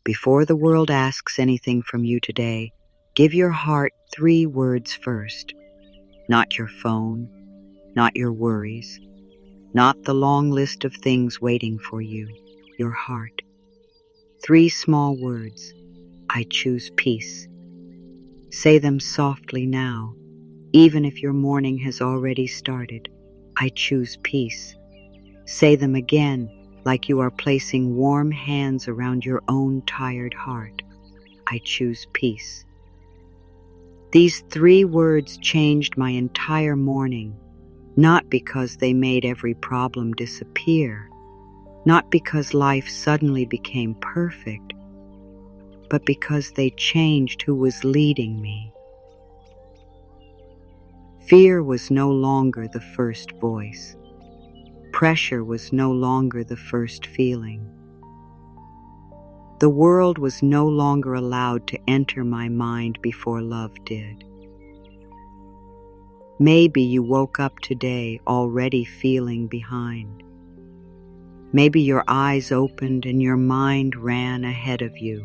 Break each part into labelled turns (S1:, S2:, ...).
S1: Before the world asks anything from you today, give your heart 3 words first. Not your phone, not your worries, not the long list of things waiting for you, your heart. 3 small words. I choose peace. Say them softly now, even if your morning has already started. I choose peace. Say them again, like you are placing warm hands around your own tired heart. I choose peace. These 3 words changed my entire morning, not because they made every problem disappear, not because life suddenly became perfect, but because they changed who was leading me. Fear was no longer the first voice. Pressure was no longer the first feeling. The world was no longer allowed to enter my mind before love did. Maybe you woke up today already feeling behind. Maybe your eyes opened and your mind ran ahead of you.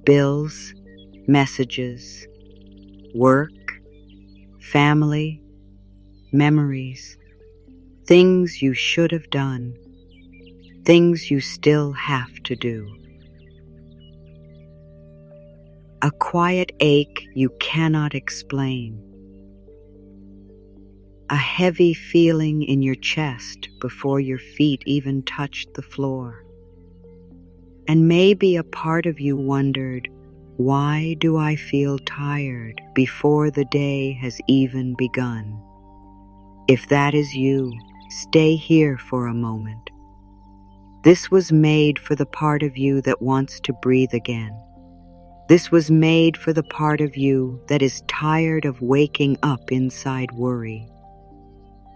S1: Bills, messages, work, family, memories, things you should have done, things you still have to do. A quiet ache you cannot explain. A heavy feeling in your chest before your feet even touched the floor. And maybe a part of you wondered, why do I feel tired before the day has even begun? If that is you, stay here for a moment. This was made for the part of you that wants to breathe again. This was made for the part of you that is tired of waking up inside worry.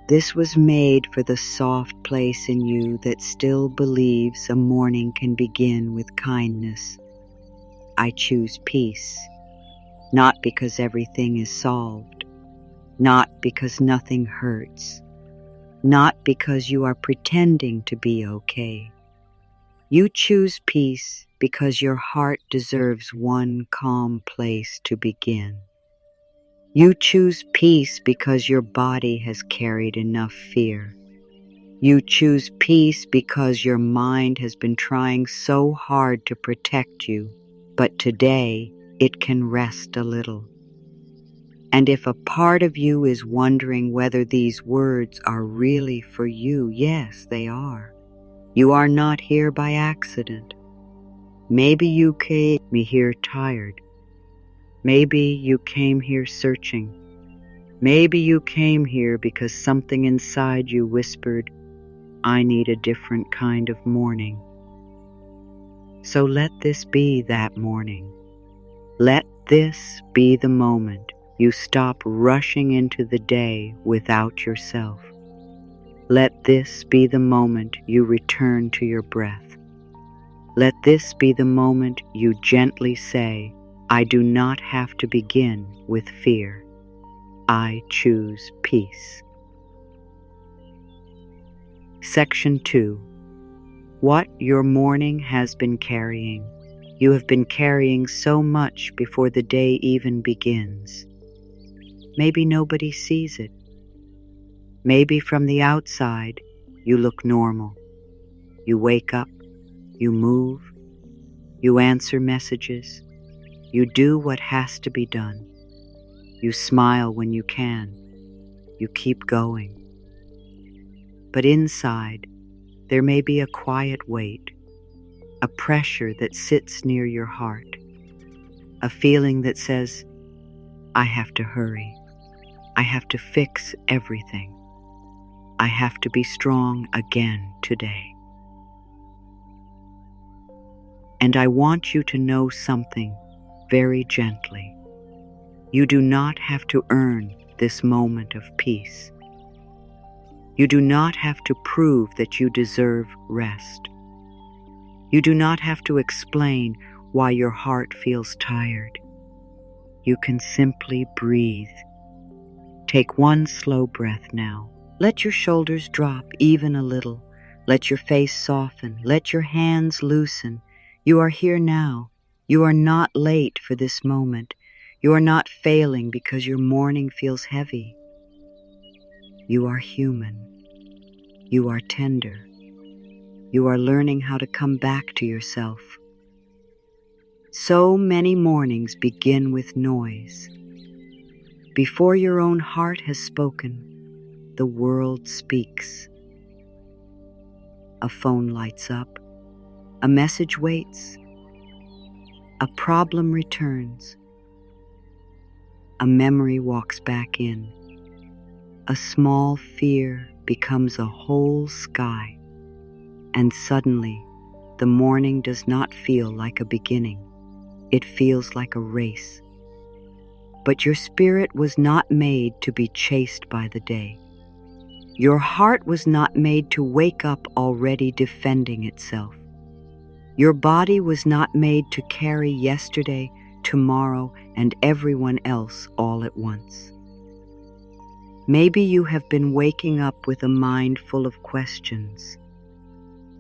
S1: This was made for the soft place in you that still believes a morning can begin with kindness. I choose peace, not because everything is solved, not because nothing hurts, not because you are pretending to be okay. You choose peace because your heart deserves one calm place to begin. You choose peace because your body has carried enough fear. You choose peace because your mind has been trying so hard to protect you, but today it can rest a little. And if a part of you is wondering whether these words are really for you, yes, they are. You are not here by accident. Maybe you came here tired. Maybe you came here searching. Maybe you came here because something inside you whispered, I need a different kind of morning. So let this be that morning. Let this be the moment you stop rushing into the day without yourself. Let this be the moment you return to your breath. Let this be the moment you gently say, I do not have to begin with fear. I choose peace. Section 2. What your morning has been carrying. You have been carrying so much before the day even begins. Maybe nobody sees it. Maybe from the outside, you look normal. You wake up, you move, you answer messages, you do what has to be done. You smile when you can. You keep going. But inside, there may be a quiet weight, a pressure that sits near your heart, a feeling that says, I have to hurry. I have to fix everything. I have to be strong again today. And I want you to know something very gently. You do not have to earn this moment of peace. You do not have to prove that you deserve rest. You do not have to explain why your heart feels tired. You can simply breathe. Take one slow breath now. Let your shoulders drop even a little. Let your face soften. Let your hands loosen. You are here now. You are not late for this moment. You are not failing because your morning feels heavy. You are human. You are tender. You are learning how to come back to yourself. So many mornings begin with noise. Before your own heart has spoken, the world speaks. A phone lights up. A message waits. A problem returns. A memory walks back in. A small fear becomes a whole sky. And suddenly, the morning does not feel like a beginning. It feels like a race. But your spirit was not made to be chased by the day. Your heart was not made to wake up already defending itself. Your body was not made to carry yesterday, tomorrow, and everyone else all at once. Maybe you have been waking up with a mind full of questions.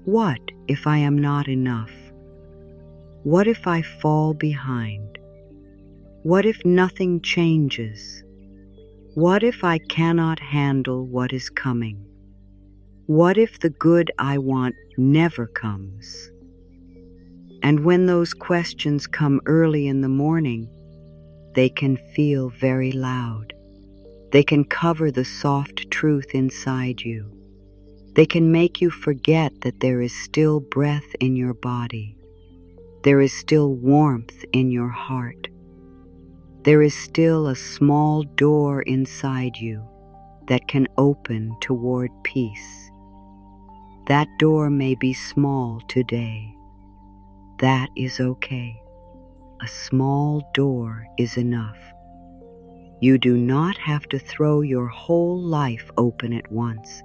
S1: What if I am not enough? What if I fall behind? What if nothing changes? What if I cannot handle what is coming? What if the good I want never comes? And when those questions come early in the morning, they can feel very loud. They can cover the soft truth inside you. They can make you forget that there is still breath in your body. There is still warmth in your heart. There is still a small door inside you that can open toward peace. That door may be small today. That is okay. A small door is enough. You do not have to throw your whole life open at once.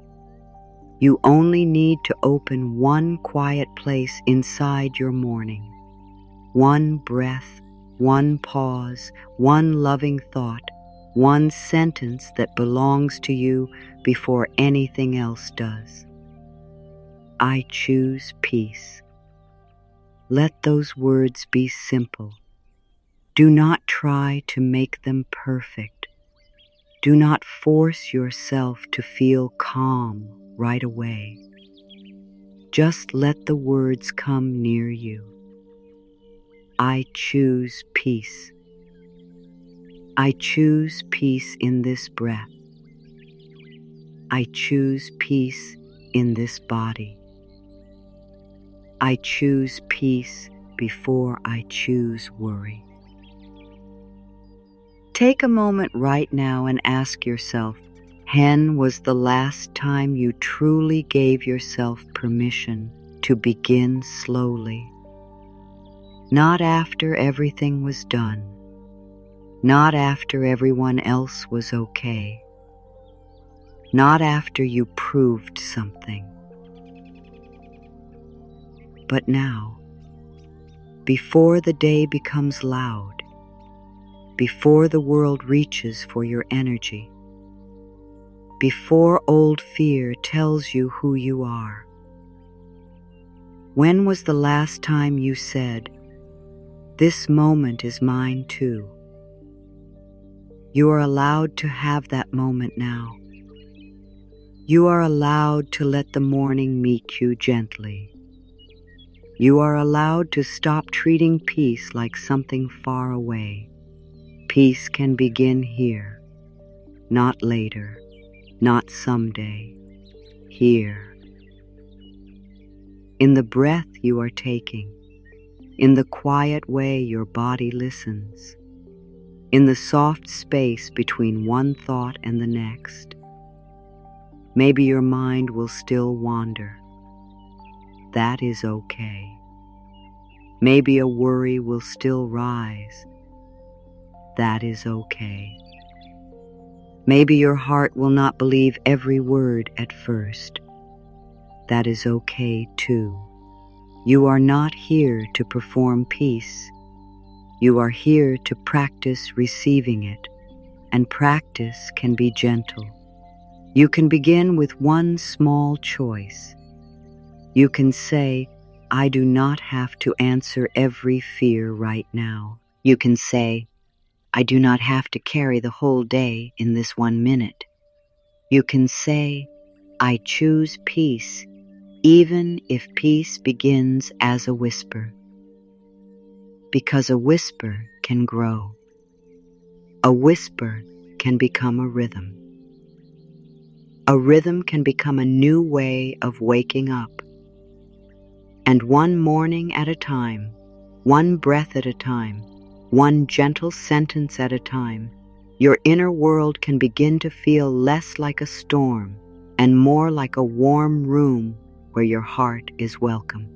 S1: You only need to open one quiet place inside your morning. One breath, one pause, one loving thought, one sentence that belongs to you before anything else does. I choose peace. Let those words be simple. Do not try to make them perfect. Do not force yourself to feel calm right away. Just let the words come near you. I choose peace. I choose peace in this breath. I choose peace in this body. I choose peace before I choose worry. Take a moment right now and ask yourself, when was the last time you truly gave yourself permission to begin slowly? Not after everything was done. Not after everyone else was okay. Not after you proved something. But now, before the day becomes loud, before the world reaches for your energy, before old fear tells you who you are. When was the last time you said, "This moment is mine too"? You are allowed to have that moment now. You are allowed to let the morning meet you gently. You are allowed to stop treating peace like something far away. Peace can begin here, not later, not someday, here. In the breath you are taking, in the quiet way your body listens, in the soft space between one thought and the next. Maybe your mind will still wander. That is okay. Maybe a worry will still rise. That is okay. Maybe your heart will not believe every word at first. That is okay too. You are not here to perform peace. You are here to practice receiving it, and practice can be gentle. You can begin with one small choice. You can say, I do not have to answer every fear right now. You can say, I do not have to carry the whole day in this 1 minute. You can say, I choose peace, even if peace begins as a whisper. Because a whisper can grow. A whisper can become a rhythm. A rhythm can become a new way of waking up. And one morning at a time, one breath at a time, one gentle sentence at a time, your inner world can begin to feel less like a storm and more like a warm room where your heart is welcome.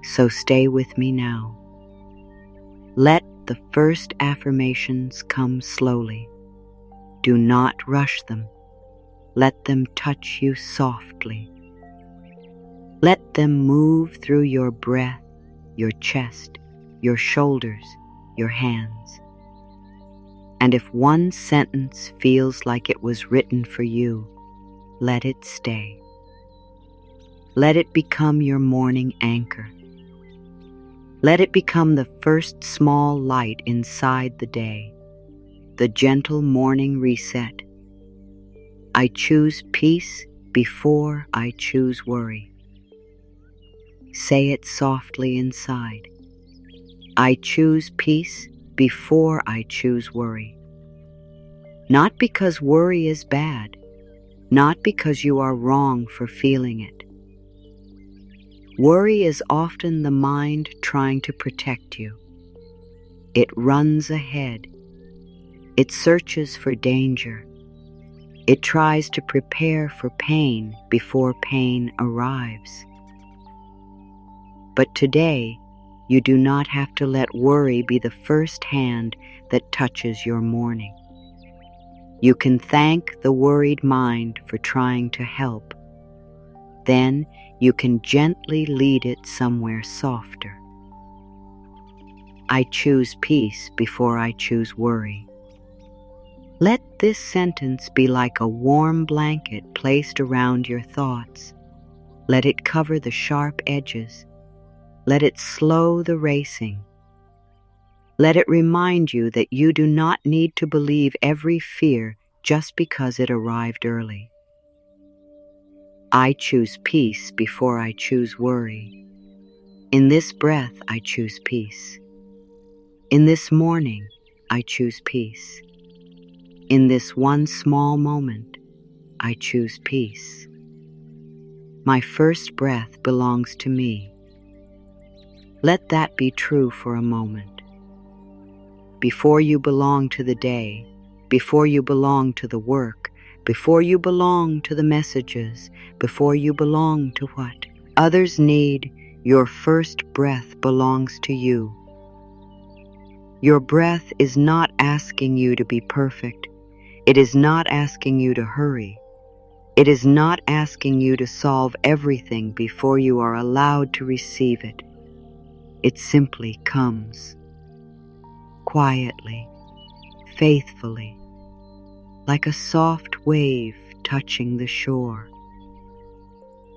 S1: So stay with me now. Let the first affirmations come slowly. Do not rush them. Let them touch you softly. Let them move through your breath, your chest, your shoulders, your hands. And if one sentence feels like it was written for you, let it stay. Let it become your morning anchor. Let it become the first small light inside the day, the gentle morning reset. I choose peace before I choose worry. Say it softly inside. I choose peace before I choose worry. Not because worry is bad, not because you are wrong for feeling it. Worry is often the mind trying to protect you. It runs ahead. It searches for danger. It tries to prepare for pain before pain arrives. But today, you do not have to let worry be the first hand that touches your morning. You can thank the worried mind for trying to help. Then you can gently lead it somewhere softer. I choose peace before I choose worry. Let this sentence be like a warm blanket placed around your thoughts. Let it cover the sharp edges. Let it slow the racing. Let it remind you that you do not need to believe every fear just because it arrived early. I choose peace before I choose worry. In this breath, I choose peace. In this morning, I choose peace. In this one small moment, I choose peace. My first breath belongs to me. Let that be true for a moment. Before you belong to the day, before you belong to the work, before you belong to the messages, before you belong to what others need, your first breath belongs to you. Your breath is not asking you to be perfect. It is not asking you to hurry. It is not asking you to solve everything before you are allowed to receive it. It simply comes. Quietly, faithfully, like a soft wave touching the shore.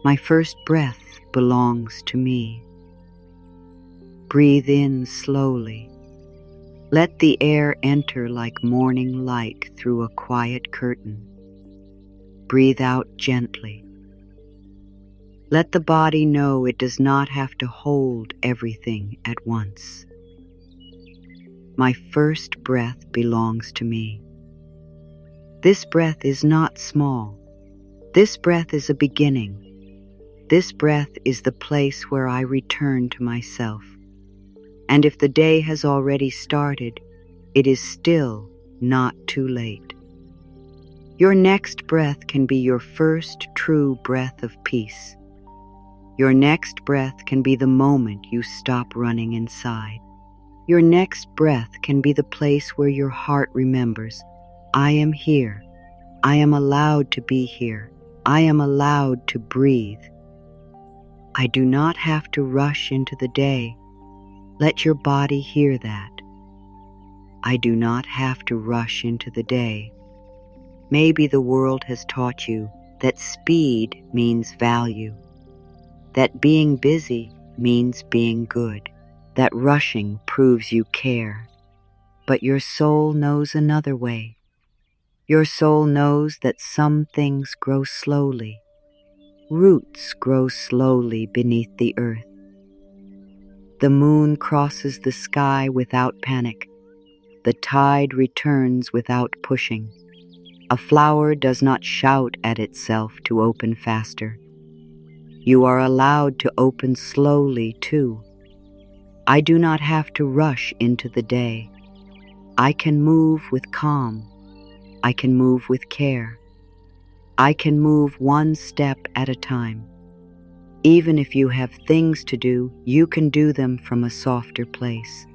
S1: My first breath belongs to me. Breathe in slowly. Let the air enter like morning light through a quiet curtain. Breathe out gently. Let the body know it does not have to hold everything at once. My first breath belongs to me. This breath is not small. This breath is a beginning. This breath is the place where I return to myself. And if the day has already started, it is still not too late. Your next breath can be your first true breath of peace. Your next breath can be the moment you stop running inside. Your next breath can be the place where your heart remembers, I am here. I am allowed to be here. I am allowed to breathe. I do not have to rush into the day. Let your body hear that. I do not have to rush into the day. Maybe the world has taught you that speed means value, that being busy means being good, that rushing proves you care. But your soul knows another way. Your soul knows that some things grow slowly. Roots grow slowly beneath the earth. The moon crosses the sky without panic. The tide returns without pushing. A flower does not shout at itself to open faster. You are allowed to open slowly, too. I do not have to rush into the day. I can move with calm. I can move with care. I can move one step at a time. Even if you have things to do, you can do them from a softer place.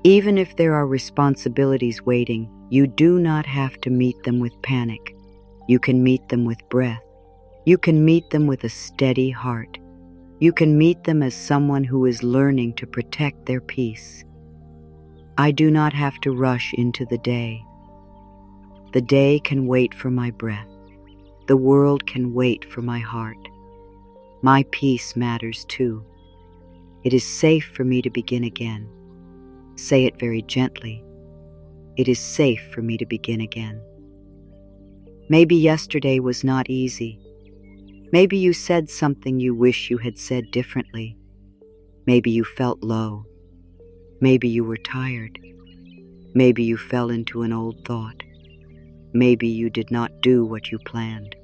S1: Even if there are responsibilities waiting, you do not have to meet them with panic. You can meet them with breath. You can meet them with a steady heart. You can meet them as someone who is learning to protect their peace. I do not have to rush into the day. The day can wait for my breath. The world can wait for my heart. My peace matters too. It is safe for me to begin again. Say it very gently. It is safe for me to begin again. Maybe yesterday was not easy. Maybe you said something you wish you had said differently. Maybe you felt low. Maybe you were tired. Maybe you fell into an old thought. Maybe you did not do what you planned.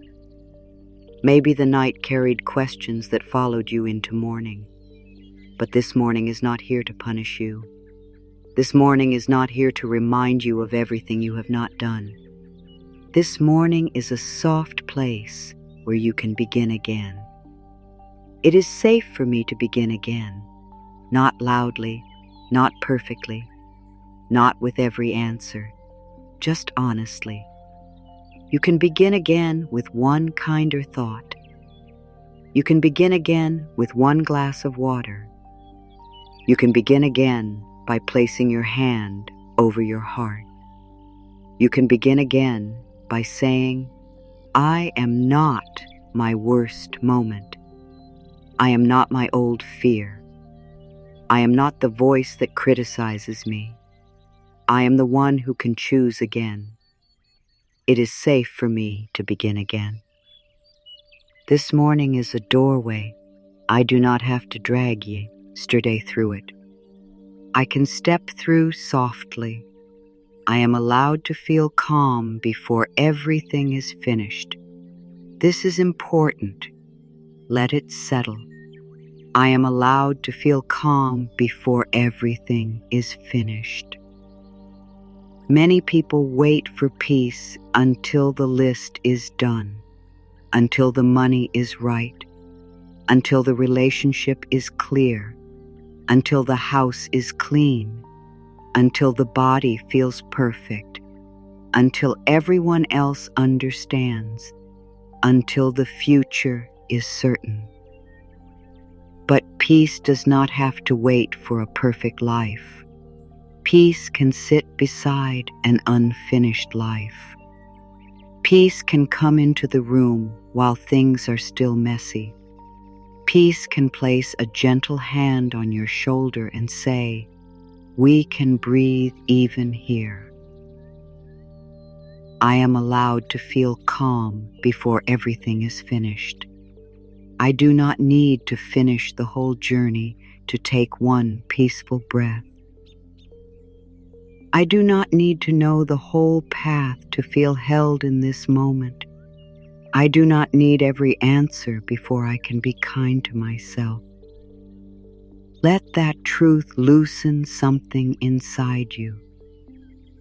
S1: Maybe the night carried questions that followed you into morning. But this morning is not here to punish you. This morning is not here to remind you of everything you have not done. This morning is a soft place where you can begin again. It is safe for me to begin again, not loudly, not perfectly, not with every answer, just honestly. You can begin again with one kinder thought. You can begin again with one glass of water. You can begin again by placing your hand over your heart. You can begin again by saying, I am not my worst moment. I am not my old fear. I am not the voice that criticizes me. I am the one who can choose again. It is safe for me to begin again. This morning is a doorway. I do not have to drag yesterday through it. I can step through softly. I am allowed to feel calm before everything is finished. This is important. Let it settle. I am allowed to feel calm before everything is finished. Many people wait for peace until the list is done, until the money is right, until the relationship is clear, until the house is clean, until the body feels perfect, until everyone else understands, until the future is certain. But peace does not have to wait for a perfect life. Peace can sit beside an unfinished life. Peace can come into the room while things are still messy. Peace can place a gentle hand on your shoulder and say, we can breathe even here. I am allowed to feel calm before everything is finished. I do not need to finish the whole journey to take one peaceful breath. I do not need to know the whole path to feel held in this moment. I do not need every answer before I can be kind to myself. Let that truth loosen something inside you.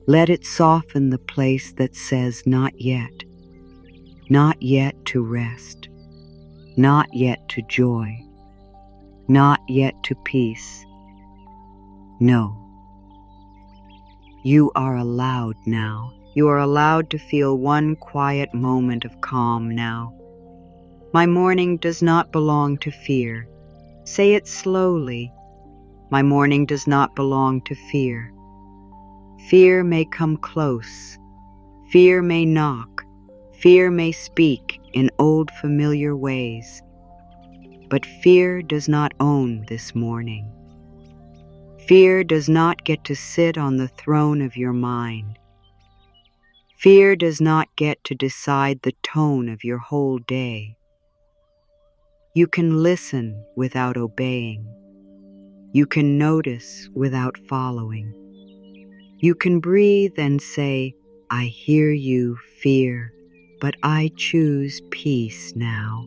S1: Let it soften the place that says not yet to rest, not yet to joy, not yet to peace. No. You are allowed now. You are allowed to feel one quiet moment of calm now. My morning does not belong to fear. Say it slowly. My morning does not belong to fear. Fear may come close. Fear may knock. Fear may speak in old familiar ways. But fear does not own this morning. Fear does not get to sit on the throne of your mind. Fear does not get to decide the tone of your whole day. You can listen without obeying. You can notice without following. You can breathe and say, I hear you, fear, but I choose peace now.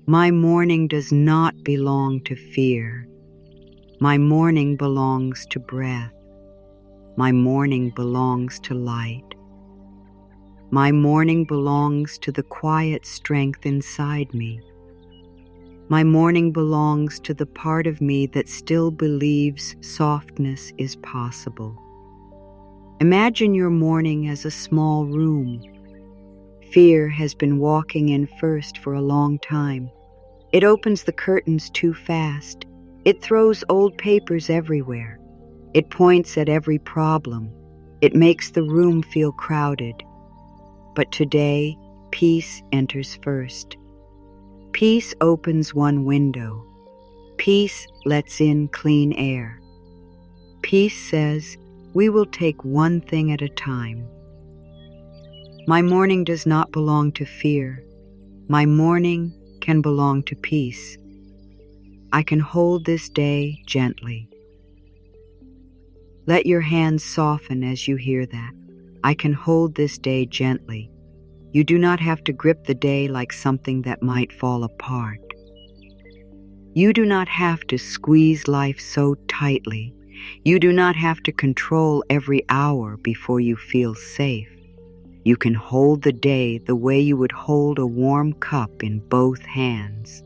S1: My morning does not belong to fear. My morning belongs to breath. My morning belongs to light. My morning belongs to the quiet strength inside me. My morning belongs to the part of me that still believes softness is possible. Imagine your morning as a small room. Fear has been walking in first for a long time. It opens the curtains too fast. It throws old papers everywhere. It points at every problem. It makes the room feel crowded. But today, peace enters first. Peace opens one window. Peace lets in clean air. Peace says, we will take one thing at a time. My morning does not belong to fear. My morning can belong to peace. I can hold this day gently. Let your hands soften as you hear that. I can hold this day gently. You do not have to grip the day like something that might fall apart. You do not have to squeeze life so tightly. You do not have to control every hour before you feel safe. You can hold the day the way you would hold a warm cup in both hands.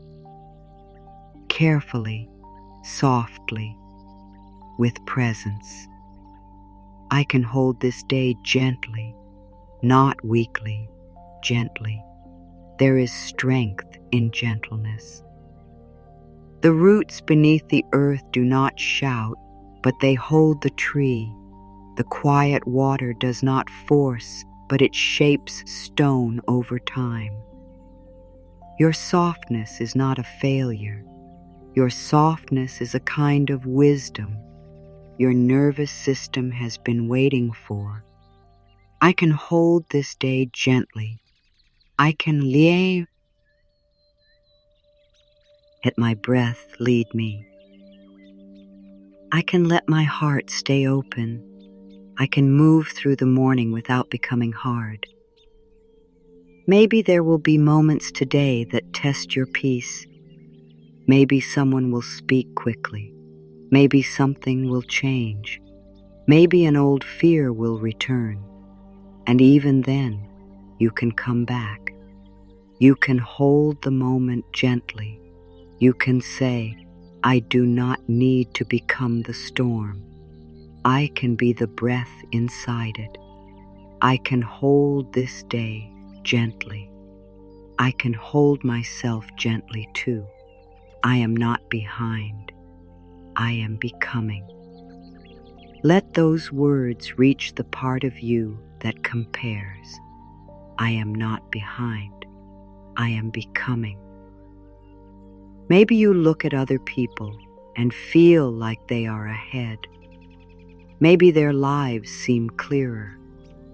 S1: Carefully, softly, with presence. I can hold this day gently, not weakly, gently. There is strength in gentleness. The roots beneath the earth do not shout, but they hold the tree. The quiet water does not force, but it shapes stone over time. Your softness is not a failure. Your softness is a kind of wisdom your nervous system has been waiting for. I can hold this day gently. I can let my breath lead me. I can let my heart stay open. I can move through the morning without becoming hard. Maybe there will be moments today that test your peace. Maybe someone will speak quickly. Maybe something will change. Maybe an old fear will return. And even then, you can come back. You can hold the moment gently. You can say, I do not need to become the storm. I can be the breath inside it. I can hold this day gently. I can hold myself gently too. I am not behind. I am becoming. Let those words reach the part of you that compares. I am not behind. I am becoming. Maybe you look at other people and feel like they are ahead. Maybe their lives seem clearer,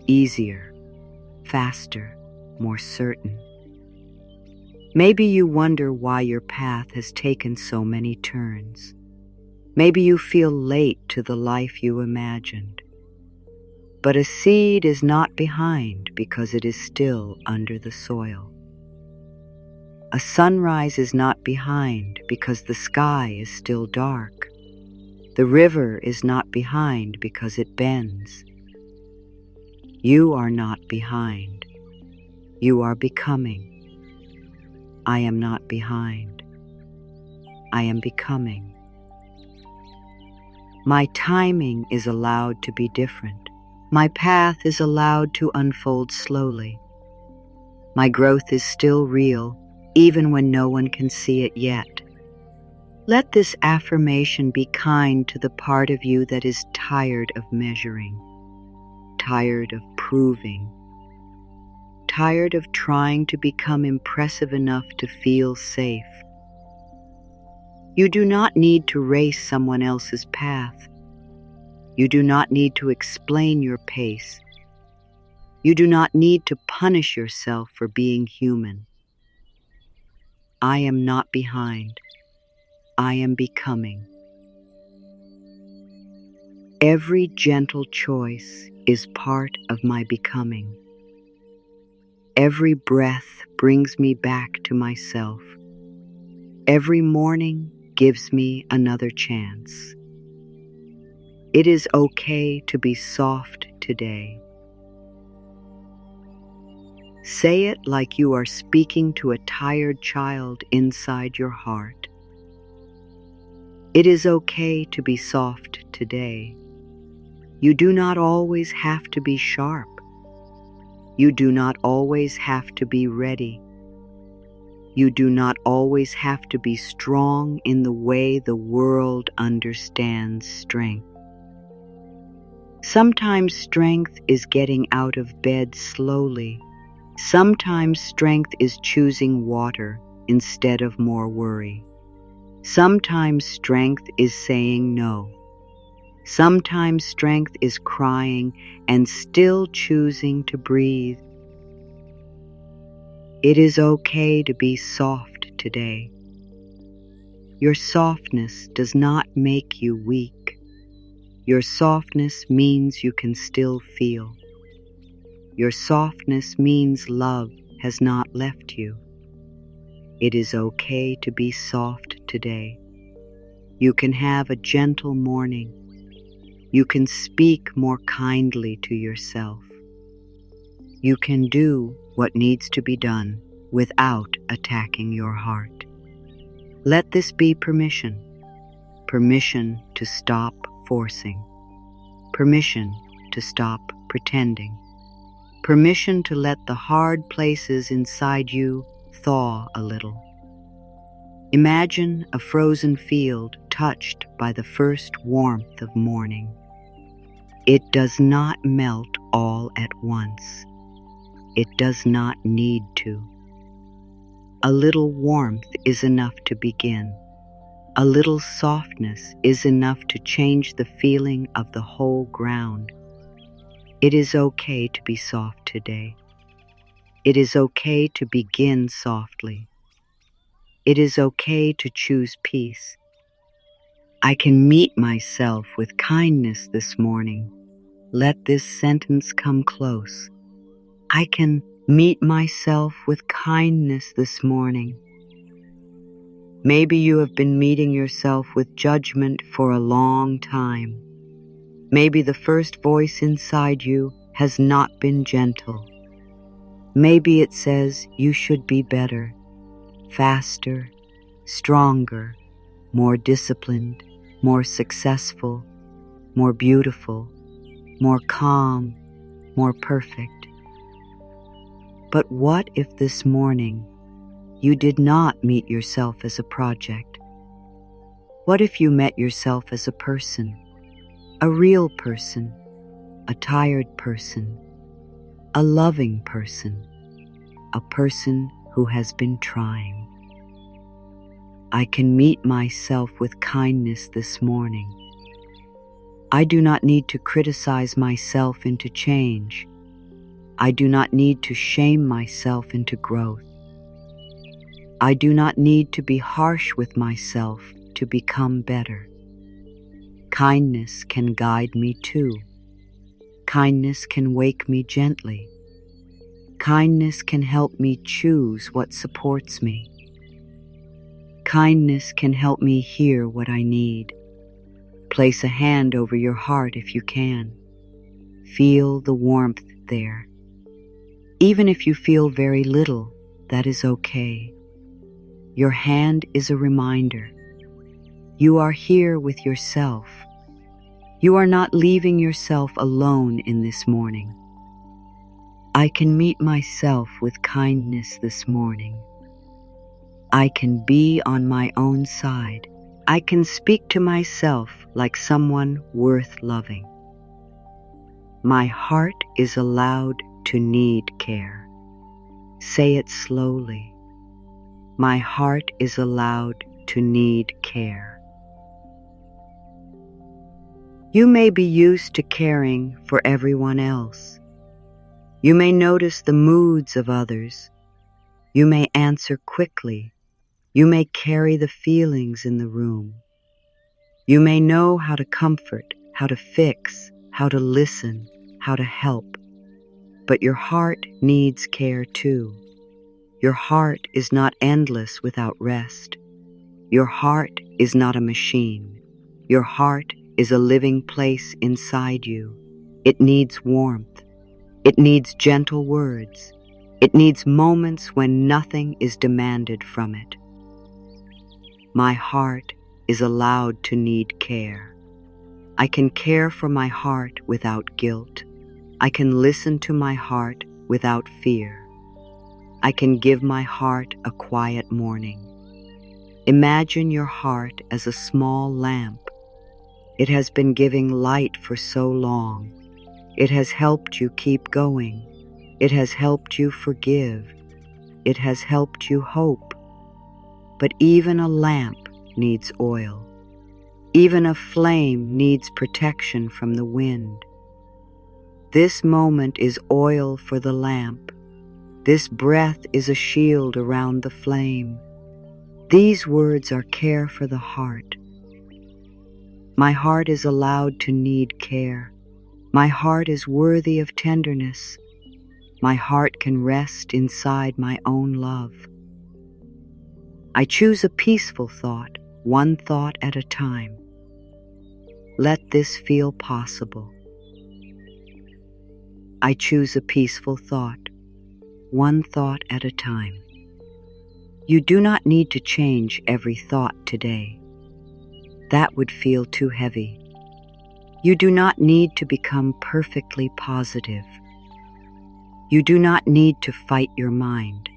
S1: easier, faster, more certain. Maybe you wonder why your path has taken so many turns. Maybe you feel late to the life you imagined. But a seed is not behind because it is still under the soil. A sunrise is not behind because the sky is still dark. The river is not behind because it bends. You are not behind. You are becoming. I am not behind. I am becoming. My timing is allowed to be different. My path is allowed to unfold slowly. My growth is still real, even when no one can see it yet. Let this affirmation be kind to the part of you that is tired of measuring, tired of proving, tired of trying to become impressive enough to feel safe. You do not need to race someone else's path. You do not need to explain your pace. You do not need to punish yourself for being human. I am not behind. I am becoming. Every gentle choice is part of my becoming. Every breath brings me back to myself. Every morning gives me another chance. It is okay to be soft today. Say it like you are speaking to a tired child inside your heart. It is okay to be soft today. You do not always have to be sharp. You do not always have to be ready. You do not always have to be strong in the way the world understands strength. Sometimes strength is getting out of bed slowly. Sometimes strength is choosing water instead of more worry. Sometimes strength is saying no. Sometimes strength is crying and still choosing to breathe. It is okay to be soft today. Your softness does not make you weak. Your softness means you can still feel. Your softness means love has not left you. It is okay to be soft today. You can have a gentle morning. You can speak more kindly to yourself. You can do what needs to be done without attacking your heart. Let this be permission. Permission to stop forcing. Permission to stop pretending. Permission to let the hard places inside you thaw a little. Imagine a frozen field touched by the first warmth of morning. It does not melt all at once. It does not need to. A little warmth is enough to begin. A little softness is enough to change the feeling of the whole ground. It is okay to be soft today. It is okay to begin softly. It is okay to choose peace. I can meet myself with kindness this morning. Let this sentence come close. I can meet myself with kindness this morning. Maybe you have been meeting yourself with judgment for a long time. Maybe the first voice inside you has not been gentle. Maybe it says you should be better, faster, stronger, more disciplined, more successful, more beautiful, more calm, more perfect. But what if this morning you did not meet yourself as a project? What if you met yourself as a person, a real person, a tired person, a loving person, a person who has been trying? I can meet myself with kindness this morning. I do not need to criticize myself into change. I do not need to shame myself into growth. I do not need to be harsh with myself to become better. Kindness can guide me too. Kindness can wake me gently. Kindness can help me choose what supports me. Kindness can help me hear what I need. Place a hand over your heart if you can. Feel the warmth there. Even if you feel very little, that is okay. Your hand is a reminder. You are here with yourself. You are not leaving yourself alone in this morning. I can meet myself with kindness this morning. I can be on my own side. I can speak to myself like someone worth loving. My heart is allowed to need care. Say it slowly. My heart is allowed to need care. You may be used to caring for everyone else. You may notice the moods of others. You may answer quickly. You may carry the feelings in the room. You may know how to comfort, how to fix, how to listen, how to help. But your heart needs care too. Your heart is not endless without rest. Your heart is not a machine. Your heart is a living place inside you. It needs warmth. It needs gentle words. It needs moments when nothing is demanded from it. My heart is allowed to need care. I can care for my heart without guilt. I can listen to my heart without fear. I can give my heart a quiet morning. Imagine your heart as a small lamp. It has been giving light for so long. It has helped you keep going. It has helped you forgive. It has helped you hope. But even a lamp needs oil. Even a flame needs protection from the wind. This moment is oil for the lamp. This breath is a shield around the flame. These words are care for the heart. My heart is allowed to need care. My heart is worthy of tenderness. My heart can rest inside my own love. I choose a peaceful thought, one thought at a time. Let this feel possible. I choose a peaceful thought, one thought at a time. You do not need to change every thought today. That would feel too heavy. You do not need to become perfectly positive. You do not need to fight your mind.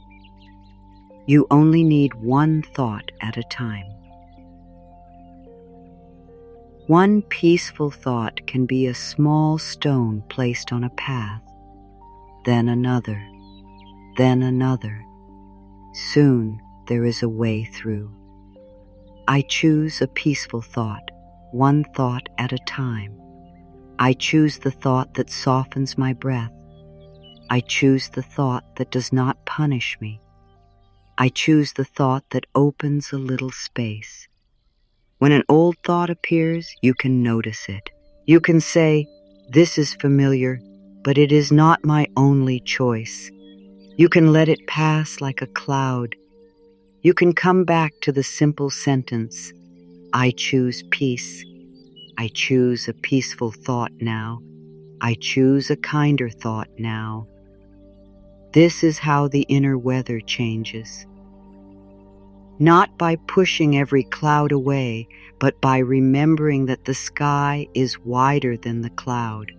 S1: You only need one thought at a time. One peaceful thought can be a small stone placed on a path, then another, then another. Soon there is a way through. I choose a peaceful thought, one thought at a time. I choose the thought that softens my breath. I choose the thought that does not punish me. I choose the thought that opens a little space. When an old thought appears, you can notice it. You can say, "This is familiar, but it is not my only choice." You can let it pass like a cloud. You can come back to the simple sentence, "I choose peace. I choose a peaceful thought now. I choose a kinder thought now." This is how the inner weather changes. Not by pushing every cloud away, but by remembering that the sky is wider than the cloud.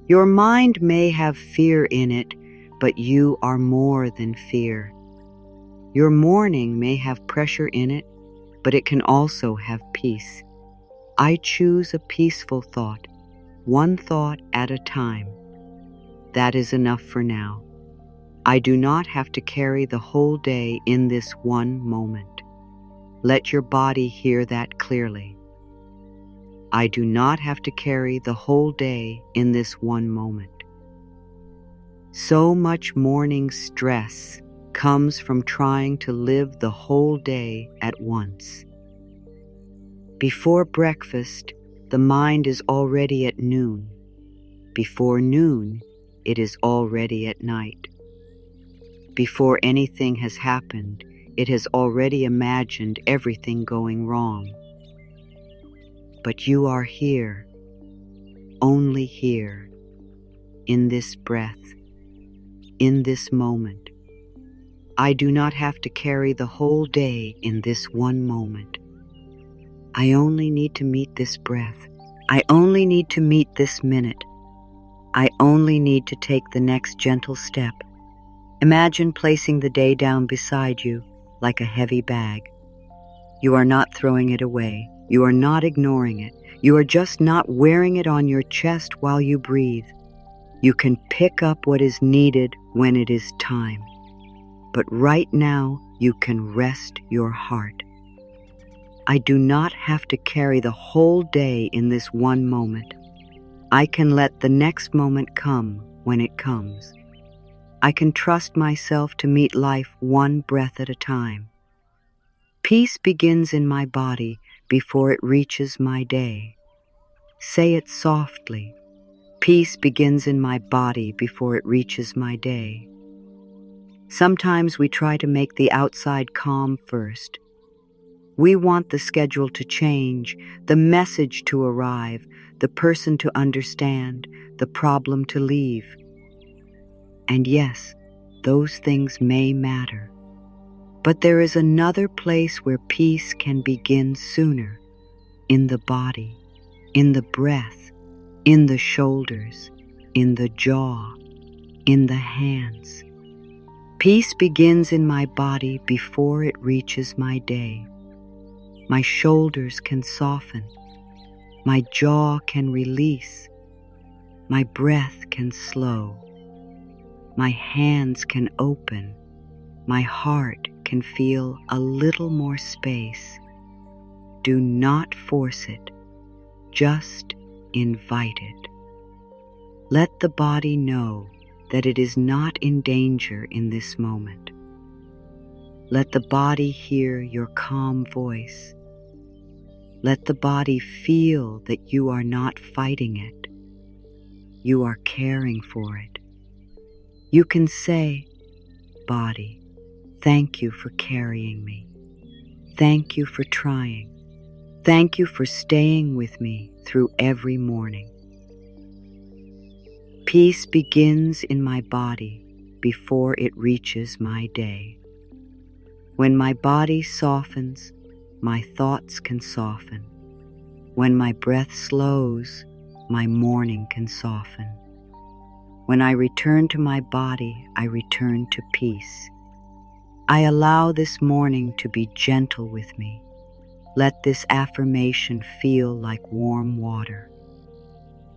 S1: Your mind may have fear in it, but you are more than fear. Your morning may have pressure in it, but it can also have peace. I choose a peaceful thought, one thought at a time. That is enough for now. I do not have to carry the whole day in this one moment. Let your body hear that clearly. I do not have to carry the whole day in this one moment. So much morning stress comes from trying to live the whole day at once. Before breakfast, the mind is already at noon. Before noon, it is already at night. Before anything has happened, it has already imagined everything going wrong. But you are here, only here, in this breath, in this moment. I do not have to carry the whole day in this one moment. I only need to meet this breath. I only need to meet this minute. I only need to take the next gentle step. Imagine placing the day down beside you like a heavy bag. You are not throwing it away. You are not ignoring it. You are just not wearing it on your chest while you breathe. You can pick up what is needed when it is time. But right now, you can rest your heart. I do not have to carry the whole day in this one moment. I can let the next moment come when it comes. I can trust myself to meet life one breath at a time. Peace begins in my body before it reaches my day. Say it softly. Peace begins in my body before it reaches my day. Sometimes we try to make the outside calm first. We want the schedule to change, the message to arrive, the person to understand, the problem to leave. And yes, those things may matter. But there is another place where peace can begin sooner, in the body, in the breath, in the shoulders, in the jaw, in the hands. Peace begins in my body before it reaches my day. My shoulders can soften, my jaw can release, my breath can slow, my hands can open, my heart can feel a little more space. Do not force it, just invite it. Let the body know that it is not in danger in this moment. Let the body hear your calm voice. Let the body feel that you are not fighting it. You are caring for it. You can say, "Body, thank you for carrying me. Thank you for trying. Thank you for staying with me through every morning." Peace begins in my body before it reaches my day. When my body softens, my thoughts can soften. When my breath slows, my morning can soften. When I return to my body, I return to peace. I allow this morning to be gentle with me. Let this affirmation feel like warm water.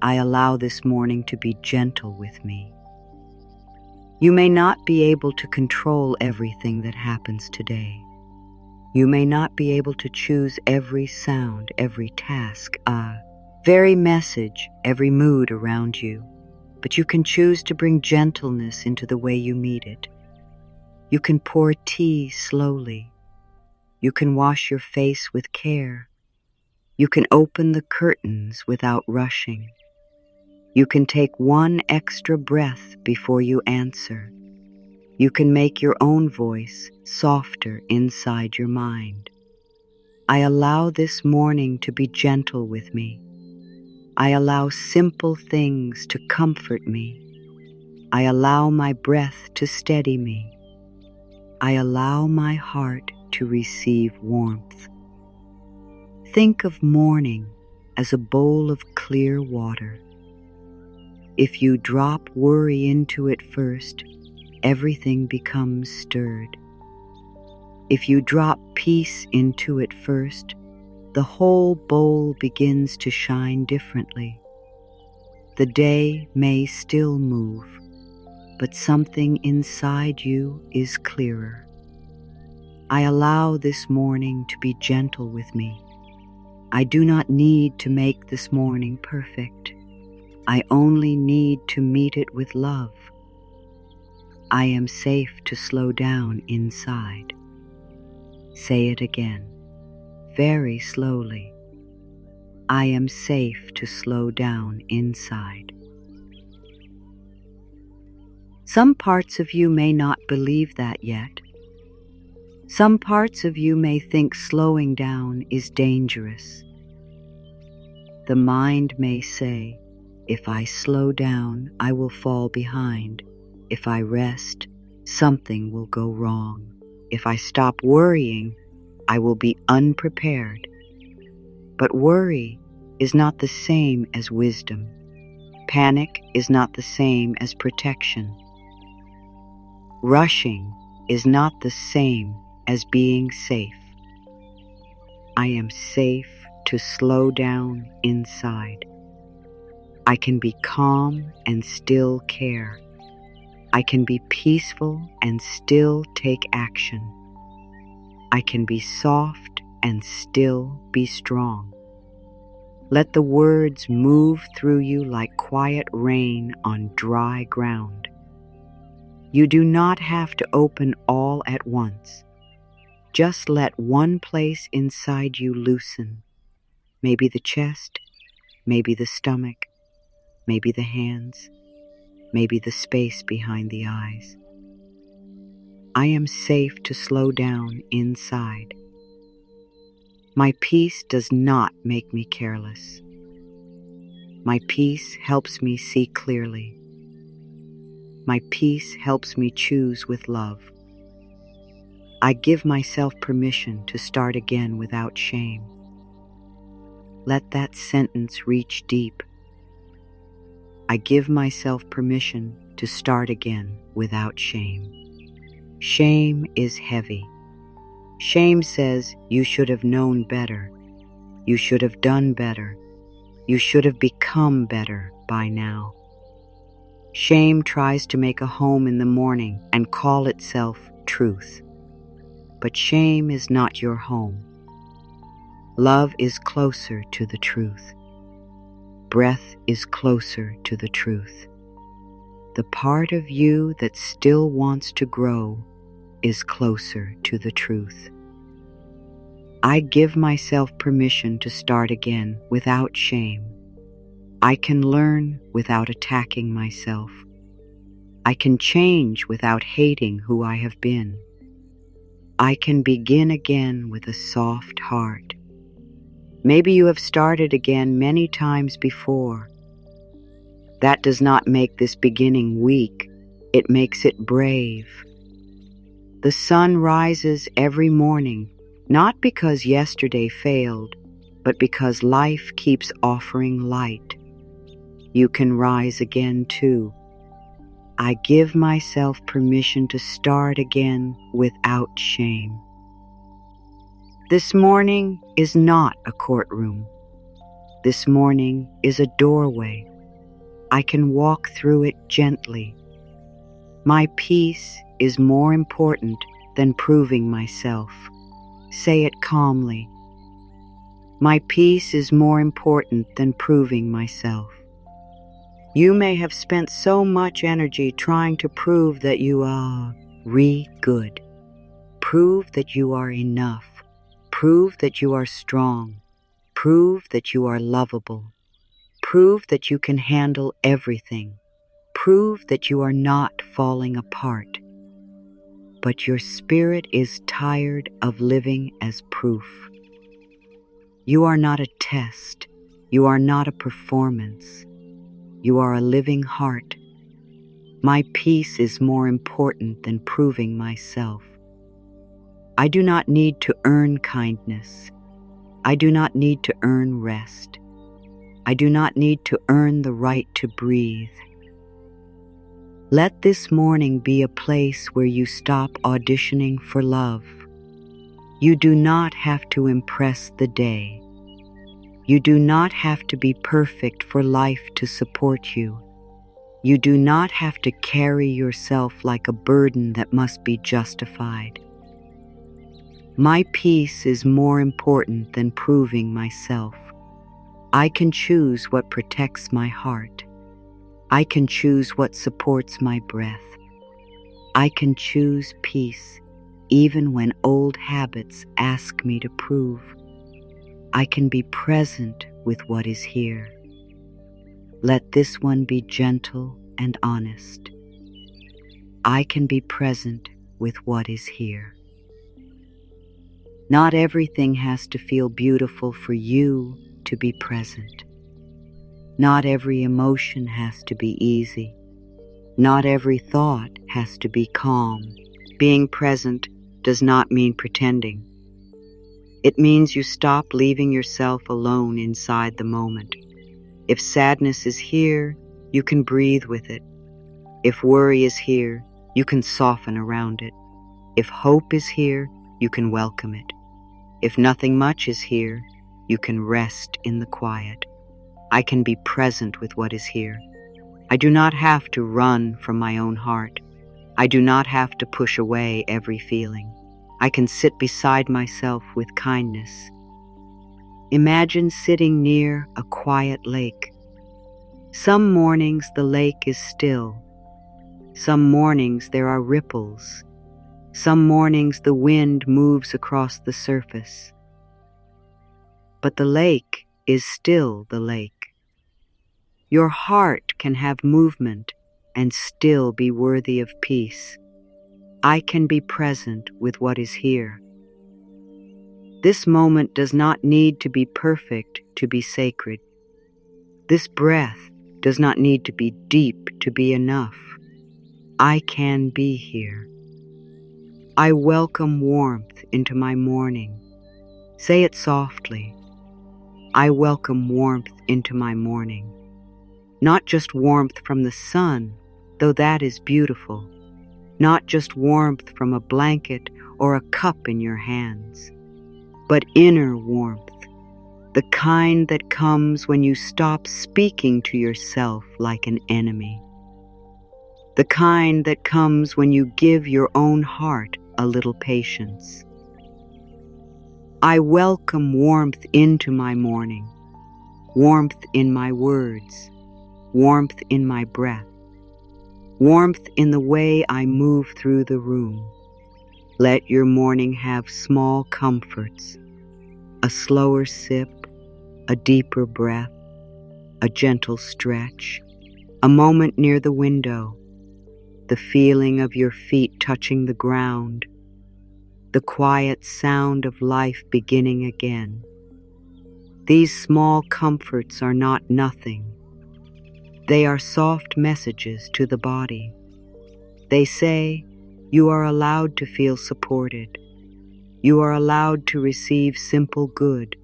S1: I allow this morning to be gentle with me. You may not be able to control everything that happens today. You may not be able to choose every sound, every task, very message, every mood around you, but you can choose to bring gentleness into the way you meet it. You can pour tea slowly. You can wash your face with care. You can open the curtains without rushing. You can take one extra breath before you answer. You can make your own voice softer inside your mind. I allow this morning to be gentle with me. I allow simple things to comfort me. I allow my breath to steady me. I allow my heart to receive warmth. Think of morning as a bowl of clear water. If you drop worry into it first, everything becomes stirred. If you drop peace into it first, the whole bowl begins to shine differently. The day may still move, but something inside you is clearer. I allow this morning to be gentle with me. I do not need to make this morning perfect. I only need to meet it with love. I am safe to slow down inside. Say it again, very slowly. I am safe to slow down inside. Some parts of you may not believe that yet. Some parts of you may think slowing down is dangerous. The mind may say, if I slow down, I will fall behind. If I rest, something will go wrong. If I stop worrying, I will be unprepared. But worry is not the same as wisdom. Panic is not the same as protection. Rushing is not the same as being safe. I am safe to slow down inside. I can be calm and still care. I can be peaceful and still take action. I can be soft and still be strong. Let the words move through you like quiet rain on dry ground. You do not have to open all at once. Just let one place inside you loosen. Maybe the chest, maybe the stomach, maybe the hands, maybe the space behind the eyes. I am safe to slow down inside. My peace does not make me careless. My peace helps me see clearly. My peace helps me choose with love. I give myself permission to start again without shame. Let that sentence reach deep. I give myself permission to start again without shame. Shame is heavy. Shame says you should have known better. You should have done better. You should have become better by now. Shame tries to make a home in the morning and call itself truth. But shame is not your home. Love is closer to the truth. Breath is closer to the truth. The part of you that still wants to grow is closer to the truth. I give myself permission to start again without shame. I can learn without attacking myself. I can change without hating who I have been. I can begin again with a soft heart. Maybe you have started again many times before. That does not make this beginning weak. It makes it brave. The sun rises every morning, not because yesterday failed, but because life keeps offering light. You can rise again too. I give myself permission to start again without shame. This morning is not a courtroom. This morning is a doorway. I can walk through it gently. My peace is more important than proving myself. Say it calmly. My peace is more important than proving myself. You may have spent so much energy trying to prove that you are good. Prove that you are enough. Prove that you are strong. Prove that you are lovable. Prove that you can handle everything. Prove that you are not falling apart. But your spirit is tired of living as proof. You are not a test. You are not a performance. You are a living heart. My peace is more important than proving myself. I do not need to earn kindness. I do not need to earn rest. I do not need to earn the right to breathe. Let this morning be a place where you stop auditioning for love. You do not have to impress the day. You do not have to be perfect for life to support you. You do not have to carry yourself like a burden that must be justified. My peace is more important than proving myself. I can choose what protects my heart. I can choose what supports my breath. I can choose peace even when old habits ask me to prove. I can be present with what is here. Let this one be gentle and honest. I can be present with what is here. Not everything has to feel beautiful for you to be present. Not every emotion has to be easy. Not every thought has to be calm. Being present does not mean pretending. It means you stop leaving yourself alone inside the moment. If sadness is here, you can breathe with it. If worry is here, you can soften around it. If hope is here, you can welcome it. If nothing much is here, you can rest in the quiet. I can be present with what is here. I do not have to run from my own heart. I do not have to push away every feeling. I can sit beside myself with kindness. Imagine sitting near a quiet lake. Some mornings the lake is still. Some mornings there are ripples. Some mornings the wind moves across the surface. But the lake is still the lake. Your heart can have movement and still be worthy of peace. I can be present with what is here. This moment does not need to be perfect to be sacred. This breath does not need to be deep to be enough. I can be here. I welcome warmth into my morning. Say it softly. I welcome warmth into my morning. Not just warmth from the sun, though that is beautiful. Not just warmth from a blanket or a cup in your hands, but inner warmth, the kind that comes when you stop speaking to yourself like an enemy. The kind that comes when you give your own heart a little patience. I welcome warmth into my morning, warmth in my words, warmth in my breath, warmth in the way I move through the room. Let your morning have small comforts, a slower sip, a deeper breath, a gentle stretch, a moment near the window, the feeling of your feet touching the ground, the quiet sound of life beginning again. These small comforts are not nothing. They are soft messages to the body. They say, you are allowed to feel supported. You are allowed to receive simple good.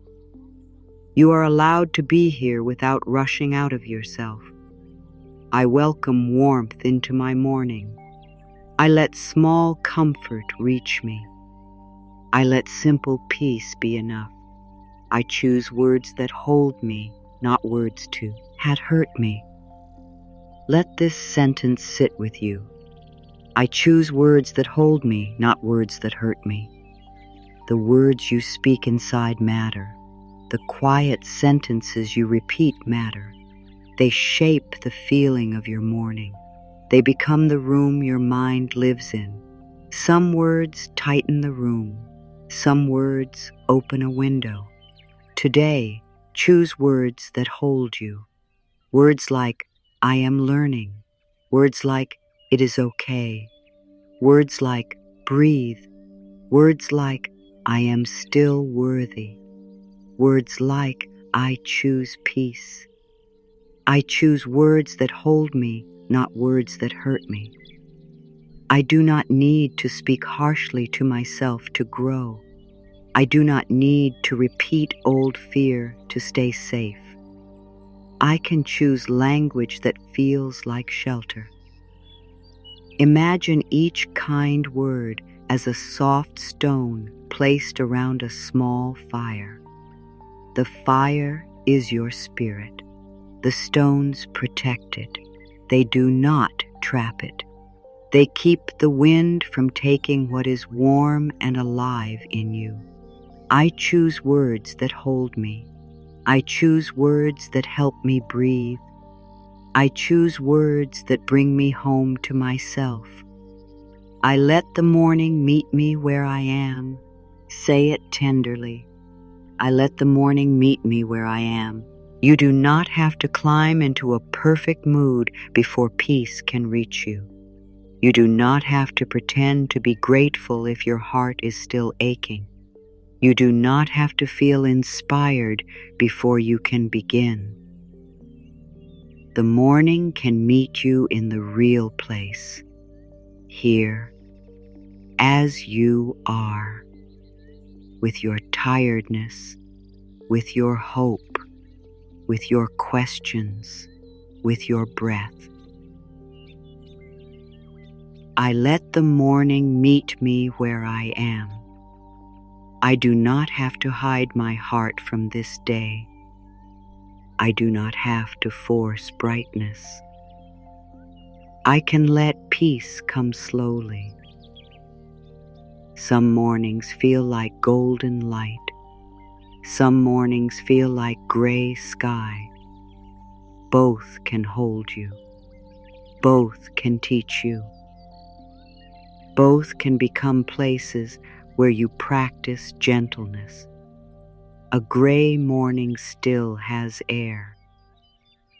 S1: You are allowed to be here without rushing out of yourself. I welcome warmth into my morning. I let small comfort reach me. I let simple peace be enough. I choose words that hold me, not words to had hurt me. Let this sentence sit with you. I choose words that hold me, not words that hurt me. The words you speak inside matter. The quiet sentences you repeat matter. They shape the feeling of your morning. They become the room your mind lives in. Some words tighten the room. Some words open a window. Today, choose words that hold you. Words like, I am learning. Words like, it is okay. Words like, breathe. Words like, I am still worthy. Words like, I choose peace. I choose words that hold me, not words that hurt me. I do not need to speak harshly to myself to grow. I do not need to repeat old fear to stay safe. I can choose language that feels like shelter. Imagine each kind word as a soft stone placed around a small fire. The fire is your spirit. The stones protect it. They do not trap it. They keep the wind from taking what is warm and alive in you. I choose words that hold me. I choose words that help me breathe. I choose words that bring me home to myself. I let the morning meet me where I am. Say it tenderly. I let the morning meet me where I am. You do not have to climb into a perfect mood before peace can reach you. You do not have to pretend to be grateful if your heart is still aching. You do not have to feel inspired before you can begin. The morning can meet you in the real place, here, as you are, with your tiredness, with your hope, with your questions, with your breath. I let the morning meet me where I am. I do not have to hide my heart from this day. I do not have to force brightness. I can let peace come slowly. Some mornings feel like golden light. Some mornings feel like gray sky. Both can hold you. Both can teach you. Both can become places where you practice gentleness. A gray morning still has air.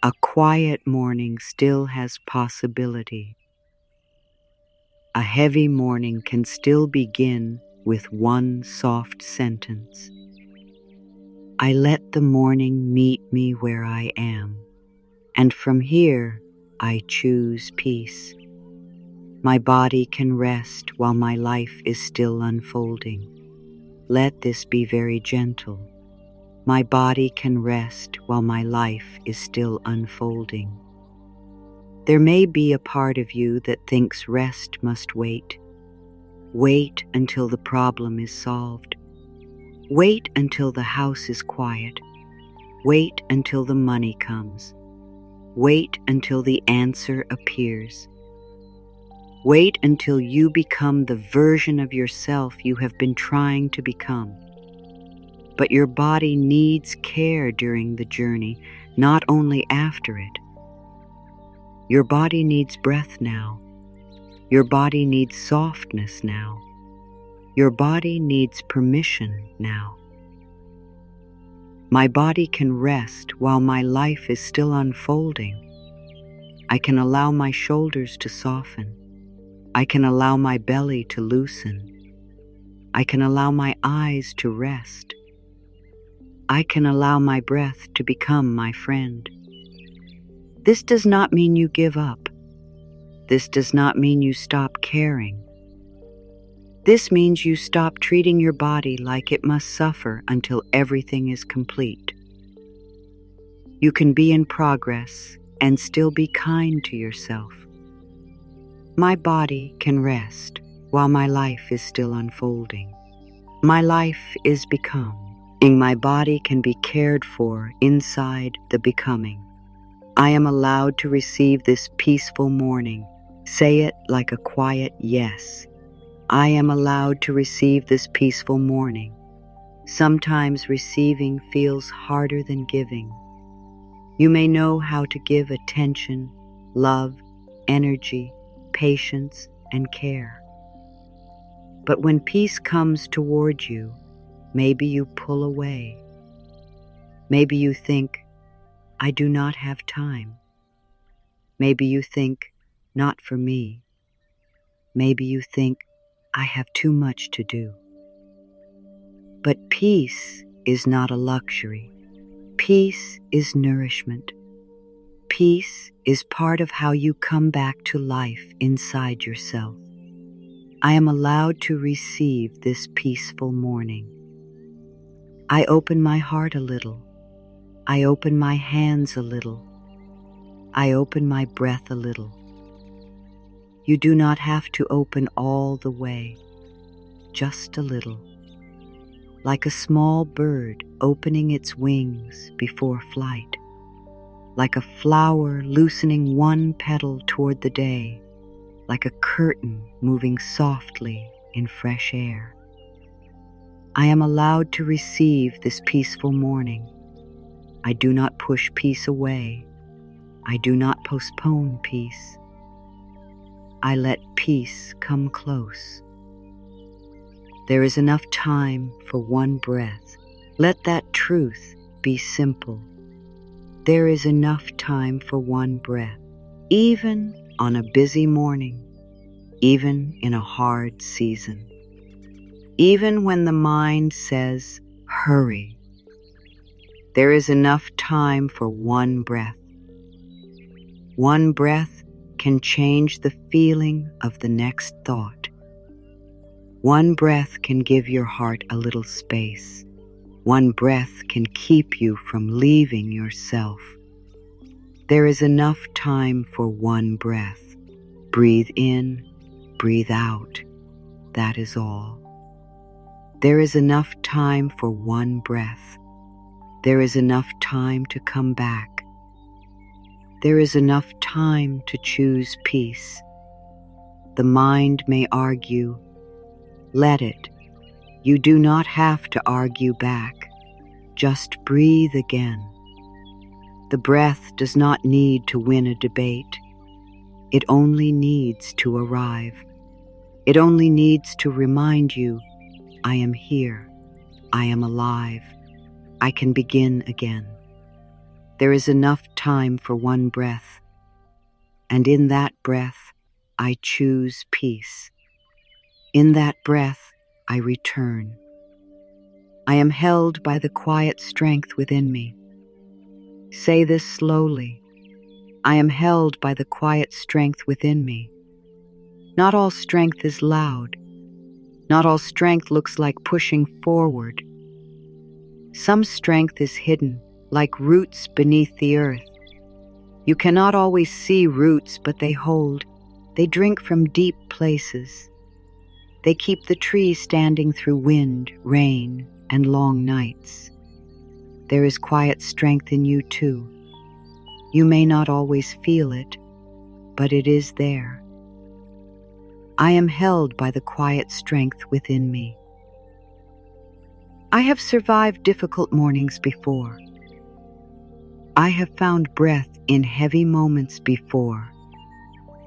S1: A quiet morning still has possibility. A heavy morning can still begin with one soft sentence. I let the morning meet me where I am, and from here I choose peace. My body can rest while my life is still unfolding. Let this be very gentle. My body can rest while my life is still unfolding. There may be a part of you that thinks rest must wait. Wait until the problem is solved. Wait until the house is quiet. Wait until the money comes. Wait until the answer appears. Wait until you become the version of yourself you have been trying to become. But your body needs care during the journey, not only after it. Your body needs breath now. Your body needs softness now. Your body needs permission now. My body can rest while my life is still unfolding. I can allow my shoulders to soften. I can allow my belly to loosen. I can allow my eyes to rest. I can allow my breath to become my friend. This does not mean you give up. This does not mean you stop caring. This means you stop treating your body like it must suffer until everything is complete. You can be in progress and still be kind to yourself. My body can rest while my life is still unfolding. My life is becoming. My body can be cared for inside the becoming. I am allowed to receive this peaceful morning. Say it like a quiet yes. I am allowed to receive this peaceful morning. Sometimes receiving feels harder than giving. You may know how to give attention, love, energy, patience, and care. But when peace comes toward you, maybe you pull away. Maybe you think, I do not have time. Maybe you think, not for me. Maybe you think, I have too much to do. But peace is not a luxury. Peace is nourishment. Peace is part of how you come back to life inside yourself. I am allowed to receive this peaceful morning. I open my heart a little. I open my hands a little. I open my breath a little. You do not have to open all the way, just a little. Like a small bird opening its wings before flight. Like a flower loosening one petal toward the day. Like a curtain moving softly in fresh air. I am allowed to receive this peaceful morning. I do not push peace away. I do not postpone peace. I let peace come close. There is enough time for one breath. Let that truth be simple. There is enough time for one breath, even on a busy morning, even in a hard season, even when the mind says, hurry. There is enough time for one breath. One breath can change the feeling of the next thought. One breath can give your heart a little space. One breath can keep you from leaving yourself. There is enough time for one breath. Breathe in, breathe out. That is all. There is enough time for one breath. There is enough time to come back. There is enough time to choose peace. The mind may argue. Let it. You do not have to argue back. Just breathe again. The breath does not need to win a debate. It only needs to arrive. It only needs to remind you, I am here. I am alive. I can begin again. There is enough time for one breath, and in that breath, I choose peace. In that breath, I return. I am held by the quiet strength within me. Say this slowly. I am held by the quiet strength within me. Not all strength is loud. Not all strength looks like pushing forward. Some strength is hidden, like roots beneath the earth. You cannot always see roots, but they hold. They drink from deep places. They keep the tree standing through wind, rain, and long nights. There is quiet strength in you too. You may not always feel it, but it is there. I am held by the quiet strength within me. I have survived difficult mornings before. I have found breath in heavy moments before.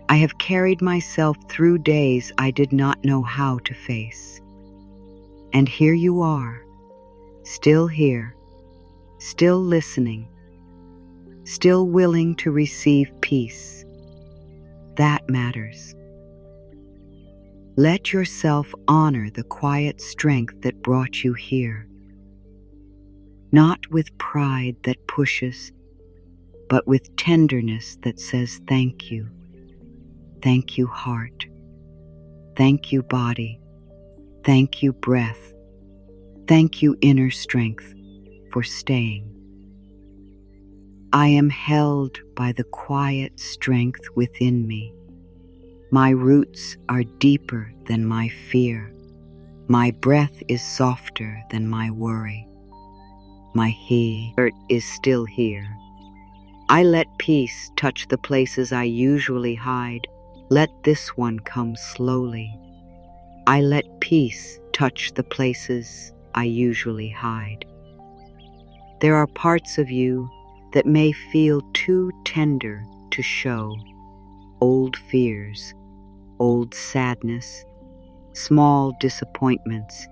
S1: I have carried myself through days I did not know how to face. And here you are, still here, still listening, still willing to receive peace. That matters. Let yourself honor the quiet strength that brought you here. Not with pride that pushes, but with tenderness that says thank you. Thank you, heart. Thank you, body. Thank you, breath. Thank you, inner strength, for staying. I am held by the quiet strength within me. My roots are deeper than my fear. My breath is softer than my worry. My heart is still here. I let peace touch the places I usually hide. Let this one come slowly. I let peace touch the places I usually hide. There are parts of you that may feel too tender to show. Old fears, old sadness, small disappointments,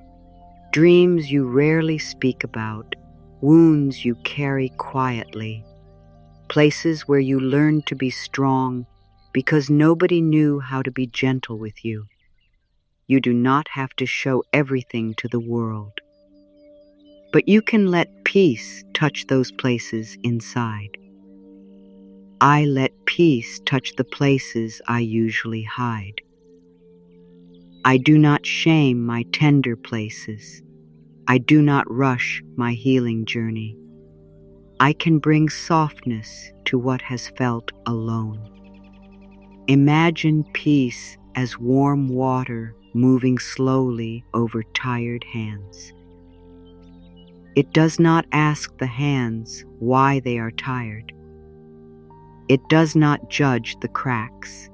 S1: dreams you rarely speak about, wounds you carry quietly, places where you learned to be strong because nobody knew how to be gentle with you. You do not have to show everything to the world, but you can let peace touch those places inside. I let peace touch the places I usually hide. I do not shame my tender places. I do not rush my healing journey. I can bring softness to what has felt alone. Imagine peace as warm water moving slowly over tired hands. It does not ask the hands why they are tired. It does not judge the cracks.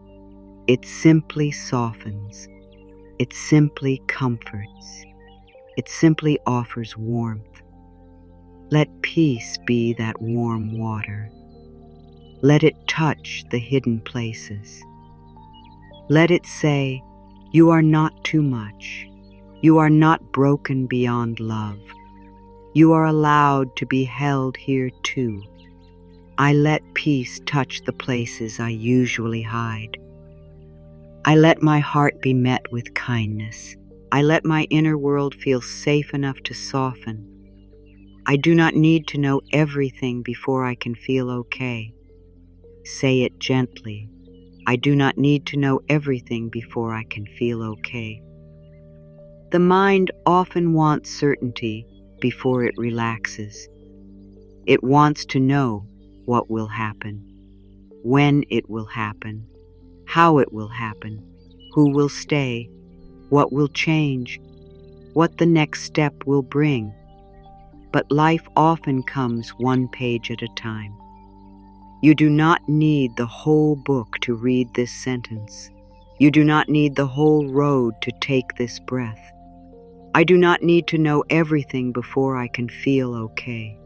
S1: It simply softens. It simply comforts. It simply offers warmth. Let peace be that warm water. Let it touch the hidden places. Let it say, you are not too much. You are not broken beyond love. You are allowed to be held here too. I let peace touch the places I usually hide. I let my heart be met with kindness. I let my inner world feel safe enough to soften. I do not need to know everything before I can feel okay. Say it gently. I do not need to know everything before I can feel okay. The mind often wants certainty before it relaxes. It wants to know what will happen, when it will happen, how it will happen, who will stay, what will change, what the next step will bring. but life often comes one page at a time. You do not need the whole book to read this sentence. You do not need the whole road to take this breath. I do not need to know everything before I can feel okay.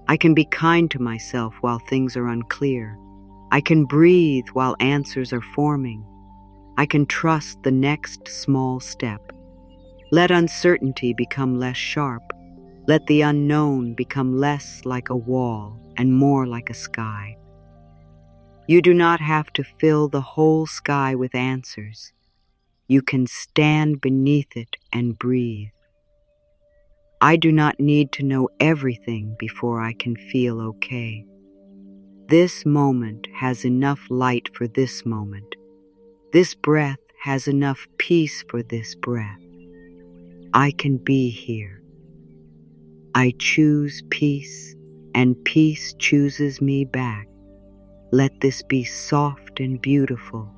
S1: I can be kind to myself while things are unclear. I can breathe while answers are forming. I can trust the next small step. Let uncertainty become less sharp. Let the unknown become less like a wall and more like a sky. You do not have to fill the whole sky with answers. You can stand beneath it and breathe. I do not need to know everything before I can feel okay. This moment has enough light for this moment. This breath has enough peace for this breath. I can be here. I choose peace, and peace chooses me back. Let this be soft and beautiful.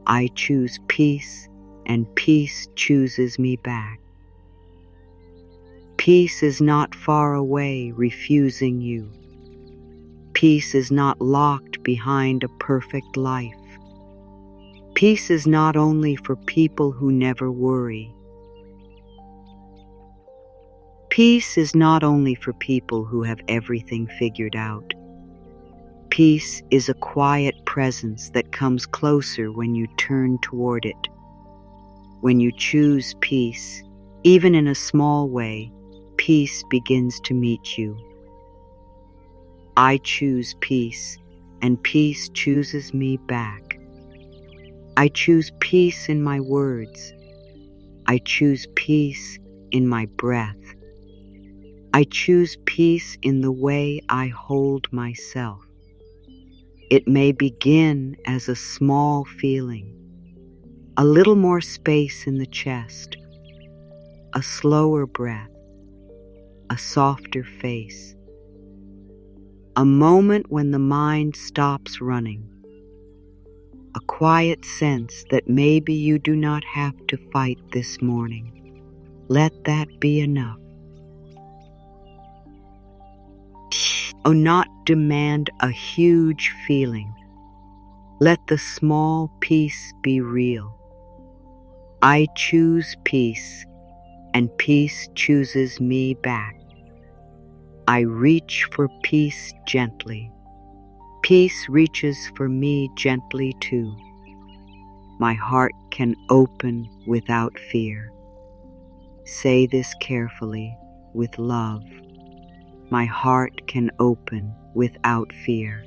S1: I choose peace, and peace chooses me back. Peace is not far away, refusing you. Peace is not locked behind a perfect life. Peace is not only for people who never worry. Peace is not only for people who have everything figured out. Peace is a quiet presence that comes closer when you turn toward it. When you choose peace, even in a small way, peace begins to meet you. I choose peace, and peace chooses me back. I choose peace in my words. I choose peace in my breath. I choose peace in the way I hold myself. It may begin as a small feeling, a little more space in the chest, a slower breath, a softer face, a moment when the mind stops running, a quiet sense that maybe you do not have to fight this morning. Let that be enough. Oh, not demand a huge feeling. Let the small peace be real. I choose peace, and peace chooses me back. I reach for peace gently. Peace reaches for me gently too. My heart can open without fear. Say this carefully, with love. My heart can open without fear.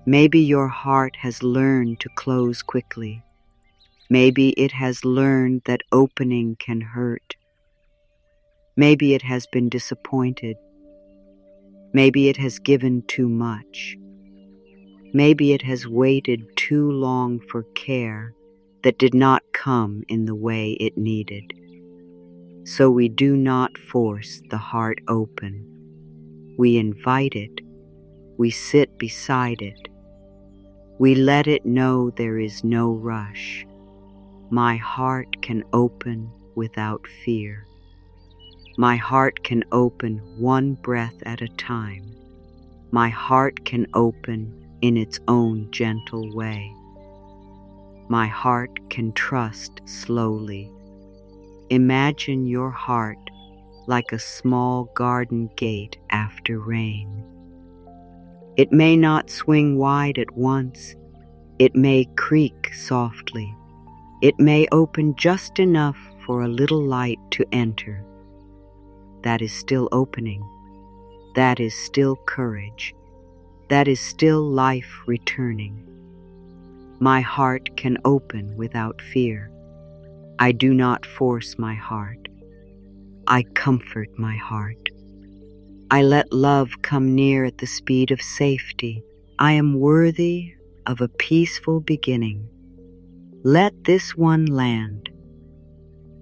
S1: Maybe your heart has learned to close quickly. Maybe it has learned that opening can hurt. Maybe it has been disappointed. Maybe it has given too much. Maybe it has waited too long for care that did not come in the way it needed. So we do not force the heart open. We invite it. We sit beside it. We let it know there is no rush. My heart can open without fear. My heart can open one breath at a time. My heart can open in its own gentle way. My heart can trust slowly. Imagine your heart like a small garden gate after rain. It may not swing wide at once. It may creak softly. It may open just enough for a little light to enter. That is still opening. That is still courage. That is still life returning. My heart can open without fear. I do not force my heart. I comfort my heart. I let love come near at the speed of safety. I am worthy of a peaceful beginning. Let this one land.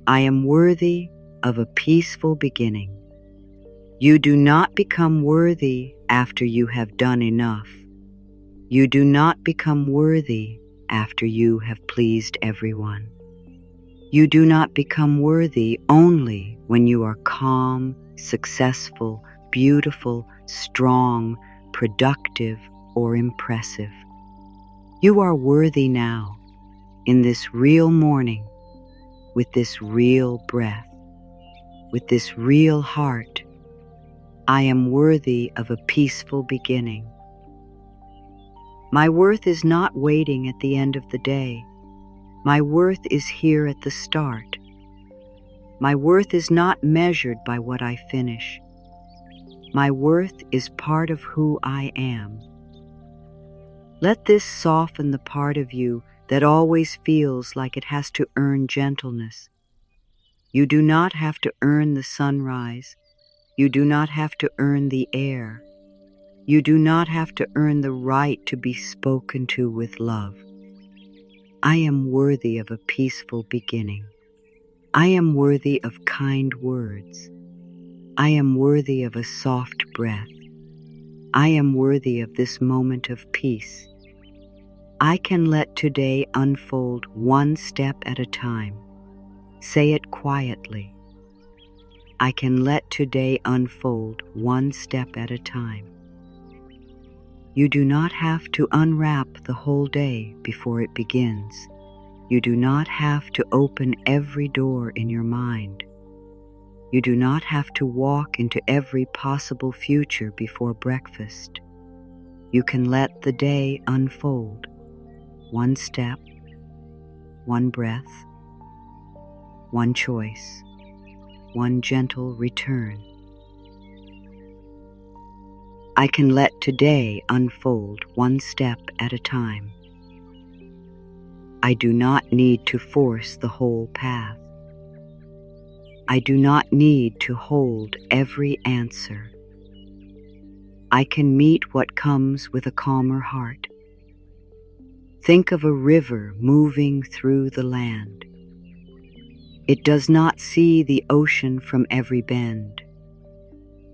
S1: I am worthy of a peaceful beginning. You do not become worthy after you have done enough. You do not become worthy after you have pleased everyone. You do not become worthy only when you are calm successful, beautiful, strong, productive, or impressive. You are worthy now, in this real morning, with this real breath, with this real heart. I am worthy of a peaceful beginning. My worth is not waiting at the end of the day. My worth is here at the start. My worth is not measured by what I finish. My worth is part of who I am. Let this soften the part of you that always feels like it has to earn gentleness. You do not have to earn the sunrise. You do not have to earn the air. You do not have to earn the right to be spoken to with love. I am worthy of a peaceful beginning. I am worthy of kind words. I am worthy of a soft breath. I am worthy of this moment of peace. I can let today unfold one step at a time. Say it quietly. I can let today unfold one step at a time. You do not have to unwrap the whole day before it begins. You do not have to open every door in your mind. You do not have to walk into every possible future before breakfast. You can let the day unfold. One step, one breath, one choice, one gentle return. I can let today unfold one step at a time. I do not need to force the whole path. I do not need to hold every answer. I can meet what comes with a calmer heart. Think of a river moving through the land. It does not see the ocean from every bend.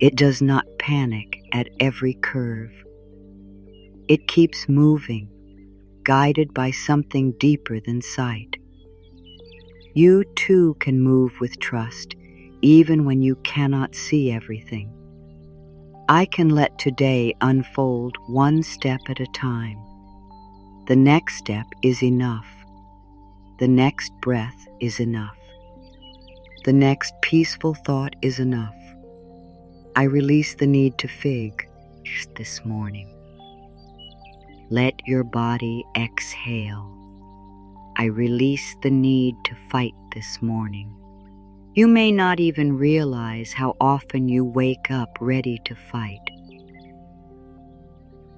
S1: It does not panic at every curve. It keeps moving, guided by something deeper than sight. You too can move with trust, even when you cannot see everything. I can let today unfold one step at a time. The next step is enough. The next breath is enough. The next peaceful thought is enough. I release the need to fig this morning. Let your body exhale. I release the need to fight this morning. You may not even realize how often you wake up ready to fight.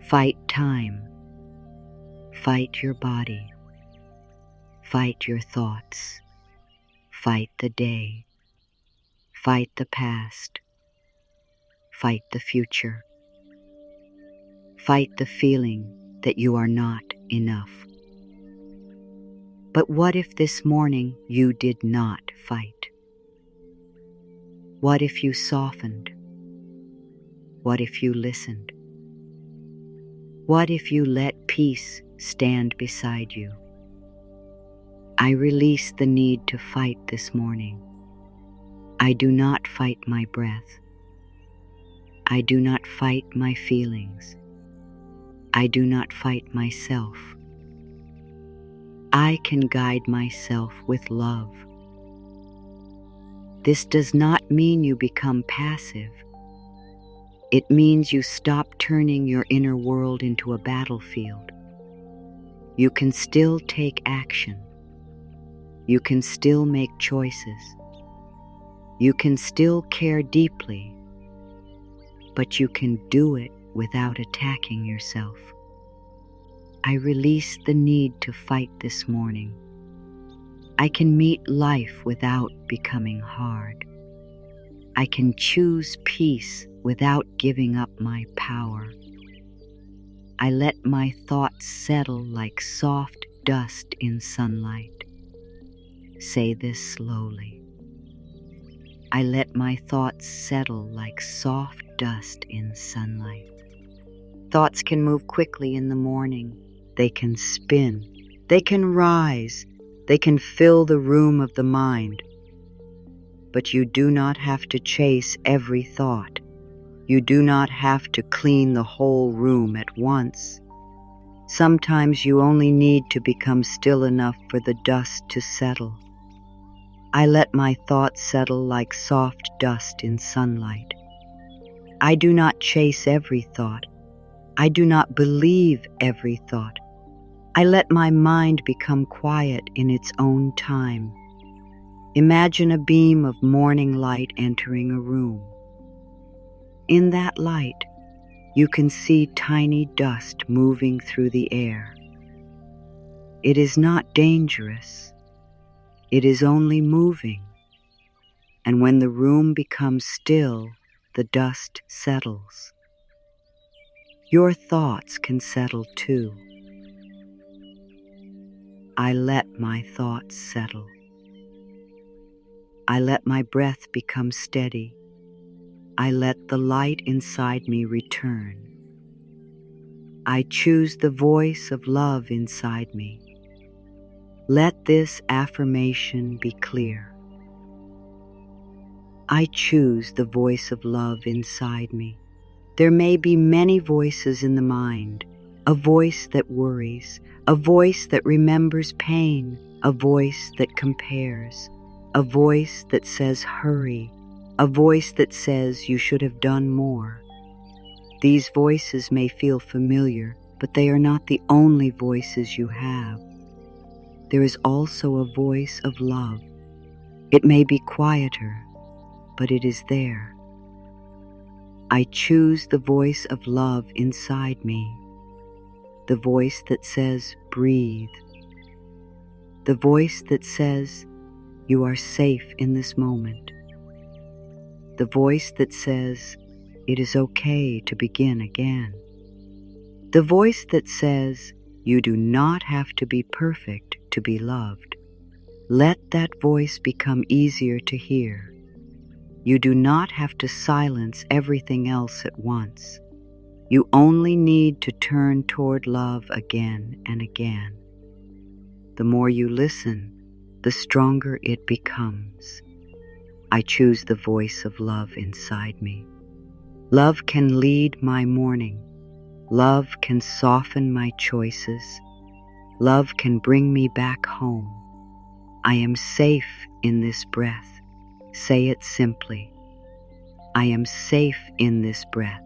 S1: Fight time. Fight your body. Fight your thoughts. Fight the day. Fight the past. Fight the future. Fight the feeling that you are not enough. But what if this morning you did not fight? What if you softened? What if you listened? What if you let peace stand beside you? I release the need to fight this morning. I do not fight my breath. I do not fight my feelings. I do not fight myself. I can guide myself with love. This does not mean you become passive. It means you stop turning your inner world into a battlefield. You can still take action. You can still make choices. You can still care deeply, but you can do it without attacking yourself. I release the need to fight this morning. I can meet life without becoming hard. I can choose peace without giving up my power. I let my thoughts settle like soft dust in sunlight. Say this slowly. I let my thoughts settle like soft dust in sunlight. Thoughts can move quickly in the morning. They can spin. They can rise. They can fill the room of the mind. but you do not have to chase every thought. You do not have to clean the whole room at once. Sometimes you only need to become still enough for the dust to settle. I let my thoughts settle like soft dust in sunlight. I do not chase every thought. I do not believe every thought. I let my mind become quiet in its own time. Imagine a beam of morning light entering a room. In that light, you can see tiny dust moving through the air. It is not dangerous. It is only moving. And when the room becomes still, the dust settles. Your thoughts can settle too. I let my thoughts settle. I let my breath become steady. I let the light inside me return. I choose the voice of love inside me. Let this affirmation be clear. I choose the voice of love inside me. There may be many voices in the mind, a voice that worries, a voice that remembers pain, a voice that compares, a voice that says hurry, a voice that says you should have done more. These voices may feel familiar, but they are not the only voices you have. There is also a voice of love. It may be quieter, but it is there. I choose the voice of love inside me, the voice that says, breathe, the voice that says, you are safe in this moment, the voice that says, it is okay to begin again, the voice that says, you do not have to be perfect to be loved. Let that voice become easier to hear. You do not have to silence everything else at once. You only need to turn toward love again and again. The more you listen, the stronger it becomes. I choose the voice of love inside me. Love can lead my morning. Love can soften my choices. Love can bring me back home. I am safe in this breath. Say it simply. I am safe in this breath.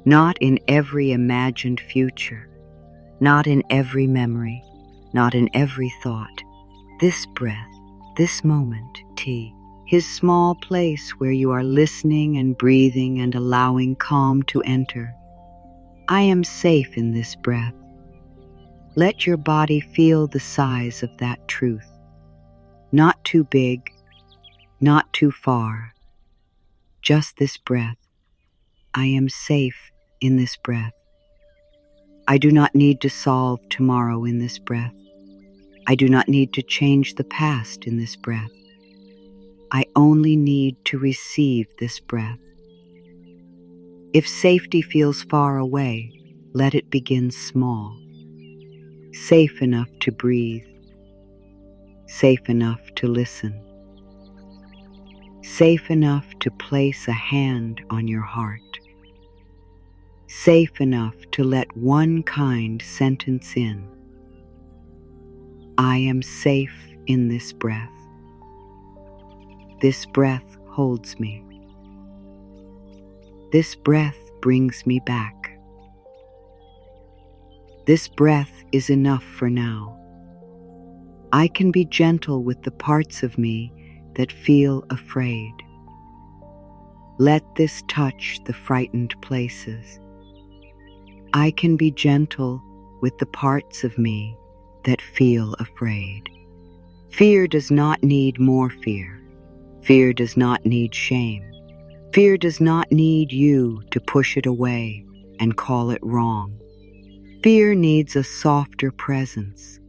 S1: Not in every imagined future, not in every memory, not in every thought. This breath, this moment, his small place where you are listening and breathing and allowing calm to enter. I am safe in this breath. Let your body feel the size of that truth. Not too big, not too far. Just this breath. I am safe in this breath. I do not need to solve tomorrow in this breath. I do not need to change the past in this breath. I only need to receive this breath. If safety feels far away, let it begin small. Safe enough to breathe. Safe enough to listen. Safe enough to place a hand on your heart. Safe enough to let one kind sentence in. I am safe in this breath. This breath holds me. This breath brings me back. This breath is enough for now. I can be gentle with the parts of me that feel afraid. Let this touch the frightened places. I can be gentle with the parts of me that feel afraid. Fear does not need more fear. Fear does not need shame. Fear does not need you to push it away and call it wrong. Fear needs a softer presence.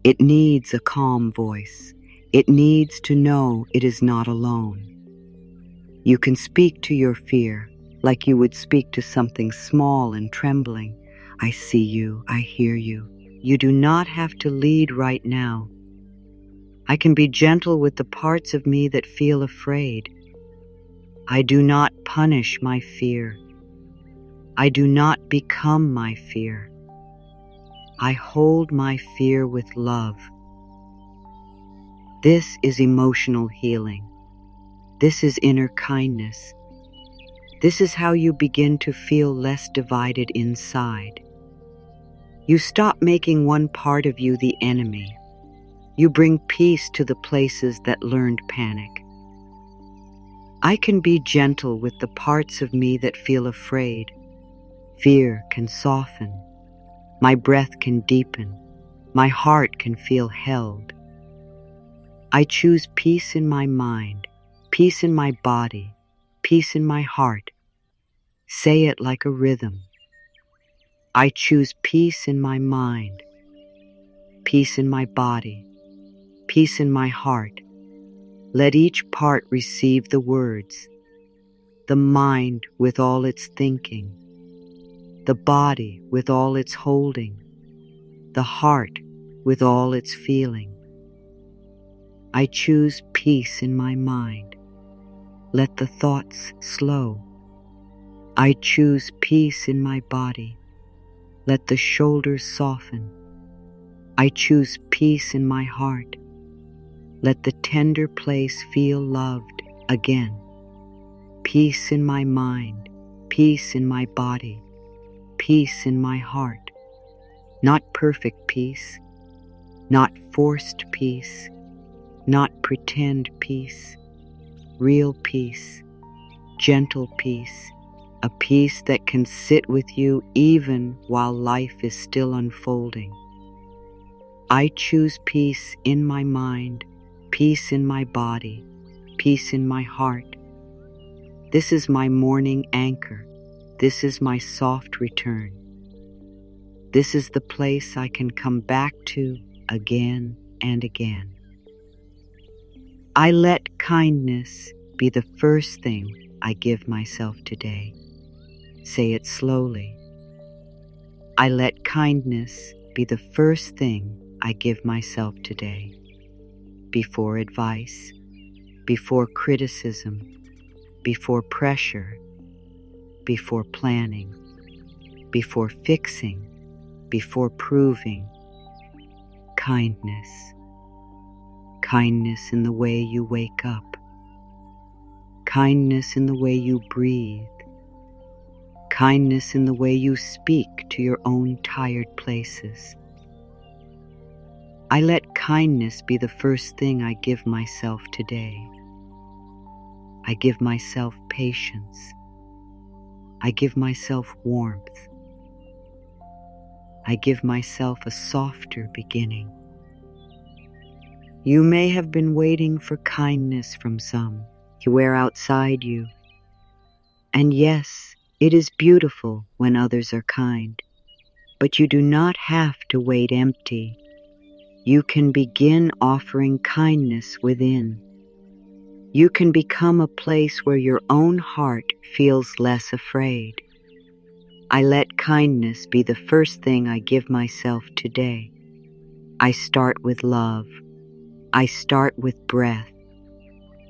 S1: It needs a calm voice. It needs to know it is not alone. You can speak to your fear like you would speak to something small and trembling. I see you. I hear you. You do not have to lead right now. I can be gentle with the parts of me that feel afraid. I do not punish my fear. I do not become my fear. I hold my fear with love. This is emotional healing. This is inner kindness. This is how you begin to feel less divided inside. You stop making one part of you the enemy. You bring peace to the places that learned panic. I can be gentle with the parts of me that feel afraid. Fear can soften. My breath can deepen. My heart can feel held. I choose peace in my mind, peace in my body, peace in my heart. Say it like a rhythm. I choose peace in my mind, peace in my body, peace in my heart. Let each part receive the words, the mind with all its thinking, the body with all its holding, the heart with all its feeling. I choose peace in my mind. Let the thoughts slow. I choose peace in my body. Let the shoulders soften. I choose peace in my heart. Let the tender place feel loved again. Peace in my mind, peace in my body, peace in my heart. Not perfect peace, not forced peace, not pretend peace, real peace, gentle peace, a peace that can sit with you even while life is still unfolding. I choose peace in my mind, peace in my body, peace in my heart. This is my morning anchor. This is my soft return. This is the place I can come back to again and again. I let kindness be the first thing I give myself today. Say it slowly. I let kindness be the first thing I give myself today. Before advice, before criticism, before pressure, before planning, before fixing, before proving. Kindness. Kindness in the way you wake up. Kindness in the way you breathe. Kindness in the way you speak to your own tired places. I let kindness be the first thing I give myself today. I give myself patience. I give myself warmth. I give myself a softer beginning. You may have been waiting for kindness from some. You wear outside you. And yes, it is beautiful when others are kind, but you do not have to wait empty. You can begin offering kindness within. You can become a place where your own heart feels less afraid. I let kindness be the first thing I give myself today. I start with love. I start with breath.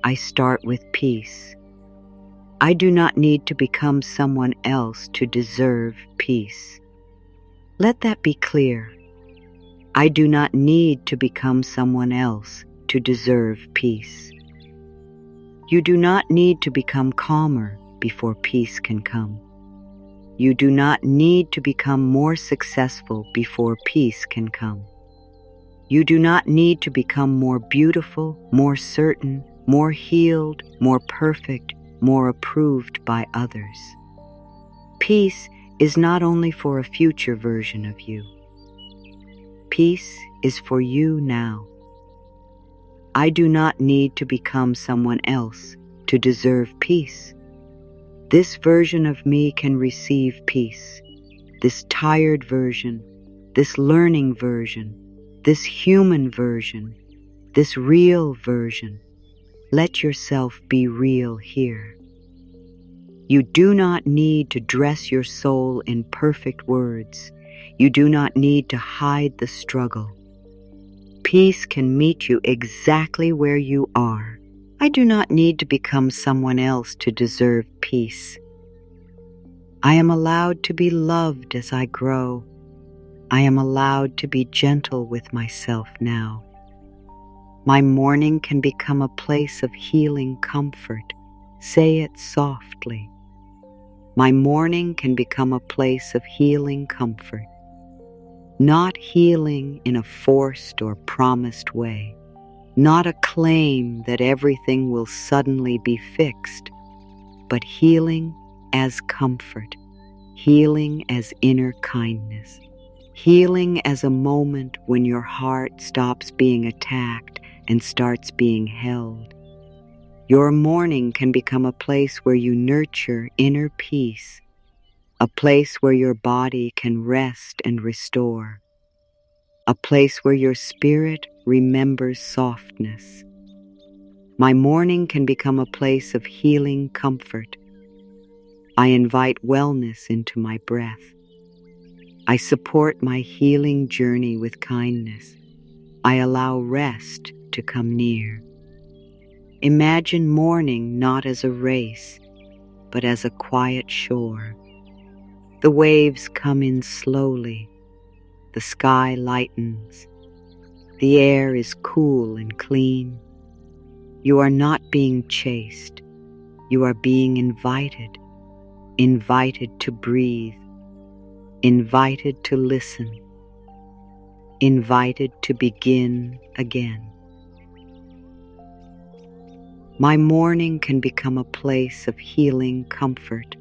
S1: I start with peace. I do not need to become someone else to deserve peace. Let that be clear. I do not need to become someone else to deserve peace. You do not need to become calmer before peace can come. You do not need to become more successful before peace can come. You do not need to become more beautiful, more certain, more healed, more perfect, more approved by others. Peace is not only for a future version of you. Peace is for you now. I do not need to become someone else to deserve peace. This version of me can receive peace. This tired version, this learning version, this human version, this real version. Let yourself be real here. You do not need to dress your soul in perfect words. You do not need to hide the struggle. peace can meet you exactly where you are. I do not need to become someone else to deserve peace. I am allowed to be loved as I grow. I am allowed to be gentle with myself now. My morning can become a place of healing comfort. Say it softly. My morning can become a place of healing comfort. Not healing in a forced or promised way. Not a claim that everything will suddenly be fixed, but healing as comfort. Healing as inner kindness. Healing as a moment when your heart stops being attacked and starts being held. Your morning can become a place where you nurture inner peace, a place where your body can rest and restore, a place where your spirit remembers softness. My morning can become a place of healing comfort. I invite wellness into my breath. I support my healing journey with kindness. I allow rest to come near. Imagine morning not as a race, but as a quiet shore. The waves come in slowly. The sky lightens. The air is cool and clean. You are not being chased. You are being invited. Invited to breathe. Invited to listen. Invited to begin again. My morning can become a place of healing comfort.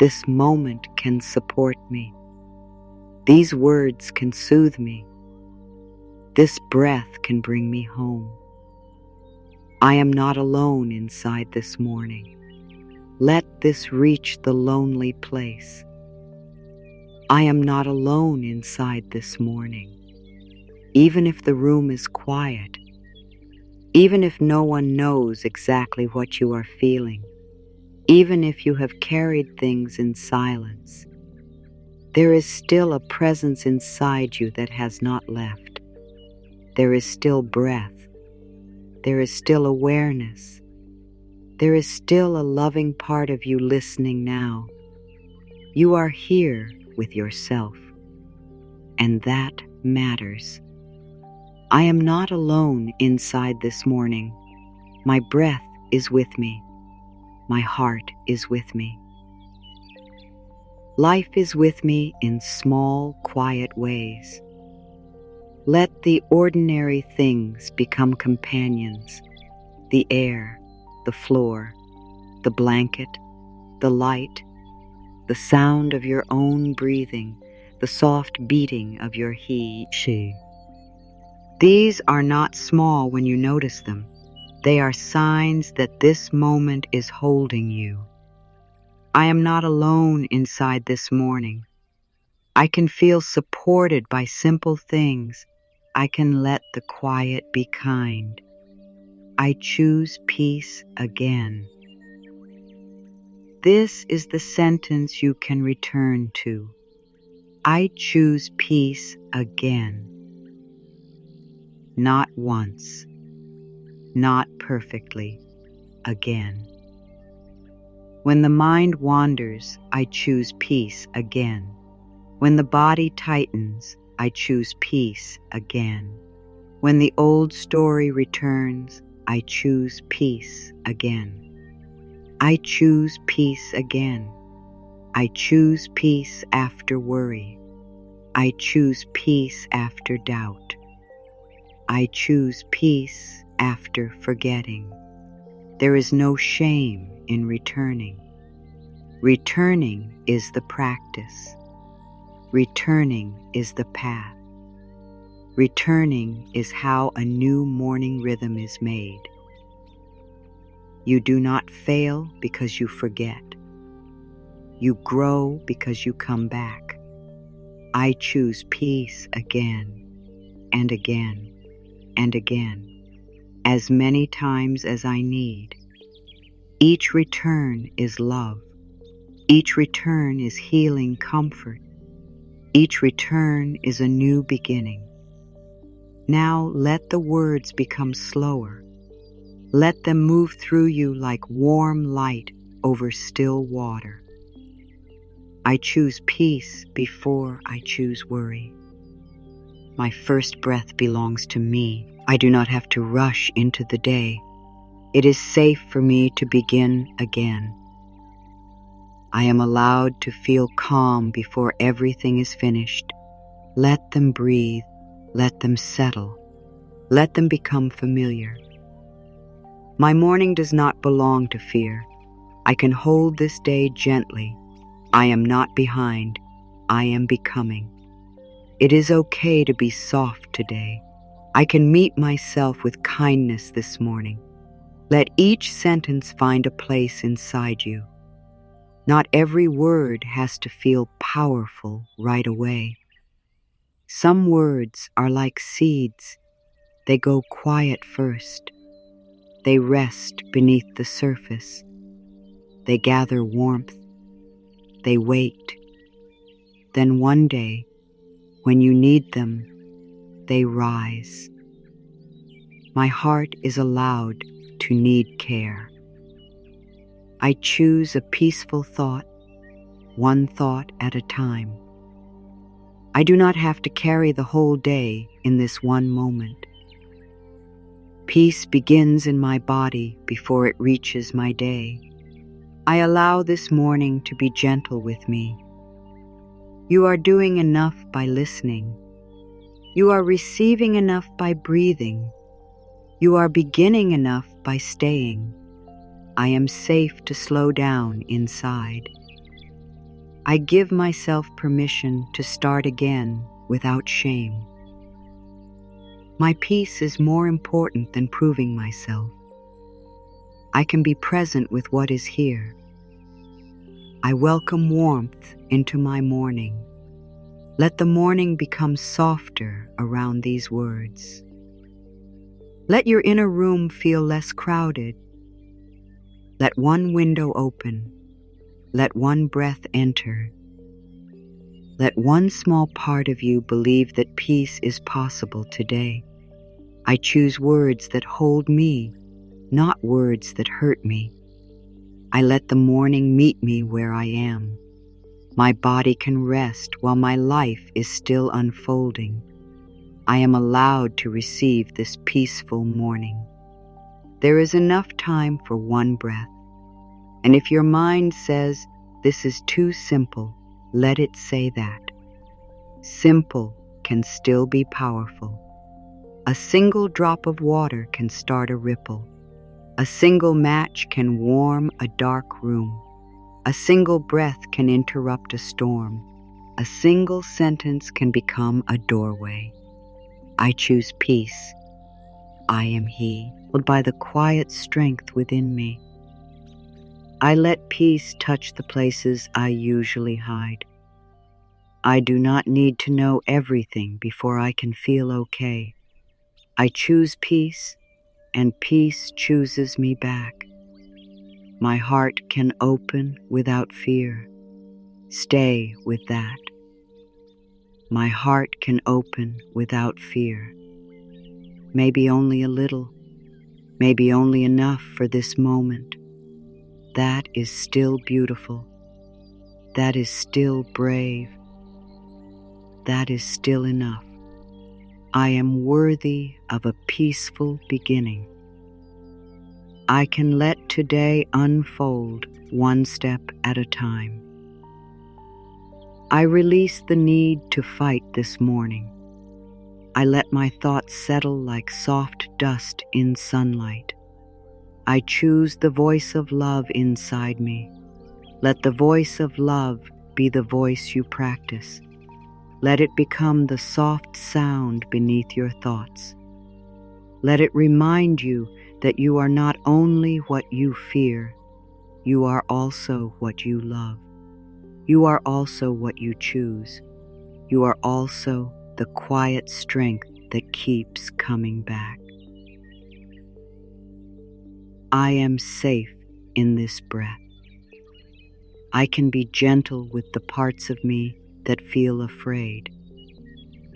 S1: This moment can support me. These words can soothe me. This breath can bring me home. I am not alone inside this morning. Let this reach the lonely place. I am not alone inside this morning. Even if the room is quiet, even if no one knows exactly what you are feeling, even if you have carried things in silence, there is still a presence inside you that has not left. There is still breath. There is still awareness. There is still a loving part of you listening now. You are here with yourself, and that matters. I am not alone inside this morning. My breath is with me. My heart is with me. Life is with me in small, quiet ways. Let the ordinary things become companions. The air, the floor, the blanket, the light, the sound of your own breathing, the soft beating of your he, she. These are not small when you notice them. They are signs that this moment is holding you. I am not alone inside this morning. I can feel supported by simple things. I can let the quiet be kind. I choose peace again. This is the sentence you can return to. I choose peace again. Not once, not perfectly, again. When the mind wanders, I choose peace again. When the body tightens, I choose peace again. When the old story returns, I choose peace again. I choose peace again. I choose peace after worry. I choose peace after doubt. I choose peace after forgetting. There is no shame in returning. Returning is the practice. Returning is the path. Returning is how a new morning rhythm is made. You do not fail because you forget. You grow because you come back. I choose peace again and again and again, as many times as I need. Each return is love. Each return is healing comfort. Each return is a new beginning. Now let the words become slower. Let them move through you like warm light over still water. I choose peace before I choose worry. My first breath belongs to me. I do not have to rush into the day. It is safe for me to begin again. I am allowed to feel calm before everything is finished. Let them breathe. Let them settle. Let them become familiar. My morning does not belong to fear. I can hold this day gently. I am not behind. I am becoming. It is okay to be soft today. I can meet myself with kindness this morning. Let each sentence find a place inside you. Not every word has to feel powerful right away. Some words are like seeds. They go quiet first. They rest beneath the surface. They gather warmth. They wait. Then one day, when you need them, they rise. My heart is allowed to need care. I choose a peaceful thought, one thought at a time. I do not have to carry the whole day in this one moment. Peace begins in my body before it reaches my day. I allow this morning to be gentle with me. You are doing enough by listening. You are receiving enough by breathing. You are beginning enough by staying. I am safe to slow down inside. I give myself permission to start again without shame. My peace is more important than proving myself. I can be present with what is here. I welcome warmth into my morning. Let the morning become softer around these words. Let your inner room feel less crowded. Let one window open. Let one breath enter. Let one small part of you believe that peace is possible today. I choose words that hold me, not words that hurt me. I let the morning meet me where I am. My body can rest while my life is still unfolding. I am allowed to receive this peaceful morning. There is enough time for one breath. And if your mind says, this is too simple, let it say that. Simple can still be powerful. A single drop of water can start a ripple. A single match can warm a dark room. A single breath can interrupt a storm. A single sentence can become a doorway. I choose peace. I am he, held by the quiet strength within me. I let peace touch the places I usually hide. I do not need to know everything before I can feel okay. I choose peace, and peace chooses me back. My heart can open without fear. Stay with that. My heart can open without fear. Maybe only a little, maybe only enough for this moment. That is still beautiful. That is still brave. That is still enough. I am worthy of a peaceful beginning. I can let today unfold one step at a time. I release the need to fight this morning. I let my thoughts settle like soft dust in sunlight. I choose the voice of love inside me. Let the voice of love be the voice you practice. Let it become the soft sound beneath your thoughts. Let it remind you that you are not only what you fear, you are also what you love. You are also what you choose. You are also the quiet strength that keeps coming back. I am safe in this breath. I can be gentle with the parts of me that feel afraid.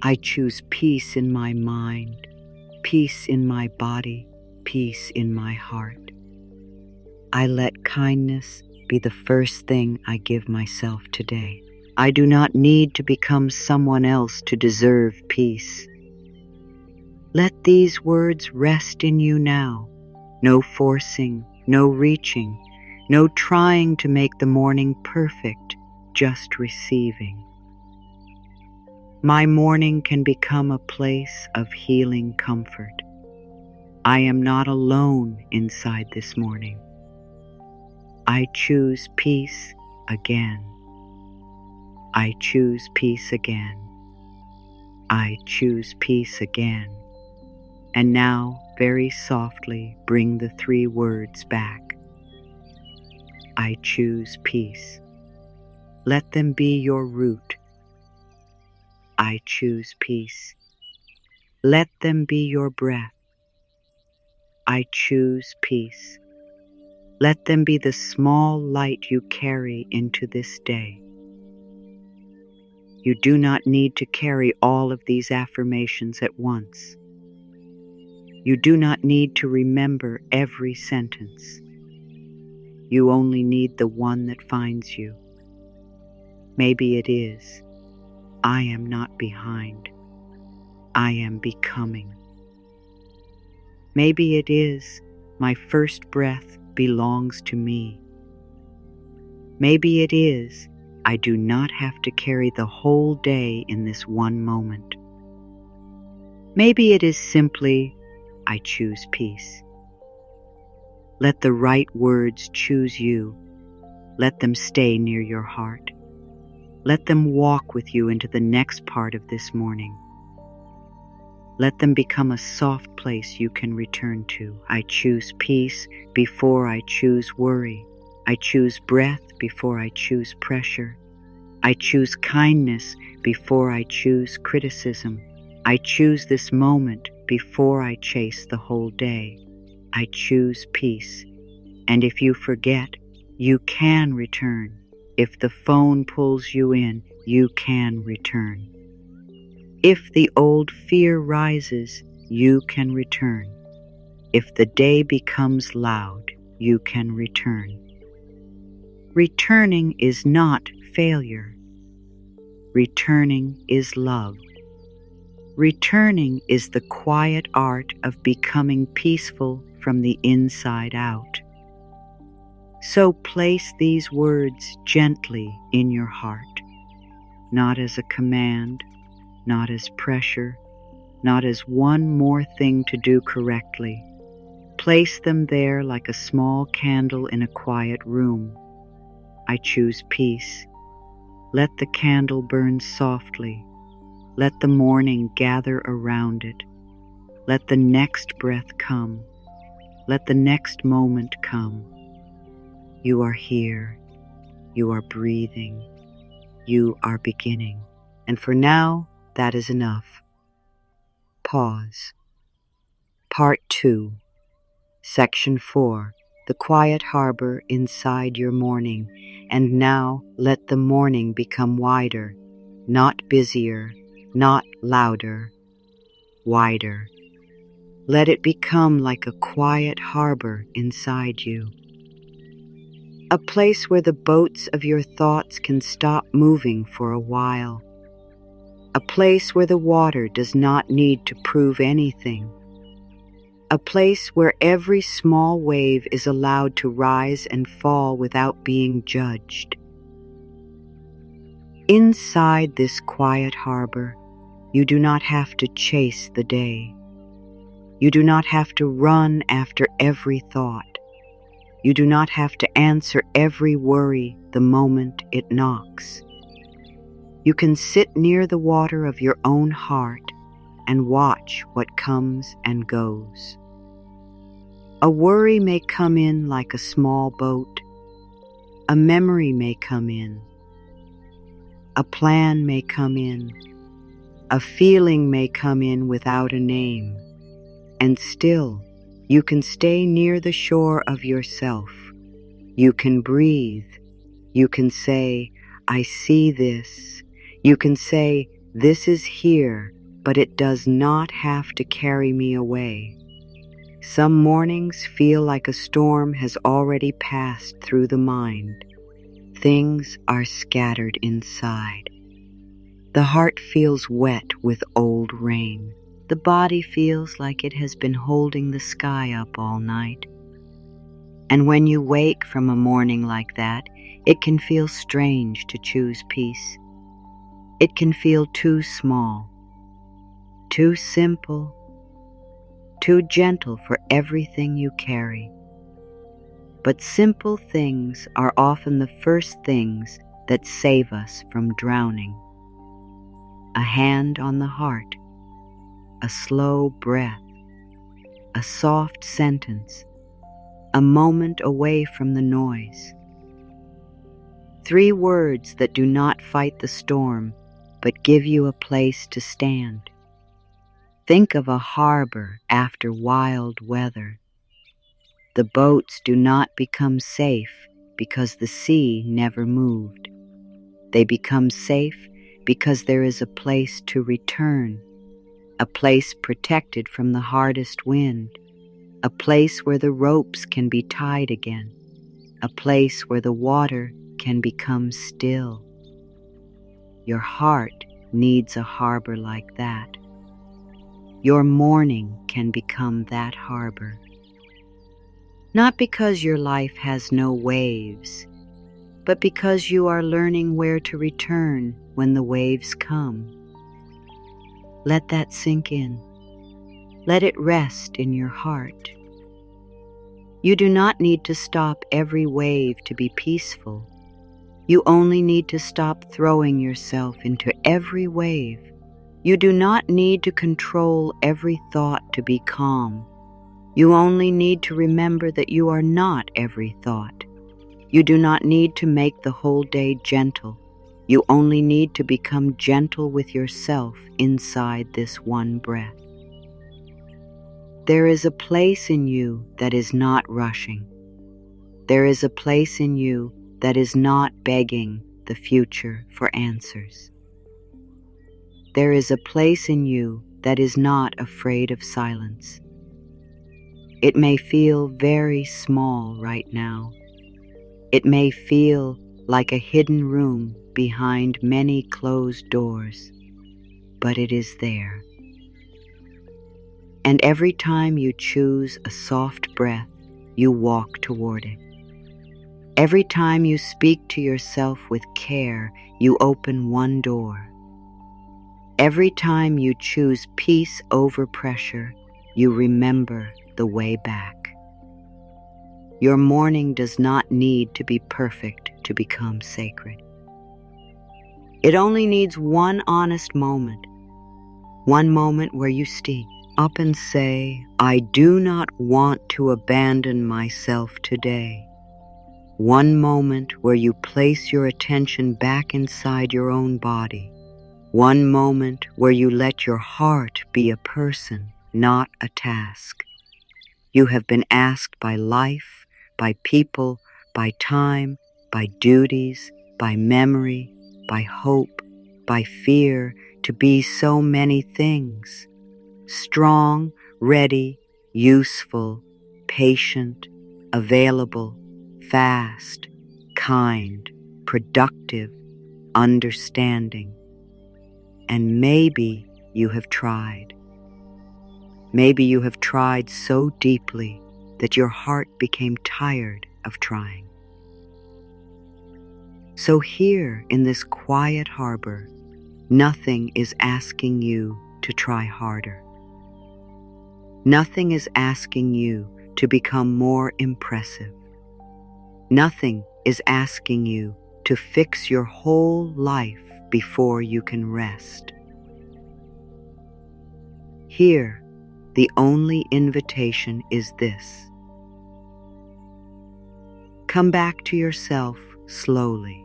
S1: I choose peace in my mind, peace in my body, peace in my heart. I let kindness be the first thing I give myself today. I do not need to become someone else to deserve peace. Let these words rest in you now. No forcing, no reaching, no trying to make the morning perfect, just receiving. My morning can become a place of healing comfort. I am not alone inside this morning. I choose peace again. I choose peace again. I choose peace again. And now, very softly, bring the 3 words back. I choose peace. Let them be your root. I choose peace. Let them be your breath. I choose peace. Let them be the small light you carry into this day. You do not need to carry all of these affirmations at once. You do not need to remember every sentence. You only need the one that finds you. Maybe it is, I am not behind. I am becoming. Maybe it is, my first breath belongs to me. Maybe it is, I do not have to carry the whole day in this one moment. Maybe it is simply, I choose peace. Let the right words choose you. Let them stay near your heart. Let them walk with you into the next part of this morning. Let them become a soft place you can return to. I choose peace before I choose worry. I choose breath before I choose pressure. I choose kindness before I choose criticism. I choose this moment before I chase the whole day. I choose peace. And if you forget, you can return. If the phone pulls you in, you can return. If the old fear rises, you can return. If the day becomes loud, you can return. Returning is not failure. Returning is love. Returning is the quiet art of becoming peaceful from the inside out. So place these words gently in your heart, not as a command, not as pressure, not as one more thing to do correctly. Place them there like a small candle in a quiet room. I choose peace. Let the candle burn softly. Let the morning gather around it. Let the next breath come. Let the next moment come. You are here. You are breathing. You are beginning. And for now, that is enough. Pause. Part 2. Section 4. The quiet harbor inside your morning. And now let the morning become wider, not busier, not louder, wider. Let it become like a quiet harbor inside you. A place where the boats of your thoughts can stop moving for a while. A place where the water does not need to prove anything. A place where every small wave is allowed to rise and fall without being judged. Inside this quiet harbor, you do not have to chase the day. You do not have to run after every thought. You do not have to answer every worry the moment it knocks. You can sit near the water of your own heart and watch what comes and goes. A worry may come in like a small boat. A memory may come in. A plan may come in. A feeling may come in without a name. And still, you can stay near the shore of yourself. You can breathe. You can say, I see this. You can say, This is here, but it does not have to carry me away. Some mornings feel like a storm has already passed through the mind. Things are scattered inside. The heart feels wet with old rain. The body feels like it has been holding the sky up all night. And when you wake from a morning like that, it can feel strange to choose peace. It can feel too small, too simple, too gentle for everything you carry. But simple things are often the first things that save us from drowning. A hand on the heart, a slow breath, a soft sentence, a moment away from the noise. 3 words that do not fight the storm, but give you a place to stand. Think of a harbor after wild weather. The boats do not become safe because the sea never moved. They become safe because there is a place to return, a place protected from the hardest wind, a place where the ropes can be tied again, a place where the water can become still. Your heart needs a harbor like that. Your morning can become that harbor. Not because your life has no waves, but because you are learning where to return when the waves come. Let that sink in. Let it rest in your heart. You do not need to stop every wave to be peaceful. You only need to stop throwing yourself into every wave. You do not need to control every thought to be calm. You only need to remember that you are not every thought. You do not need to make the whole day gentle. You only need to become gentle with yourself inside this one breath. There is a place in you that is not rushing. There is a place in you that is not begging the future for answers. There is a place in you that is not afraid of silence. It may feel very small right now. It may feel like a hidden room behind many closed doors, but it is there. And every time you choose a soft breath, you walk toward it. Every time you speak to yourself with care, you open one door. Every time you choose peace over pressure, you remember the way back. Your morning does not need to be perfect to become sacred. It only needs one honest moment, one moment where you speak up and say, I do not want to abandon myself today. One moment where you place your attention back inside your own body. One moment where you let your heart be a person, not a task. You have been asked by life, by people, by time, by duties, by memory, by hope, by fear, to be so many things. Strong, ready, useful, patient, available, fast, kind, productive, understanding. And maybe you have tried. Maybe you have tried so deeply that your heart became tired of trying. So here in this quiet harbor, nothing is asking you to try harder. Nothing is asking you to become more impressive. Nothing is asking you to fix your whole life before you can rest. Here, the only invitation is this. Come back to yourself slowly.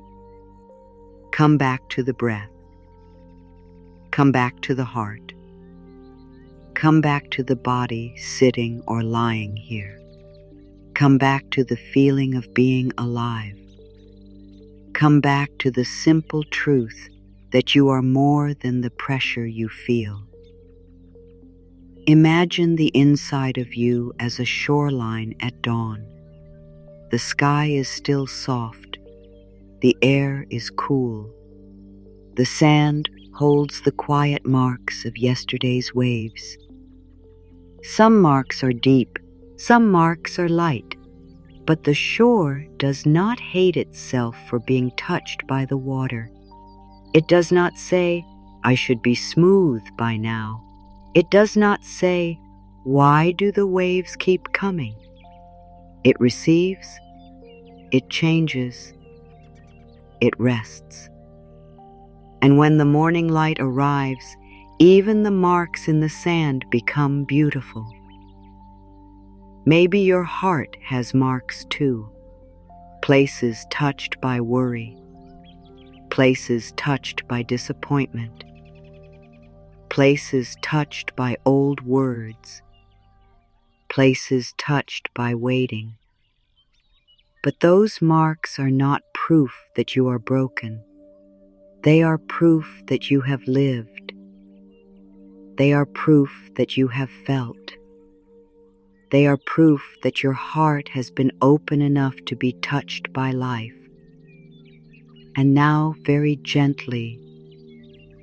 S1: Come back to the breath. Come back to the heart. Come back to the body sitting or lying here. Come back to the feeling of being alive. Come back to the simple truth that you are more than the pressure you feel. Imagine the inside of you as a shoreline at dawn. The sky is still soft. The air is cool. The sand holds the quiet marks of yesterday's waves. Some marks are deep, some marks are light, but the shore does not hate itself for being touched by the water. It does not say, "I should be smooth by now." It does not say, "Why do the waves keep coming?" It receives, it changes, it rests. And when the morning light arrives, even the marks in the sand become beautiful. Maybe your heart has marks too, places touched by worry, places touched by disappointment, places touched by old words, places touched by waiting. But those marks are not proof that you are broken. They are proof that you have lived. They are proof that you have felt. They are proof that your heart has been open enough to be touched by life. And now, very gently,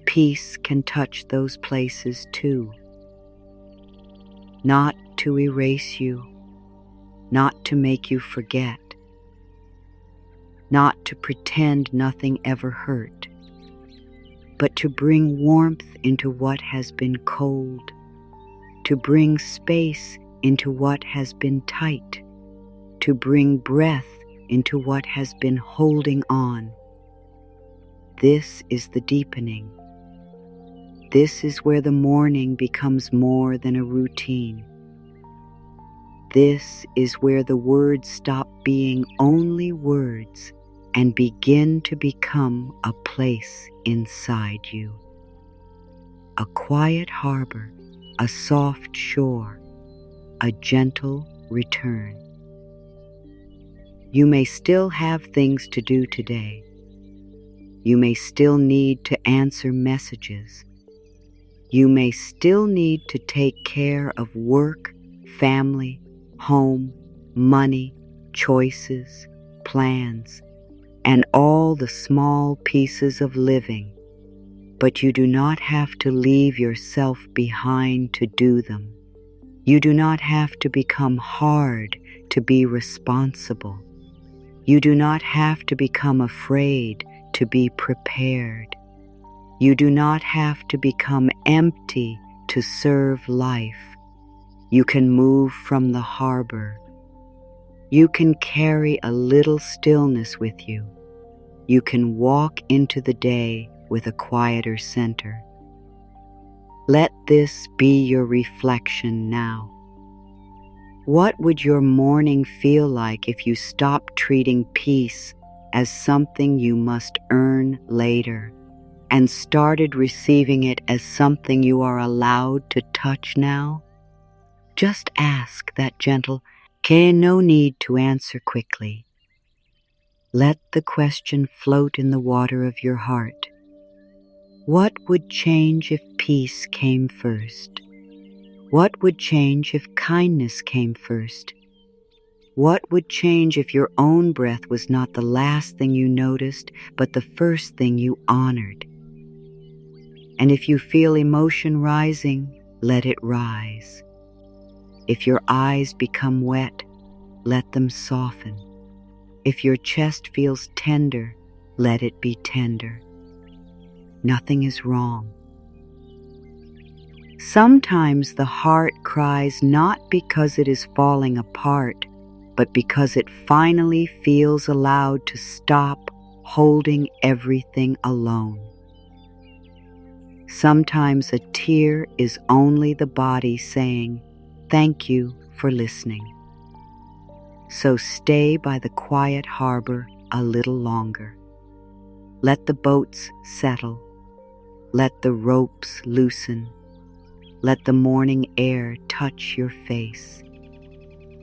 S1: peace can touch those places too. Not to erase you, not to make you forget, not to pretend nothing ever hurt, but to bring warmth into what has been cold, to bring space into what has been tight, to bring breath into what has been holding on. This is the deepening. This is where the morning becomes more than a routine. This is where the words stop being only words and begin to become a place inside you. A quiet harbor, a soft shore, a gentle return. You may still have things to do today. You may still need to answer messages. You may still need to take care of work, family, home, money, choices, plans, and all the small pieces of living, but you do not have to leave yourself behind to do them. You do not have to become hard to be responsible. You do not have to become afraid to be prepared. You do not have to become empty to serve life. You can move from the harbor. You can carry a little stillness with you. You can walk into the day with a quieter center. Let this be your reflection now. What would your morning feel like if you stopped treating peace as something you must earn later and started receiving it as something you are allowed to touch now? Just ask that gentle, no need to answer quickly. Let the question float in the water of your heart. What would change if peace came first? What would change if kindness came first? What would change if your own breath was not the last thing you noticed, but the first thing you honored? And if you feel emotion rising, let it rise. If your eyes become wet, let them soften. If your chest feels tender, let it be tender. Nothing is wrong. Sometimes the heart cries not because it is falling apart, but because it finally feels allowed to stop holding everything alone. Sometimes a tear is only the body saying, "Thank you for listening." So stay by the quiet harbor a little longer. Let the boats settle. Let the ropes loosen. Let the morning air touch your face.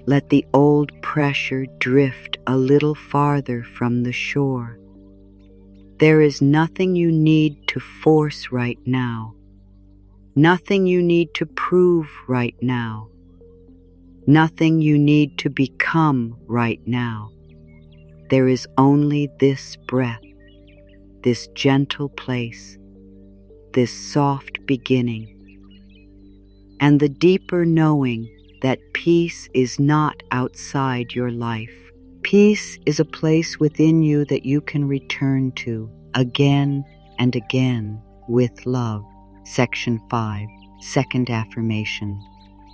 S1: Let the old pressure drift a little farther from the shore. There is nothing you need to force right now, nothing you need to prove right now, nothing you need to become right now. There is only this breath, this gentle place, this soft beginning, and the deeper knowing that peace is not outside your life. Peace is a place within you that you can return to again and again with love. Section 5, second affirmation.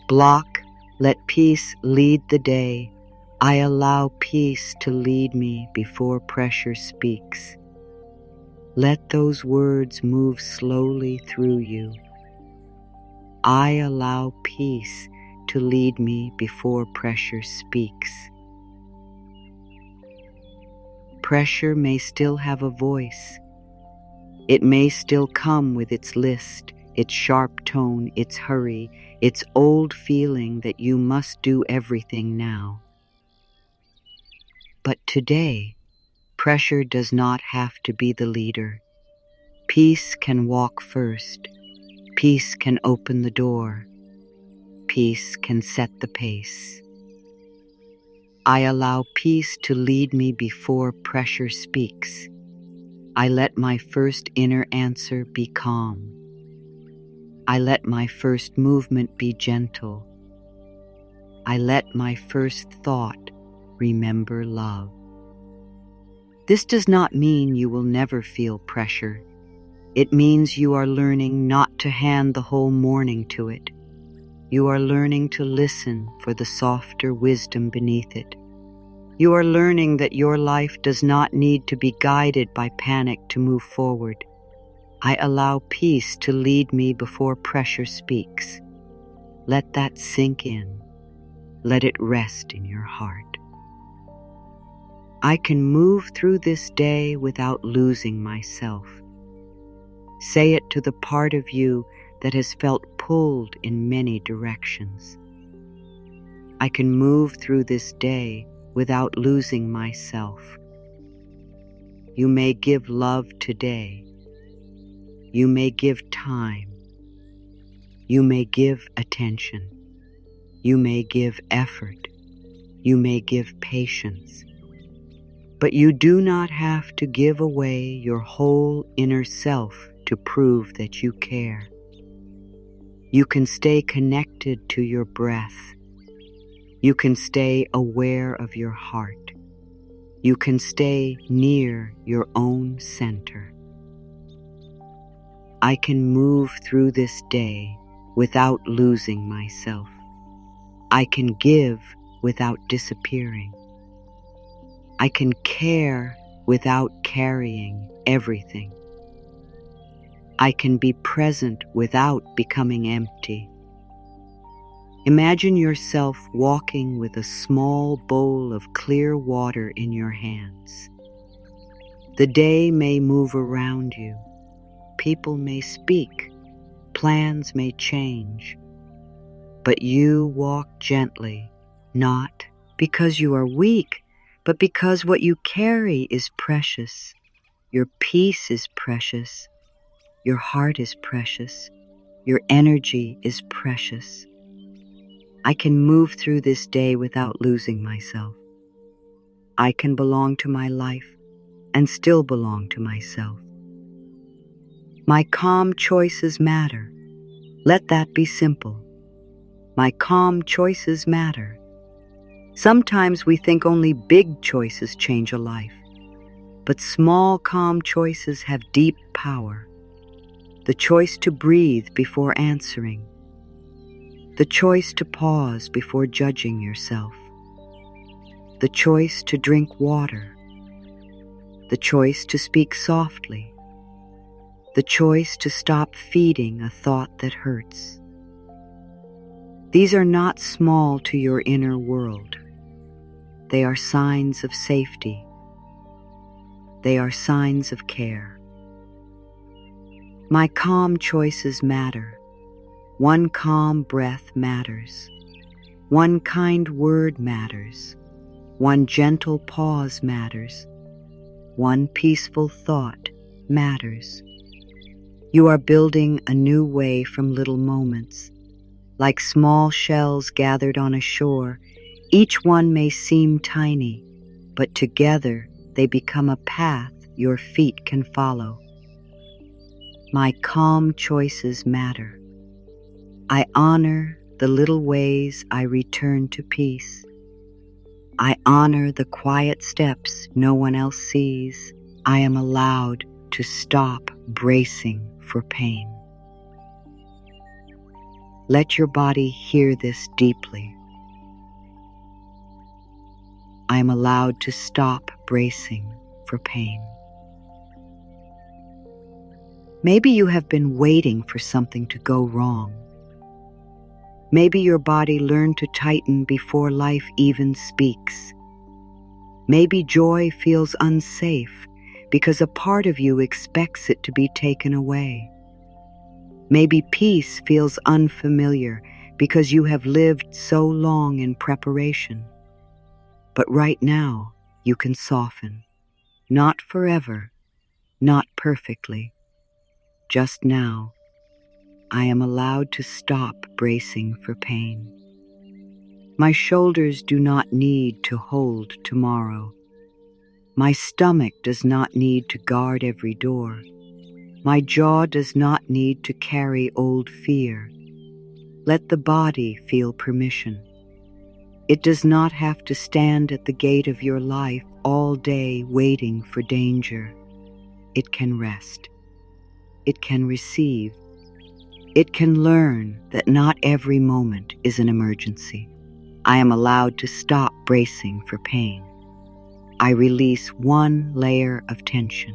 S1: Block, let peace lead the day. I allow peace to lead me before pressure speaks. Let those words move slowly through you. I allow peace to lead me before pressure speaks. Pressure may still have a voice. It may still come with its list, its sharp tone, its hurry, its old feeling that you must do everything now. But today, pressure does not have to be the leader. Peace can walk first. Peace can open the door. Peace can set the pace. I allow peace to lead me before pressure speaks. I let my first inner answer be calm. I let my first movement be gentle. I let my first thought remember love. This does not mean you will never feel pressure. It means you are learning not to hand the whole morning to it. You are learning to listen for the softer wisdom beneath it. You are learning that your life does not need to be guided by panic to move forward. I allow peace to lead me before pressure speaks. Let that sink in. Let it rest in your heart. I can move through this day without losing myself. Say it to the part of you that has felt pulled in many directions. I can move through this day without losing myself. You may give love today. You may give time. You may give attention. You may give effort. You may give patience. But you do not have to give away your whole inner self to prove that you care. You can stay connected to your breath. You can stay aware of your heart. You can stay near your own center. I can move through this day without losing myself. I can give without disappearing. I can care without carrying everything. I can be present without becoming empty. Imagine yourself walking with a small bowl of clear water in your hands. The day may move around you. People may speak. Plans may change. But you walk gently, not because you are weak, but because what you carry is precious. Your peace is precious. Your heart is precious. Your energy is precious. I can move through this day without losing myself. I can belong to my life and still belong to myself. My calm choices matter. Let that be simple. My calm choices matter. Sometimes we think only big choices change a life, but small calm choices have deep power. The choice to breathe before answering. The choice to pause before judging yourself. The choice to drink water. The choice to speak softly. The choice to stop feeding a thought that hurts. These are not small to your inner world. They are signs of safety. They are signs of care. My calm choices matter. One calm breath matters. One kind word matters. One gentle pause matters. One peaceful thought matters. You are building a new way from little moments. Like small shells gathered on a shore, each one may seem tiny, but together they become a path your feet can follow. My calm choices matter. I honor the little ways I return to peace. I honor the quiet steps no one else sees. I am allowed to stop bracing for pain. Let your body hear this deeply. I am allowed to stop bracing for pain. Maybe you have been waiting for something to go wrong. Maybe your body learned to tighten before life even speaks. Maybe joy feels unsafe because a part of you expects it to be taken away. Maybe peace feels unfamiliar because you have lived so long in preparation. But right now, you can soften. Not forever, not perfectly. Just now, I am allowed to stop bracing for pain. My shoulders do not need to hold tomorrow. My stomach does not need to guard every door. My jaw does not need to carry old fear. Let the body feel permission. It does not have to stand at the gate of your life all day waiting for danger. It can rest. It can receive. It can learn that not every moment is an emergency. I am allowed to stop bracing for pain. I release one layer of tension.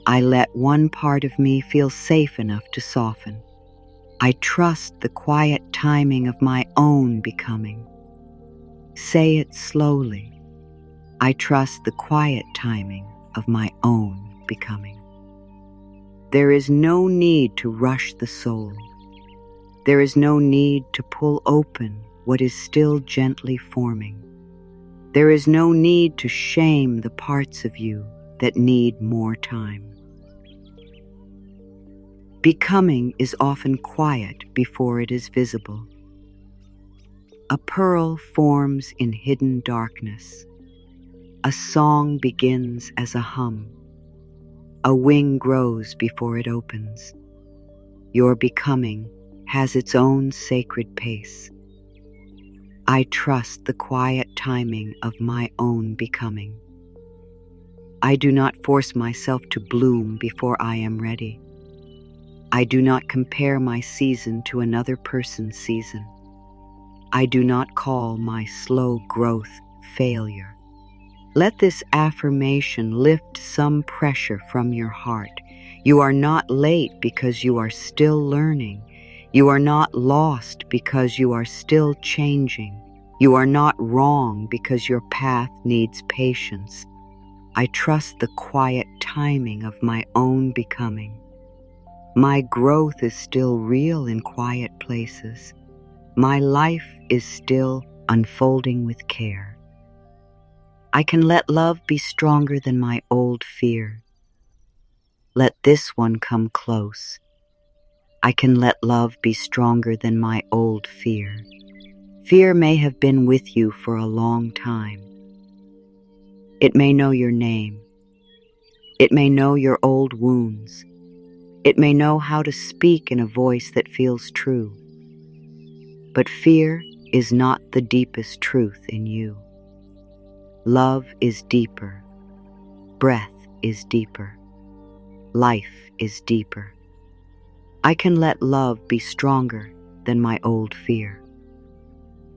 S1: I let one part of me feel safe enough to soften. I trust the quiet timing of my own becoming. Say it slowly. I trust the quiet timing of my own becoming. There is no need to rush the soul. There is no need to pull open what is still gently forming. There is no need to shame the parts of you that need more time. Becoming is often quiet before it is visible. A pearl forms in hidden darkness. A song begins as a hum. A wing grows before it opens. Your becoming has its own sacred pace. I trust the quiet timing of my own becoming. I do not force myself to bloom before I am ready. I do not compare my season to another person's season. I do not call my slow growth failure. Let this affirmation lift some pressure from your heart. You are not late because you are still learning. You are not lost because you are still changing. You are not wrong because your path needs patience. I trust the quiet timing of my own becoming. My growth is still real in quiet places. My life is still unfolding with care. I can let love be stronger than my old fear. Let this one come close. I can let love be stronger than my old fear. Fear may have been with you for a long time. It may know your name. It may know your old wounds. It may know how to speak in a voice that feels true. But fear is not the deepest truth in you. Love is deeper. Breath is deeper. Life is deeper. I can let love be stronger than my old fear.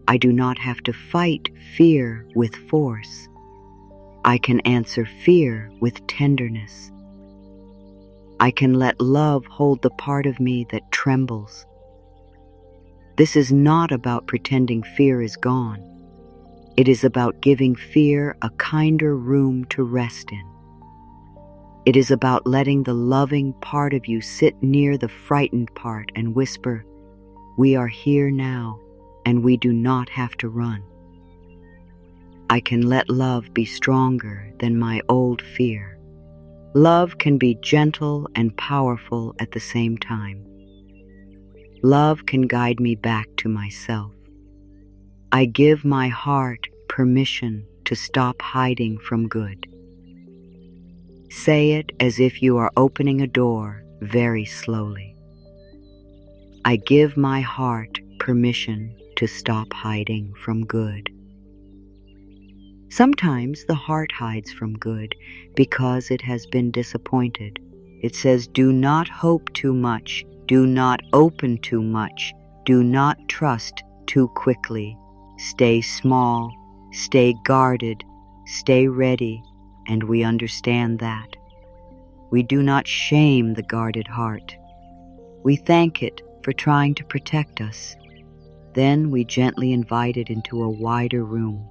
S1: I do not have to fight fear with force. I can answer fear with tenderness. I can let love hold the part of me that trembles. This is not about pretending fear is gone. It is about giving fear a kinder room to rest in. It is about letting the loving part of you sit near the frightened part and whisper, "We are here now, and we do not have to run." I can let love be stronger than my old fear. Love can be gentle and powerful at the same time. Love can guide me back to myself. I give my heart permission to stop hiding from good. Say it as if you are opening a door very slowly. I give my heart permission to stop hiding from good. Sometimes the heart hides from good because it has been disappointed. It says, do not hope too much, do not open too much, do not trust too quickly. Stay small, stay guarded, stay ready, and we understand that. We do not shame the guarded heart. We thank it for trying to protect us. Then we gently invite it into a wider room.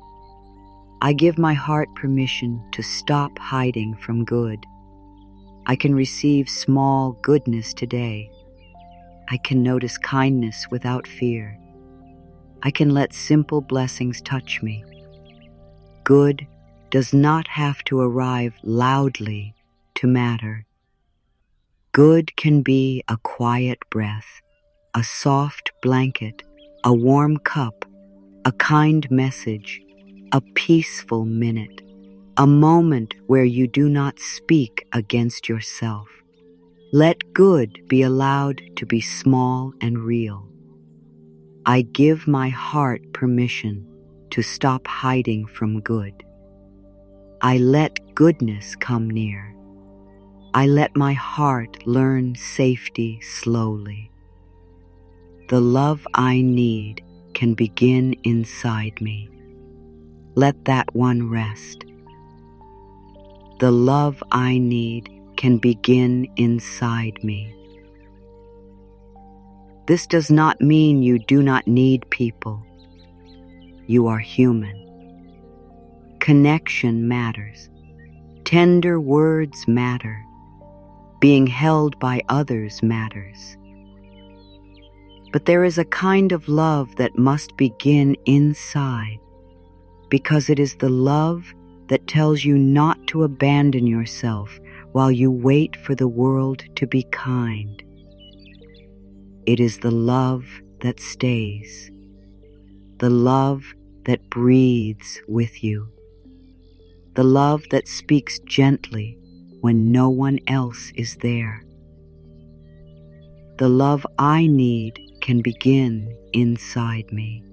S1: I give my heart permission to stop hiding from good. I can receive small goodness today. I can notice kindness without fear. I can let simple blessings touch me. Good does not have to arrive loudly to matter. Good can be a quiet breath, a soft blanket, a warm cup, a kind message, a peaceful minute, a moment where you do not speak against yourself. Let good be allowed to be small and real. I give my heart permission to stop hiding from good. I let goodness come near. I let my heart learn safety slowly. The love I need can begin inside me. Let that one rest. The love I need can begin inside me. This does not mean you do not need people. You are human. Connection matters. Tender words matter. Being held by others matters. But there is a kind of love that must begin inside, because it is the love that tells you not to abandon yourself while you wait for the world to be kind. It is the love that stays, the love that breathes with you, the love that speaks gently when no one else is there. The love I need can begin inside me.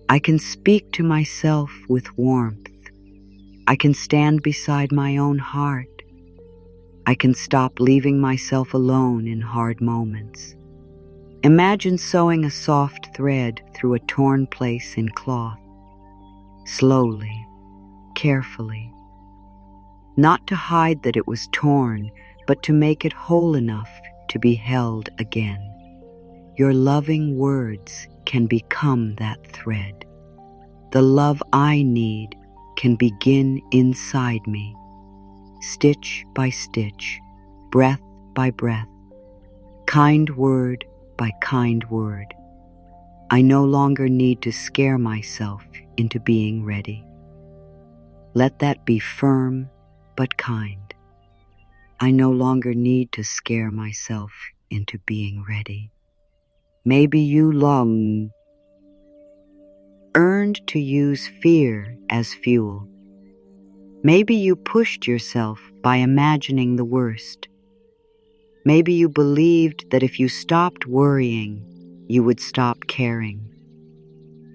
S1: I can speak to myself with warmth. I can stand beside my own heart. I can stop leaving myself alone in hard moments. Imagine sewing a soft thread through a torn place in cloth. Slowly, carefully. Not to hide that it was torn, but to make it whole enough to be held again. Your loving words can become that thread. The love I need can begin inside me, stitch by stitch, breath by breath, kind word by kind word. I no longer need to scare myself into being ready. Let that be firm but kind. I no longer need to scare myself into being ready. Maybe you earned to use fear as fuel. Maybe you pushed yourself by imagining the worst. Maybe you believed that if you stopped worrying, you would stop caring.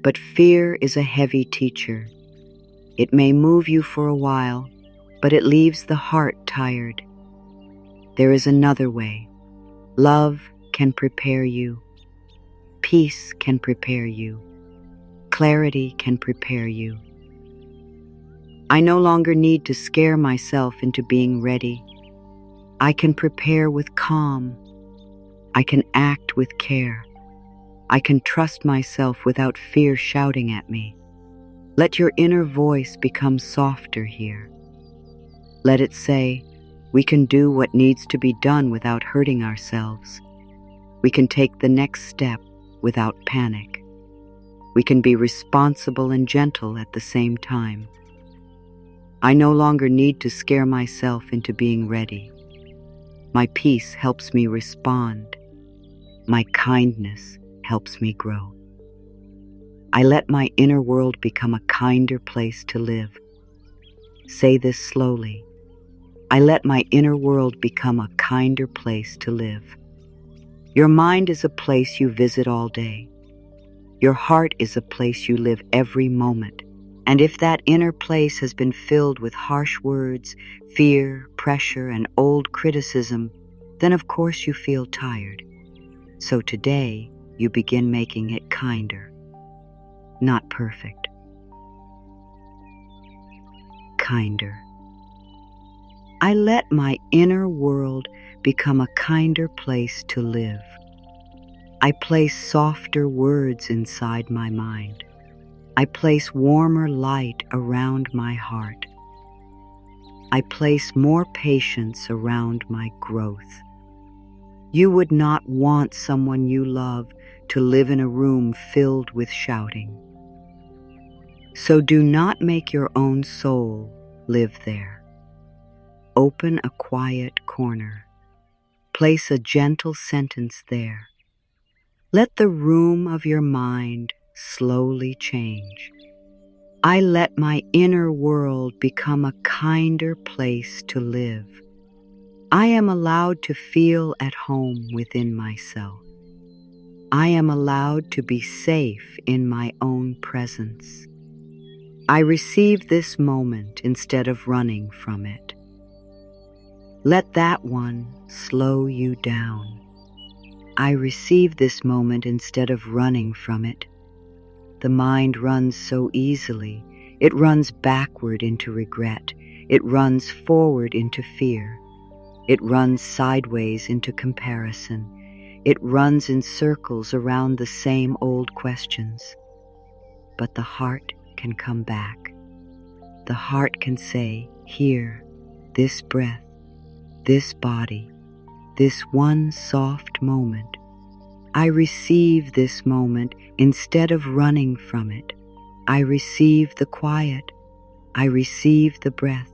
S1: But fear is a heavy teacher. It may move you for a while, but it leaves the heart tired. There is another way. Love can prepare you. Peace can prepare you. Clarity can prepare you. I no longer need to scare myself into being ready. I can prepare with calm. I can act with care. I can trust myself without fear shouting at me. Let your inner voice become softer here. Let it say, we can do what needs to be done without hurting ourselves. We can take the next step without panic. We can be responsible and gentle at the same time. I no longer need to scare myself into being ready. My peace helps me respond. My kindness helps me grow. I let my inner world become a kinder place to live. Say this slowly. I let my inner world become a kinder place to live. Your mind is a place you visit all day. Your heart is a place you live every moment. And if that inner place has been filled with harsh words, fear, pressure, and old criticism, then of course you feel tired. So today, you begin making it kinder. Not perfect. Kinder. I let my inner world become a kinder place to live. I place softer words inside my mind. I place warmer light around my heart. I place more patience around my growth. You would not want someone you love to live in a room filled with shouting. So do not make your own soul live there. Open a quiet corner. Place a gentle sentence there. Let the room of your mind slowly change. I let my inner world become a kinder place to live. I am allowed to feel at home within myself. I am allowed to be safe in my own presence. I receive this moment instead of running from it. Let that one slow you down. I receive this moment instead of running from it. The mind runs so easily. It runs backward into regret. It runs forward into fear. It runs sideways into comparison. It runs in circles around the same old questions. But the heart can come back. The heart can say, here, this breath, this body, this one soft moment. I receive this moment instead of running from it. I receive the quiet. I receive the breath.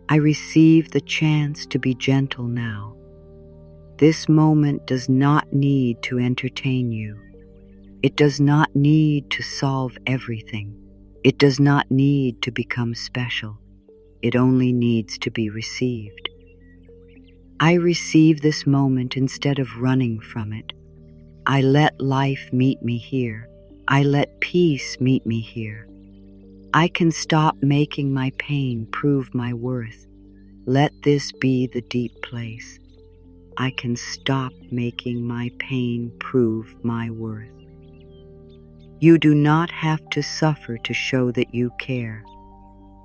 S1: I receive the chance to be gentle now. This moment does not need to entertain you. It does not need to solve everything. It does not need to become special. It only needs to be received. I receive this moment instead of running from it. I let life meet me here. I let peace meet me here. I can stop making my pain prove my worth. Let this be the deep place. I can stop making my pain prove my worth. You do not have to suffer to show that you care.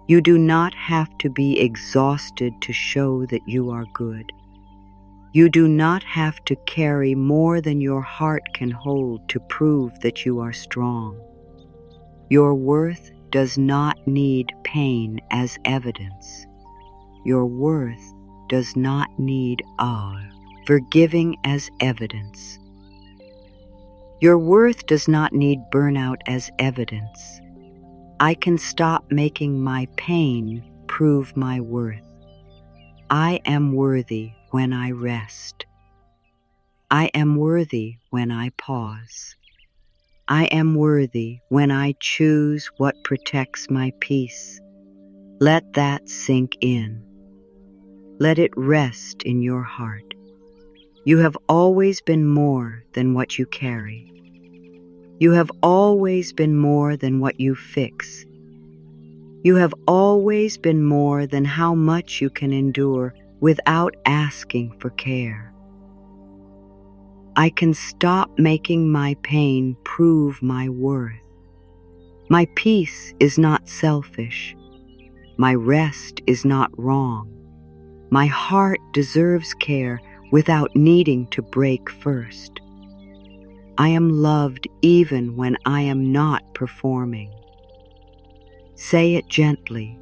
S1: You do not have to be exhausted to show that you are good. You do not have to carry more than your heart can hold to prove that you are strong. Your worth does not need pain as evidence. Your worth does not need forgiving as evidence. Your worth does not need burnout as evidence. I can stop making my pain prove my worth. I am worthy when I rest. I am worthy when I pause. I am worthy when I choose what protects my peace. Let that sink in. Let it rest in your heart. You have always been more than what you carry. You have always been more than what you fix. You have always been more than how much you can endure without asking for care. I can stop making my pain prove my worth. My peace is not selfish. My rest is not wrong. My heart deserves care without needing to break first. I am loved even when I am not performing. Say it gently.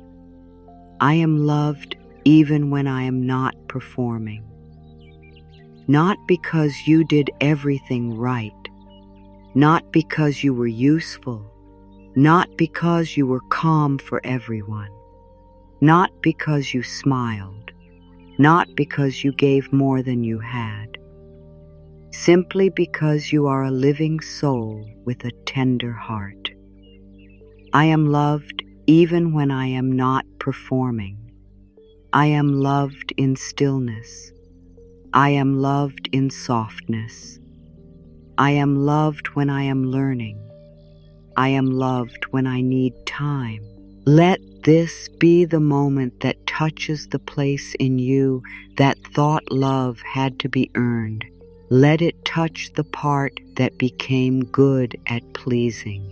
S1: I am loved even when I am not performing. Not because you did everything right, not because you were useful, not because you were calm for everyone. not because you smiled, not because you gave more than you had, simply because you are a living soul with a tender heart. I am loved even when I am not performing. I am loved in stillness. I am loved in softness. I am loved when I am learning. I am loved when I need time. Let this be the moment that touches the place in you that thought love had to be earned. Let it touch the part that became good at pleasing,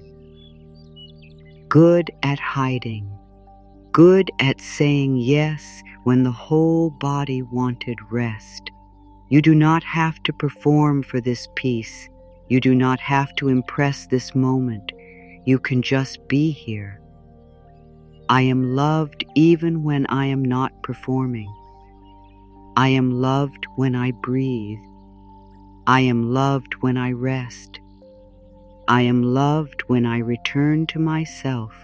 S1: good at hiding, good at saying yes when the whole body wanted rest. You do not have to perform for this peace. You do not have to impress this moment. You can just be here. I am loved even when I am not performing. I am loved when I breathe. I am loved when I rest. I am loved when I return to myself.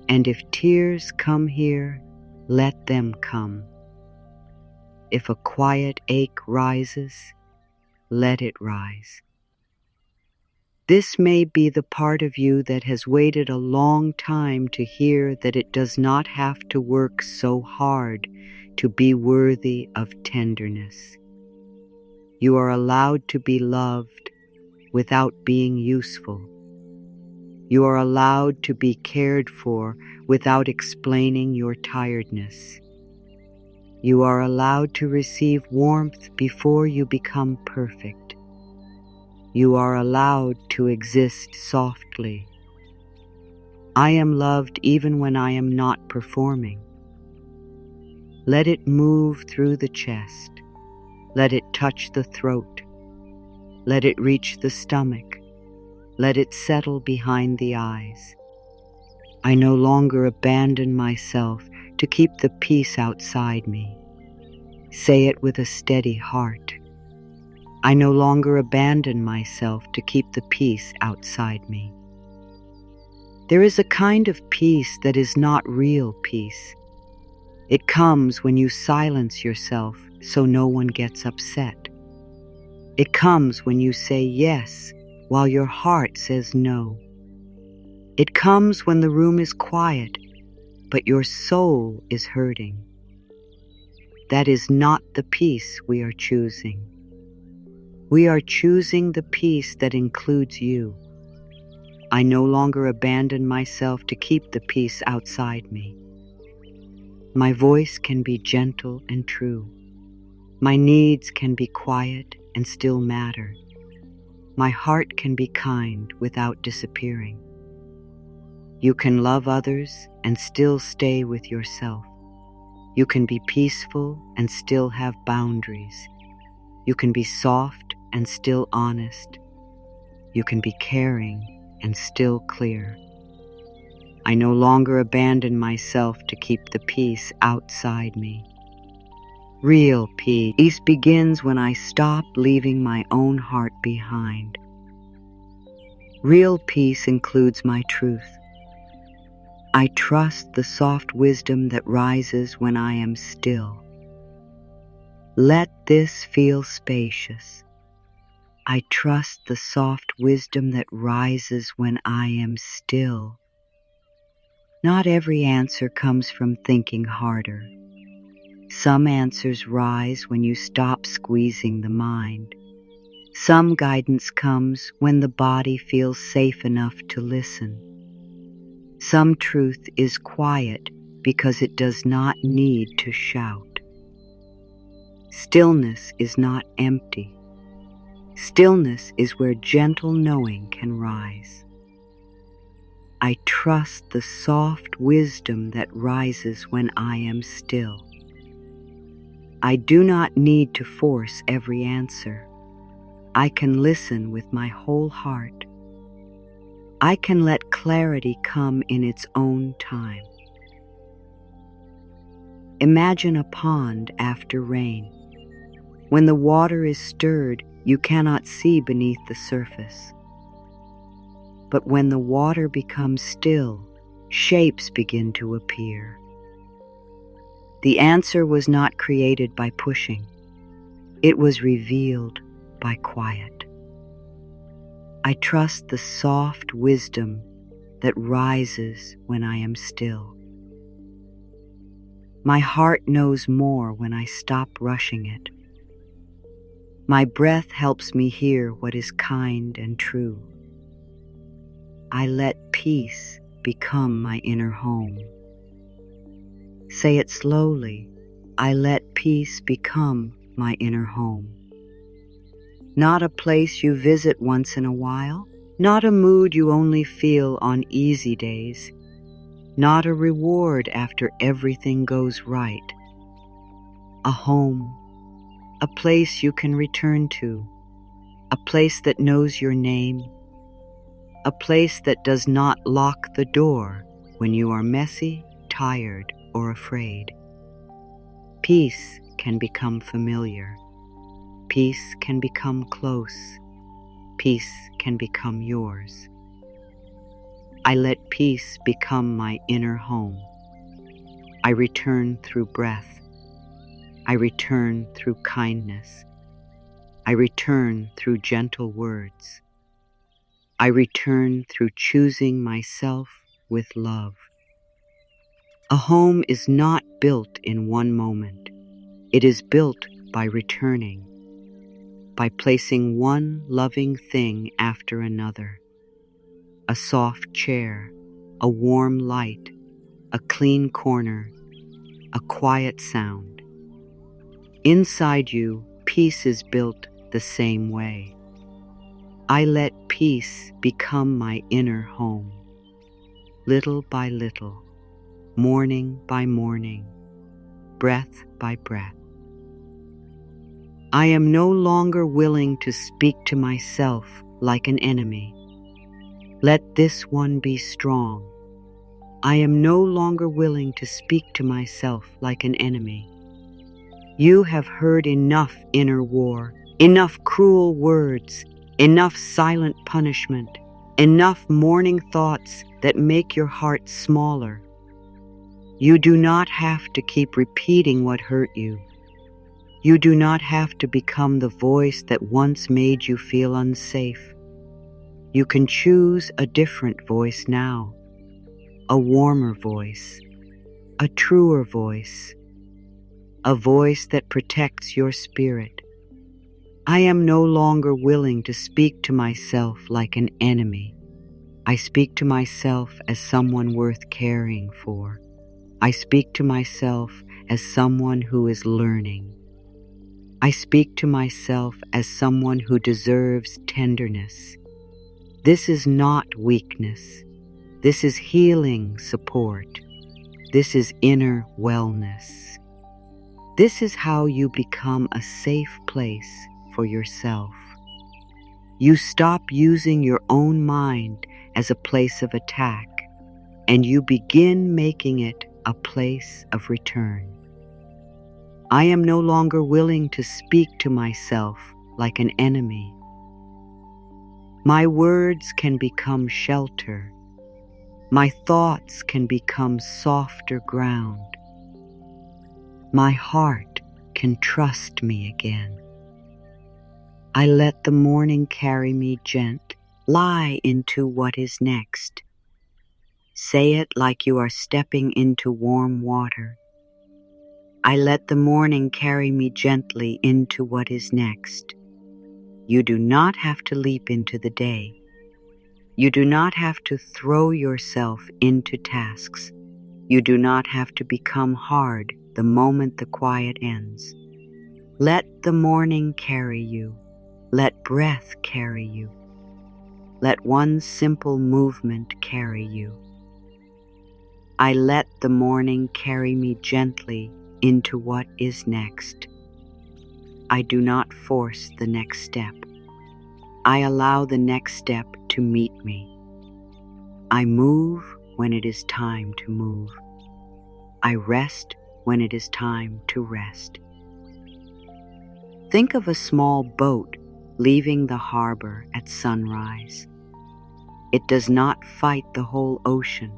S1: And if tears come here, let them come. If a quiet ache rises, let it rise. This may be the part of you that has waited a long time to hear that it does not have to work so hard to be worthy of tenderness. You are allowed to be loved without being useful. You are allowed to be cared for without explaining your tiredness. You are allowed to receive warmth before you become perfect. You are allowed to exist softly. I am loved even when I am not performing. Let it move through the chest. Let it touch the throat. Let it reach the stomach. Let it settle behind the eyes. I no longer abandon myself to keep the peace outside me. Say it with a steady heart. I no longer abandon myself to keep the peace outside me. There is a kind of peace that is not real peace. It comes when you silence yourself so no one gets upset. It comes when you say yes while your heart says no. It comes when the room is quiet, but your soul is hurting. That is not the peace we are choosing. We are choosing the peace that includes you. I no longer abandon myself to keep the peace outside me. My voice can be gentle and true. My needs can be quiet and still matter. My heart can be kind without disappearing. You can love others and still stay with yourself. You can be peaceful and still have boundaries. You can be soft and still honest. You can be caring and still clear. I no longer abandon myself to keep the peace outside me. Real peace begins when I stop leaving my own heart behind. Real peace includes my truth. I trust the soft wisdom that rises when I am still. Let this feel spacious. I trust the soft wisdom that rises when I am still. Not every answer comes from thinking harder. Some answers rise when you stop squeezing the mind. Some guidance comes when the body feels safe enough to listen. Some truth is quiet because it does not need to shout. Stillness is not empty. Stillness is where gentle knowing can rise. I trust the soft wisdom that rises when I am still. I do not need to force every answer. I can listen with my whole heart. I can let clarity come in its own time. Imagine a pond after rain. When the water is stirred, you cannot see beneath the surface. But when the water becomes still, shapes begin to appear. The answer was not created by pushing. It was revealed by quiet. I trust the soft wisdom that rises when I am still. My heart knows more when I stop rushing it. My breath helps me hear what is kind and true. I let peace become my inner home. Say it slowly. I let peace become my inner home. Not a place you visit once in a while, not a mood you only feel on easy days, not a reward after everything goes right. A home, a place you can return to, a place that knows your name, a place that does not lock the door when you are messy, tired, or afraid. Peace can become familiar. Peace can become close. Peace can become yours. I let peace become my inner home. I return through breath. I return through kindness. I return through gentle words. I return through choosing myself with love. A home is not built in one moment. It is built by returning, by placing one loving thing after another. A soft chair, a warm light, a clean corner, a quiet sound. Inside you, peace is built the same way. I let peace become my inner home. Little by little, morning by morning, breath by breath. I am no longer willing to speak to myself like an enemy. Let this one be strong. I am no longer willing to speak to myself like an enemy. You have heard enough inner war, enough cruel words, enough silent punishment, enough mourning thoughts that make your heart smaller. You do not have to keep repeating what hurt you. You do not have to become the voice that once made you feel unsafe. You can choose a different voice now, a warmer voice, a truer voice, a voice that protects your spirit. I am no longer willing to speak to myself like an enemy. I speak to myself as someone worth caring for. I speak to myself as someone who is learning. I speak to myself as someone who deserves tenderness. This is not weakness. This is healing support. This is inner wellness. This is how you become a safe place for yourself. You stop using your own mind as a place of attack, and you begin making it a place of return. I am no longer willing to speak to myself like an enemy. My words can become shelter. My thoughts can become softer ground. My heart can trust me again. I let the morning carry me lie into what is next. Say it like you are stepping into warm water. I let the morning carry me gently into what is next. You do not have to leap into the day. You do not have to throw yourself into tasks. You do not have to become hard the moment the quiet ends. Let the morning carry you. Let breath carry you. Let one simple movement carry you. I let the morning carry me gently into what is next. I do not force the next step. I allow the next step to meet me. I move when it is time to move. I rest when it is time to rest. Think of a small boat leaving the harbor at sunrise. It does not fight the whole ocean.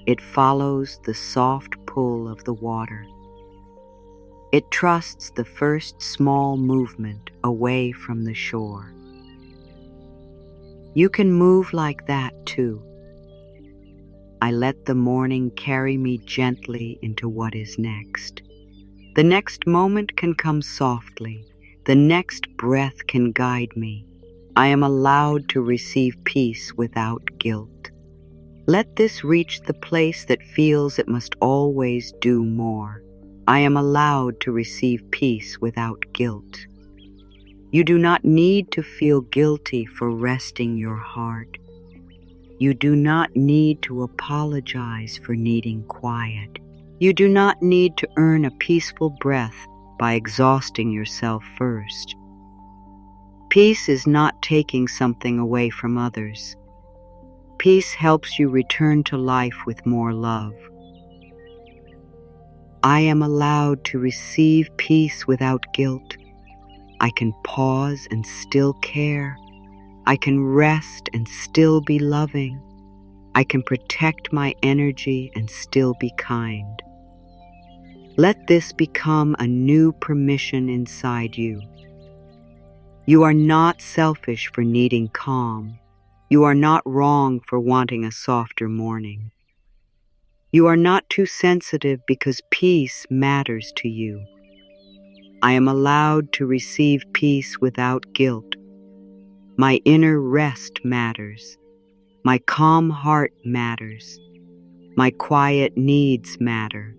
S1: It follows the soft pull of the water. It trusts the first small movement away from the shore. You can move like that too. I let the morning carry me gently into what is next. The next moment can come softly. The next breath can guide me. I am allowed to receive peace without guilt. Let this reach the place that feels it must always do more. I am allowed to receive peace without guilt. You do not need to feel guilty for resting your heart. You do not need to apologize for needing quiet. You do not need to earn a peaceful breath by exhausting yourself first. Peace is not taking something away from others. Peace helps you return to life with more love. I am allowed to receive peace without guilt. I can pause and still care. I can rest and still be loving. I can protect my energy and still be kind. Let this become a new permission inside you. You are not selfish for needing calm. You are not wrong for wanting a softer morning. You are not too sensitive because peace matters to you. I am allowed to receive peace without guilt. My inner rest matters. My calm heart matters. My quiet needs matter.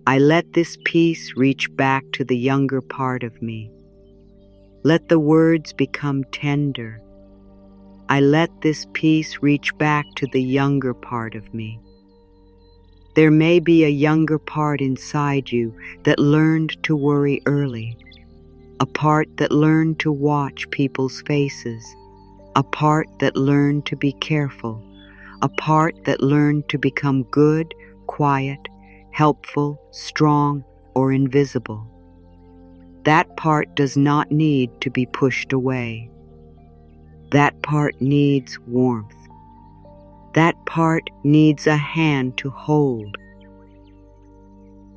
S1: I let this peace reach back to the younger part of me. Let the words become tender. I let this peace reach back to the younger part of me. There may be a younger part inside you that learned to worry early, a part that learned to watch people's faces, a part that learned to be careful, a part that learned to become good, quiet, helpful, strong, or invisible. That part does not need to be pushed away. That part needs warmth. That part needs a hand to hold.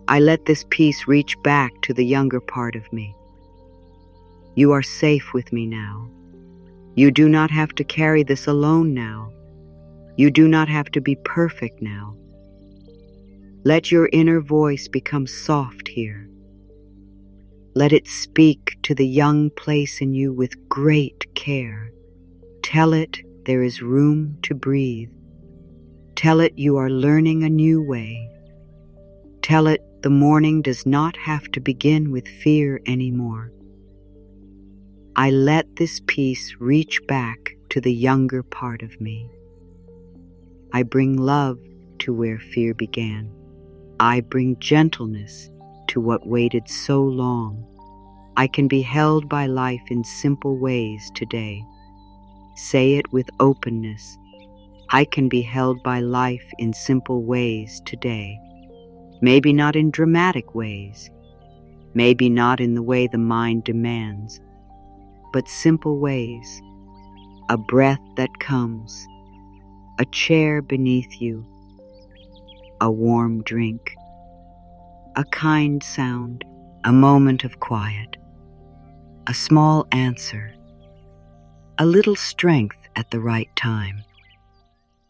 S1: I let this peace reach back to the younger part of me. You are safe with me now. You do not have to carry this alone now. You do not have to be perfect now. Let your inner voice become soft here. Let it speak to the young place in you with great care. Tell it there is room to breathe. Tell it you are learning a new way. Tell it the morning does not have to begin with fear anymore. I let this peace reach back to the younger part of me. I bring love to where fear began. I bring gentleness to what waited so long. I can be held by life in simple ways today. Say it with openness. I can be held by life in simple ways today. Maybe not in dramatic ways. Maybe not in the way the mind demands. But simple ways. A breath that comes. A chair beneath you. A warm drink. A kind sound. A moment of quiet. A small answer. A little strength at the right time.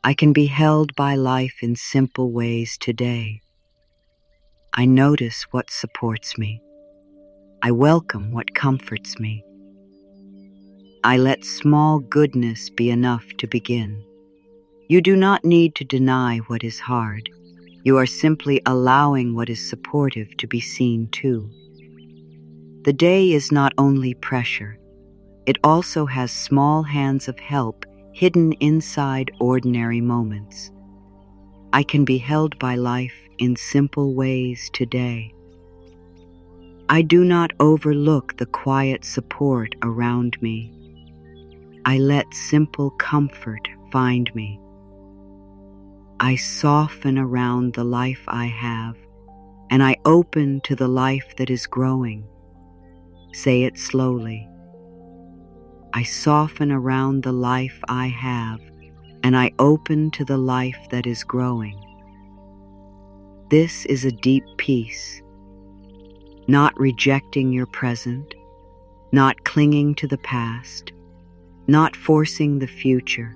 S1: I can be held by life in simple ways today. I notice what supports me. I welcome what comforts me. I let small goodness be enough to begin. You do not need to deny what is hard. You are simply allowing what is supportive to be seen too. The day is not only pressure. It also has small hands of help hidden inside ordinary moments. I can be held by life in simple ways today. I do not overlook the quiet support around me. I let simple comfort find me. I soften around the life I have, and I open to the life that is growing. Say it slowly. I soften around the life I have, and I open to the life that is growing. This is a deep peace, not rejecting your present, not clinging to the past, not forcing the future,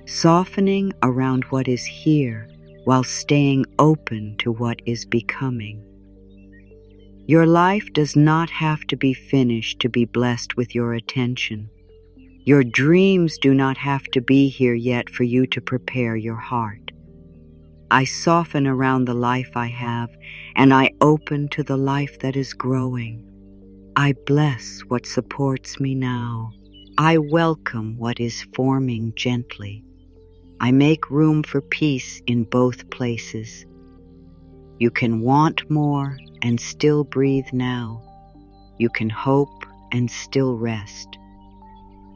S1: softening around what is here while staying open to what is becoming. Your life does not have to be finished to be blessed with your attention. Your dreams do not have to be here yet for you to prepare your heart. I soften around the life I have, and I open to the life that is growing. I bless what supports me now. I welcome what is forming gently. I make room for peace in both places. You can want more and still breathe now. You can hope and still rest.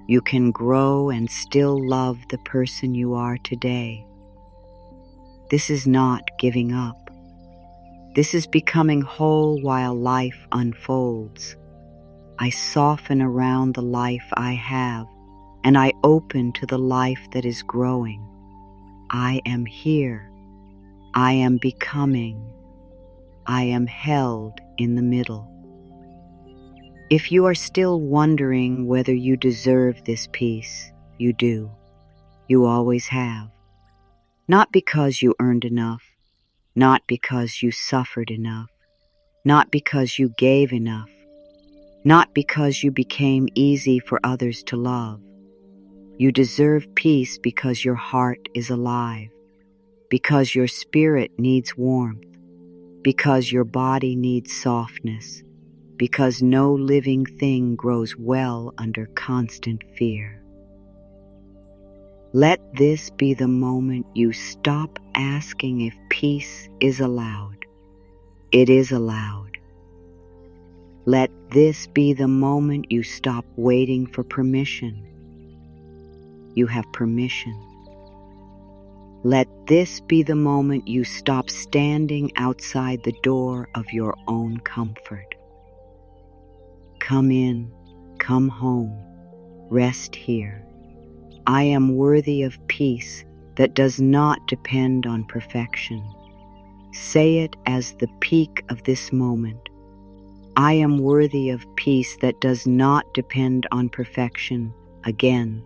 S1: You can grow and still love the person you are today. This is not giving up. This is becoming whole while life unfolds. I soften around the life I have, and I open to the life that is growing. I am here. I am becoming. I am held in the middle. If you are still wondering whether you deserve this peace, you do. You always have. Not because you earned enough, not because you suffered enough, not because you gave enough, not because you became easy for others to love. You deserve peace because your heart is alive, because your spirit needs warmth, because your body needs softness, because no living thing grows well under constant fear. Let this be the moment you stop asking if peace is allowed. It is allowed. Let this be the moment you stop waiting for permission. You have permission. Let this be the moment you stop standing outside the door of your own comfort. Come in, come home, rest here. I am worthy of peace that does not depend on perfection. Say it as the peak of this moment. I am worthy of peace that does not depend on perfection. Again,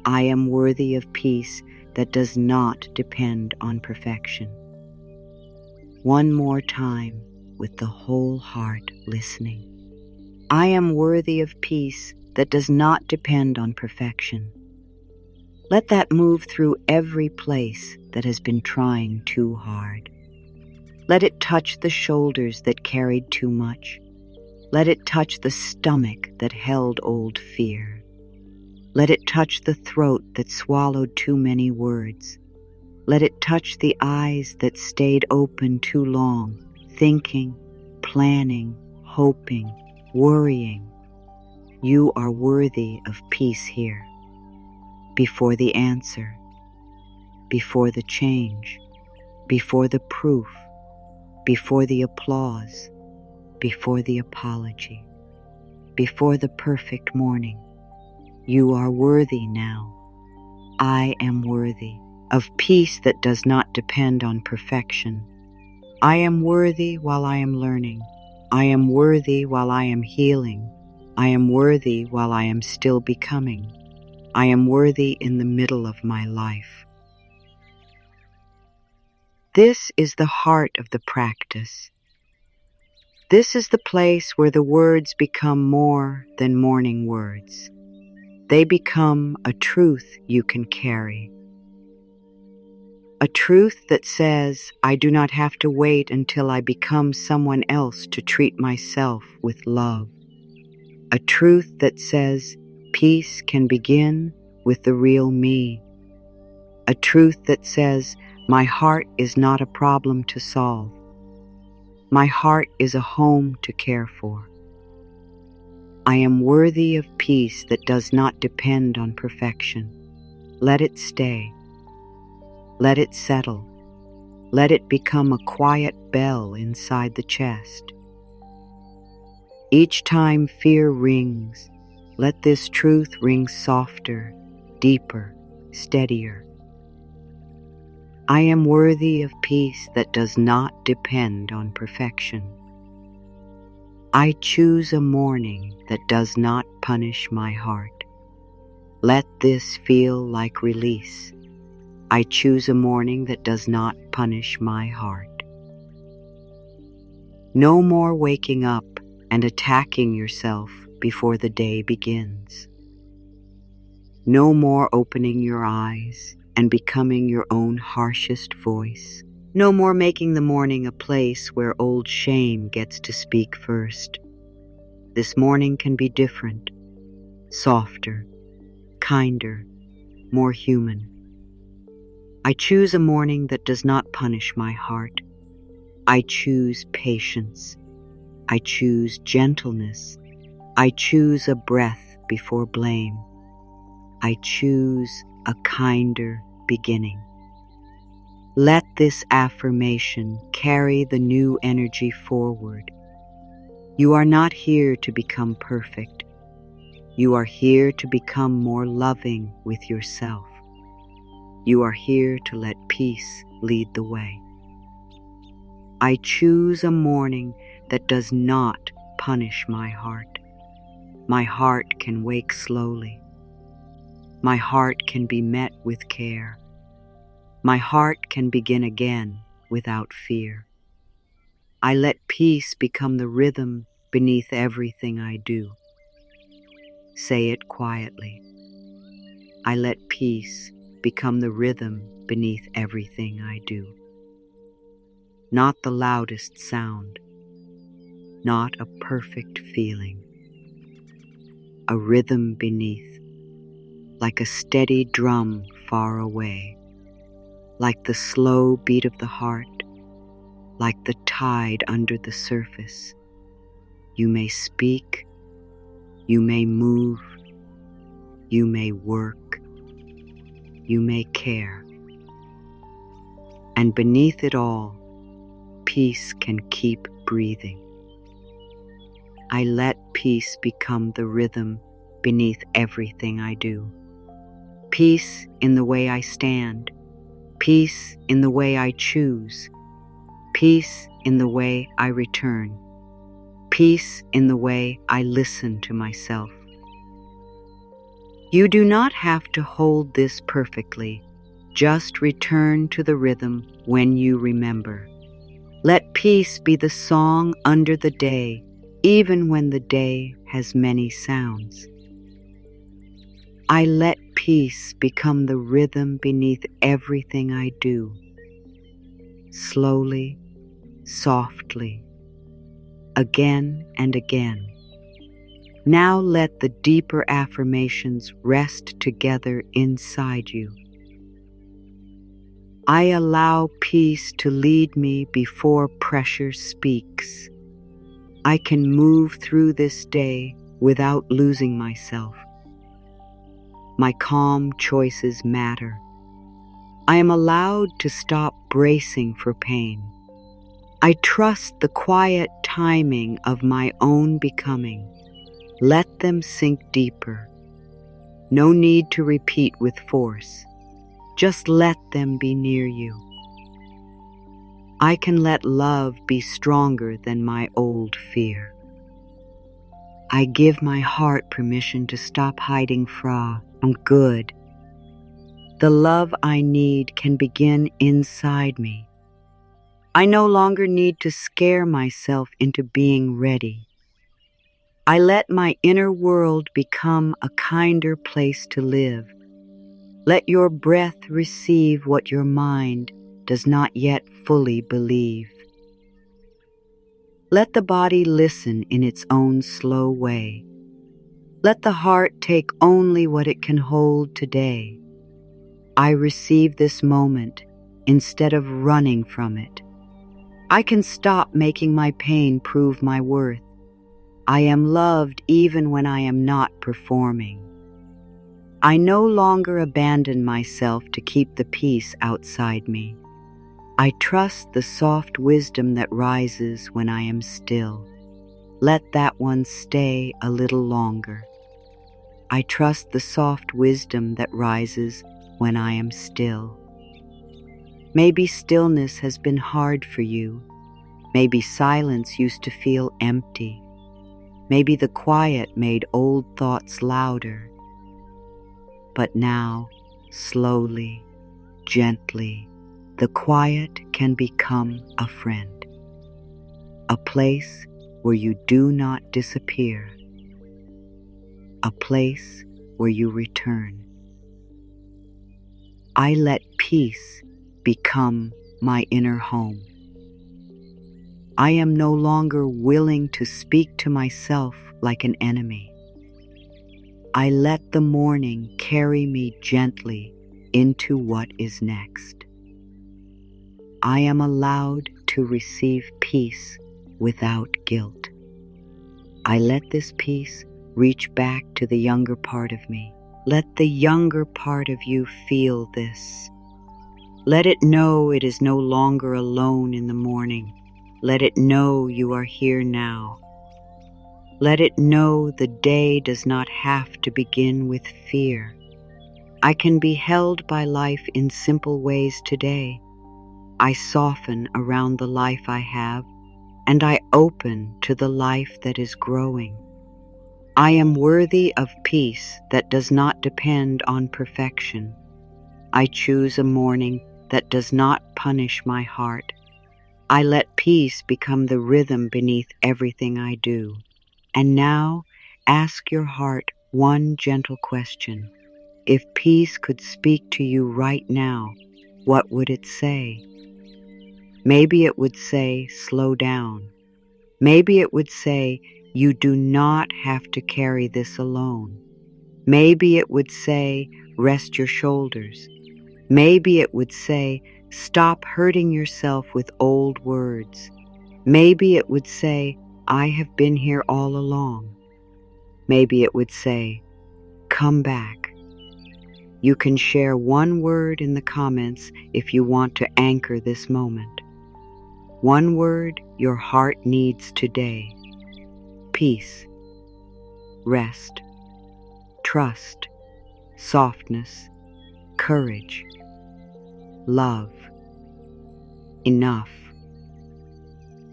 S1: I am worthy of peace that does not depend on perfection. One more time with the whole heart listening. I am worthy of peace that does not depend on perfection. Let that move through every place that has been trying too hard. Let it touch the shoulders that carried too much. Let it touch the stomach that held old fear. Let it touch the throat that swallowed too many words. Let it touch the eyes that stayed open too long, thinking, planning, hoping, worrying. You are worthy of peace here. Before the answer, before the change, before the proof, before the applause, before the apology, before the perfect morning. You are worthy now. I am worthy of peace that does not depend on perfection. I am worthy while I am learning. I am worthy while I am healing. I am worthy while I am still becoming. I am worthy in the middle of my life. This is the heart of the practice. This is the place where the words become more than morning words. They become a truth you can carry. A truth that says, I do not have to wait until I become someone else to treat myself with love. A truth that says, peace can begin with the real me. A truth that says, my heart is not a problem to solve. My heart is a home to care for. I am worthy of peace that does not depend on perfection. Let it stay. Let it settle. Let it become a quiet bell inside the chest. Each time fear rings, let this truth ring softer, deeper, steadier. I am worthy of peace that does not depend on perfection. I choose a morning that does not punish my heart. Let this feel like release. I choose a morning that does not punish my heart. No more waking up and attacking yourself before the day begins. No more opening your eyes and becoming your own harshest voice. No more making the morning a place where old shame gets to speak first. This morning can be different, softer, kinder, more human. I choose a morning that does not punish my heart. I choose patience. I choose gentleness. I choose a breath before blame. I choose a kinder beginning. Let this affirmation carry the new energy forward. You are not here to become perfect. You are here to become more loving with yourself. You are here to let peace lead the way. I choose a morning that does not punish my heart. My heart can wake slowly. My heart can be met with care. My heart can begin again without fear. I let peace become the rhythm beneath everything I do. Say it quietly. I let peace become the rhythm beneath everything I do. Not the loudest sound, not a perfect feeling. A rhythm beneath, like a steady drum far away, like the slow beat of the heart, like the tide under the surface. You may speak, you may move, you may work, you may care. And beneath it all, peace can keep breathing. I let peace become the rhythm beneath everything I do. Peace in the way I stand, peace in the way I choose, peace in the way I return, peace in the way I listen to myself. You do not have to hold this perfectly. Just return to the rhythm when you remember. Let peace be the song under the day, even when the day has many sounds. I let peace become the rhythm beneath everything I do. Slowly, softly, again and again. Now let the deeper affirmations rest together inside you. I allow peace to lead me before pressure speaks. I can move through this day without losing myself. My calm choices matter. I am allowed to stop bracing for pain. I trust the quiet timing of my own becoming. Let them sink deeper. No need to repeat with force. Just let them be near you. I can let love be stronger than my old fear. I give my heart permission to stop hiding from good. The love I need can begin inside me. I no longer need to scare myself into being ready. I let my inner world become a kinder place to live. Let your breath receive what your mind does not yet fully believe. Let the body listen in its own slow way. Let the heart take only what it can hold today. I receive this moment instead of running from it. I can stop making my pain prove my worth. I am loved even when I am not performing. I no longer abandon myself to keep the peace outside me. I trust the soft wisdom that rises when I am still. Let that one stay a little longer. I trust the soft wisdom that rises when I am still. Maybe stillness has been hard for you. Maybe silence used to feel empty. Maybe the quiet made old thoughts louder. But now, slowly, gently, the quiet can become a friend. A place where you do not disappear. A place where you return. I let peace become my inner home. I am no longer willing to speak to myself like an enemy. I let the morning carry me gently into what is next. I am allowed to receive peace without guilt. I let this peace reach back to the younger part of me. Let the younger part of you feel this. Let it know it is no longer alone in the morning. Let it know you are here now. Let it know the day does not have to begin with fear. I can be held by life in simple ways today. I soften around the life I have, and I open to the life that is growing. I am worthy of peace that does not depend on perfection. I choose a morning that does not punish my heart. I let peace become the rhythm beneath everything I do. And now, ask your heart one gentle question. If peace could speak to you right now, what would it say? Maybe it would say, slow down. Maybe it would say, you do not have to carry this alone. Maybe it would say, rest your shoulders. Maybe it would say, stop hurting yourself with old words. Maybe it would say, I have been here all along. Maybe it would say, come back. You can share one word in the comments if you want to anchor this moment. One word your heart needs today. Peace, rest, trust, softness, courage, love, enough.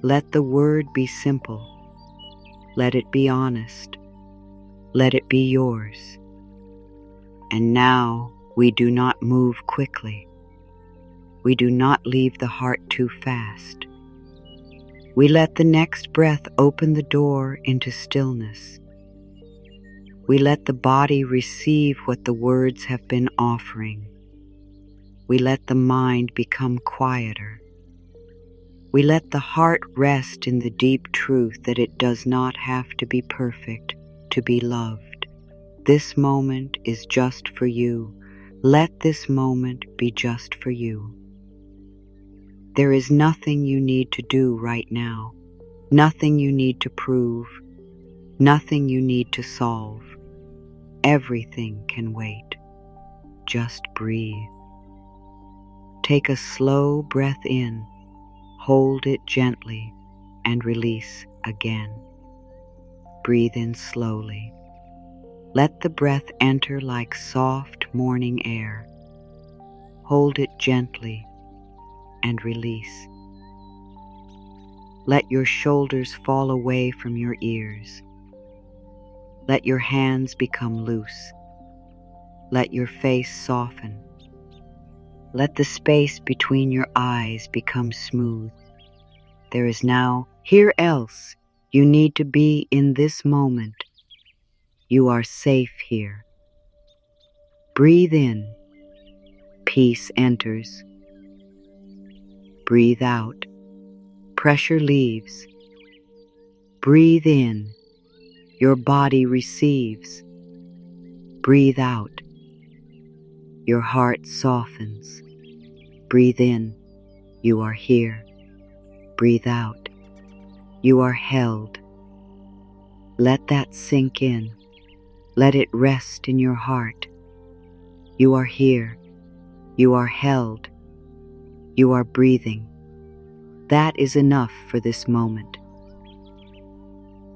S1: Let the word be simple. Let it be honest. Let it be yours. And now we do not move quickly. We do not leave the heart too fast. We let the next breath open the door into stillness. We let the body receive what the words have been offering. We let the mind become quieter. We let the heart rest in the deep truth that it does not have to be perfect to be loved. This moment is just for you. Let this moment be just for you. There is nothing you need to do right now, nothing you need to prove, nothing you need to solve. Everything can wait. Just breathe. Take a slow breath in, hold it gently, and release again. Breathe in slowly. Let the breath enter like soft morning air. Hold it gently and release. Let your shoulders fall away from your ears. Let your hands become loose. Let your face soften. Let the space between your eyes become smooth. There is now here else you need to be in this moment. You are safe here. Breathe in. Peace enters. Breathe out. Pressure leaves. Breathe in. Your body receives. Breathe out. Your heart softens. Breathe in. You are here. Breathe out. You are held. Let that sink in. Let it rest in your heart. You are here. You are held. You are breathing. That is enough for this moment.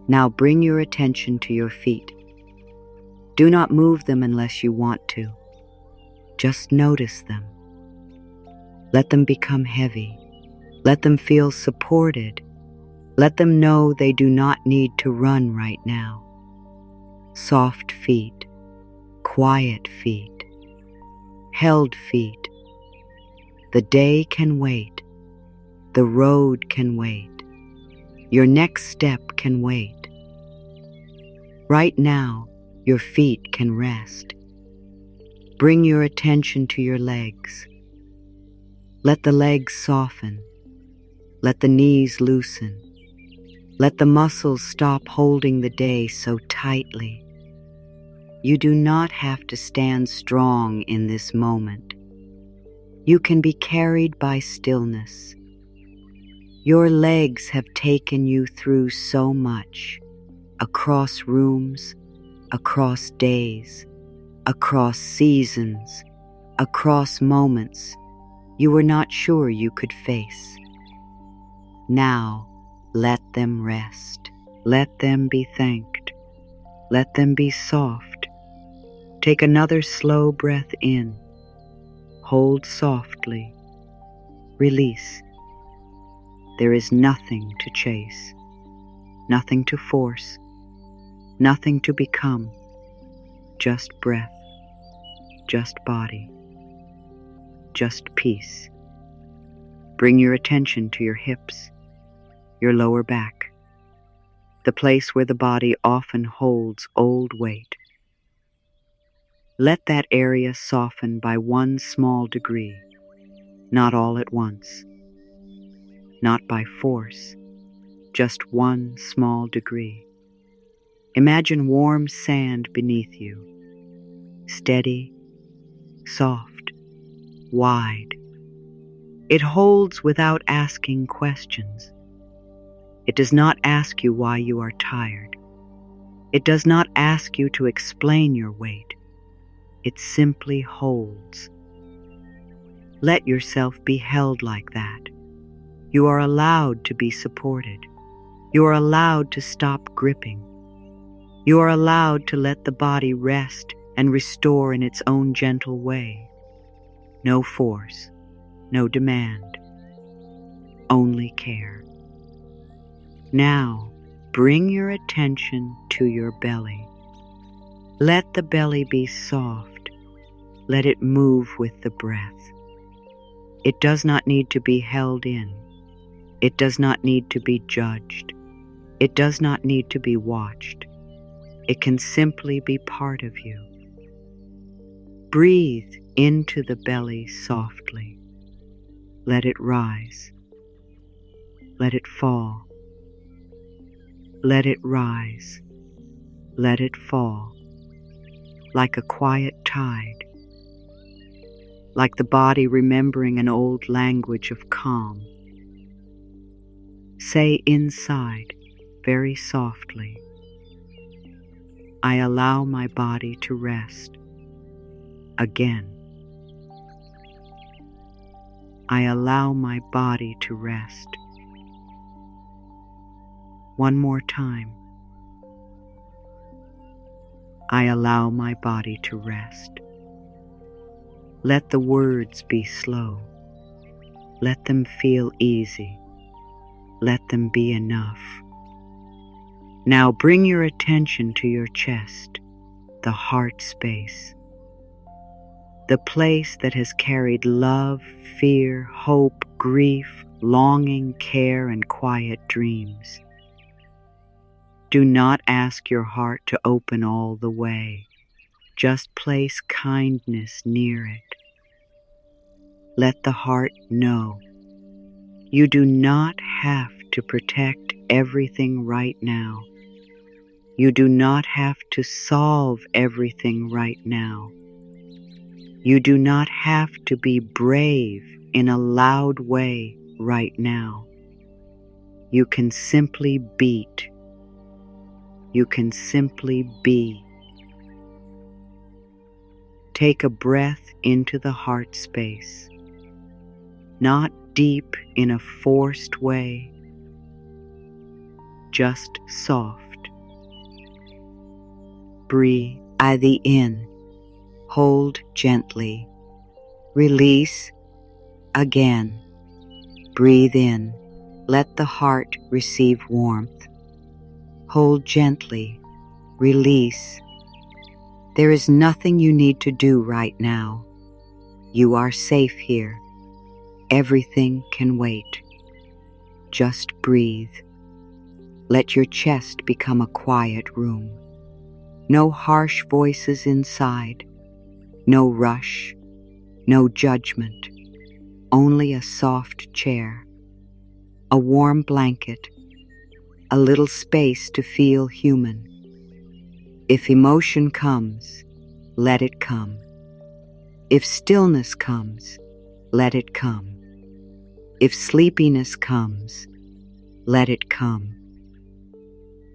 S1: Now bring your attention to your feet. Do not move them unless you want to. Just notice them. Let them become heavy. Let them feel supported. Let them know they do not need to run right now. Soft feet, quiet feet, held feet. The day can wait. The road can wait. Your next step can wait. Right now, your feet can rest. Bring your attention to your legs. Let the legs soften. Let the knees loosen. Let the muscles stop holding the day so tightly. You do not have to stand strong in this moment. You can be carried by stillness. Your legs have taken you through so much, across rooms, across days, across seasons, across moments you were not sure you could face. Now, let them rest. Let them be thanked. Let them be soft. Take another slow breath in. Hold softly. Release. There is nothing to chase, nothing to force, nothing to become. Just breath, just body, just peace. Bring your attention to your hips, your lower back, the place where the body often holds old weight. Let that area soften by one small degree, not all at once, not by force, just one small degree. Imagine warm sand beneath you, steady, soft, wide. It holds without asking questions. It does not ask you why you are tired. It does not ask you to explain your weight. It simply holds. Let yourself be held like that. You are allowed to be supported. You are allowed to stop gripping. You are allowed to let the body rest and restore in its own gentle way. No force, no demand, only care. Now, bring your attention to your belly. Let the belly be soft. Let it move with the breath. It does not need to be held in. It does not need to be judged. It does not need to be watched. It can simply be part of you. Breathe into the belly softly. Let it rise. Let it fall. Let it rise. Let it fall. Like a quiet tide. Like the body remembering an old language of calm. Say inside, very softly, I allow my body to rest. Again. I allow my body to rest. One more time. I allow my body to rest. Let the words be slow. Let them feel easy. Let them be enough. Now bring your attention to your chest, the heart space, the place that has carried love, fear, hope, grief, longing, care, and quiet dreams. Do not ask your heart to open all the way. Just place kindness near it. Let the heart know. You do not have to protect everything right now. You do not have to solve everything right now. You do not have to be brave in a loud way right now. You can simply beat. You can simply be. Take a breath into the heart space, not deep in a forced way, just soft. Breathe at the in, hold gently, release Again, breathe in. Let the heart receive warmth. Hold gently. Release. There is nothing you need to do right now. You are safe here. Everything can wait. Just breathe. Let your chest become a quiet room. No harsh voices inside. No rush. No judgment. Only a soft chair. A warm blanket. A little space to feel human. If emotion comes, let it come. If stillness comes, let it come. If sleepiness comes, let it come.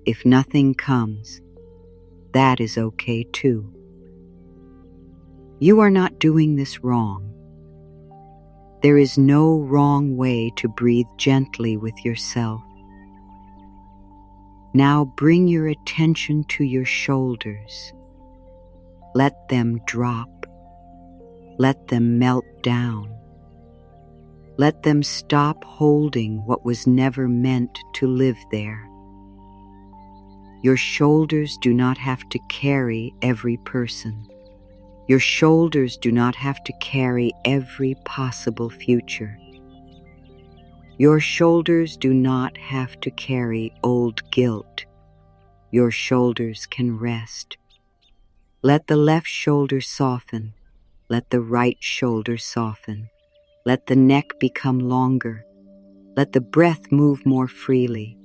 S1: If nothing comes, that is okay too. You are not doing this wrong. There is no wrong way to breathe gently with yourself. Now bring your attention to your shoulders. Let them drop. Let them melt down. Let them stop holding what was never meant to live there. Your shoulders do not have to carry every person. Your shoulders do not have to carry every possible future. Your shoulders do not have to carry old guilt. Your shoulders can rest. Let the left shoulder soften. Let the right shoulder soften. Let the neck become longer. Let the breath move more freely.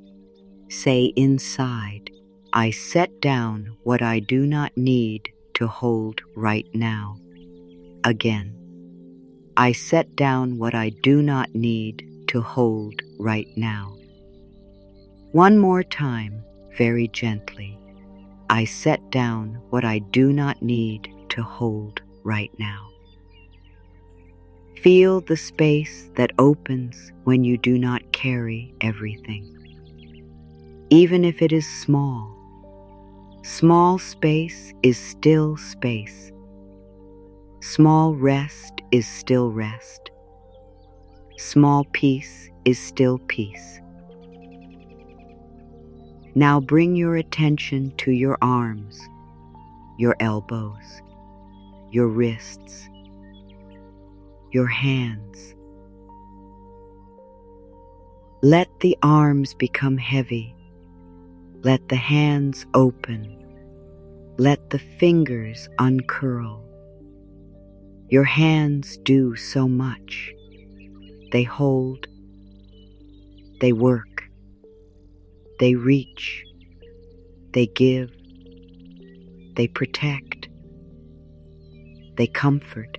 S1: Say inside, I set down what I do not need to hold right now. Again, I set down what I do not need to hold right now. One more time, very gently. I set down what I do not need to hold right now. Feel the space that opens when you do not carry everything. Even if it is small, small space is still space. Small rest is still rest. Small peace is still peace. Now bring your attention to your arms, your elbows, your wrists, your hands. Let the arms become heavy. Let the hands open. Let the fingers uncurl. Your hands do so much. They hold. They work. They reach. They give. They protect. They comfort.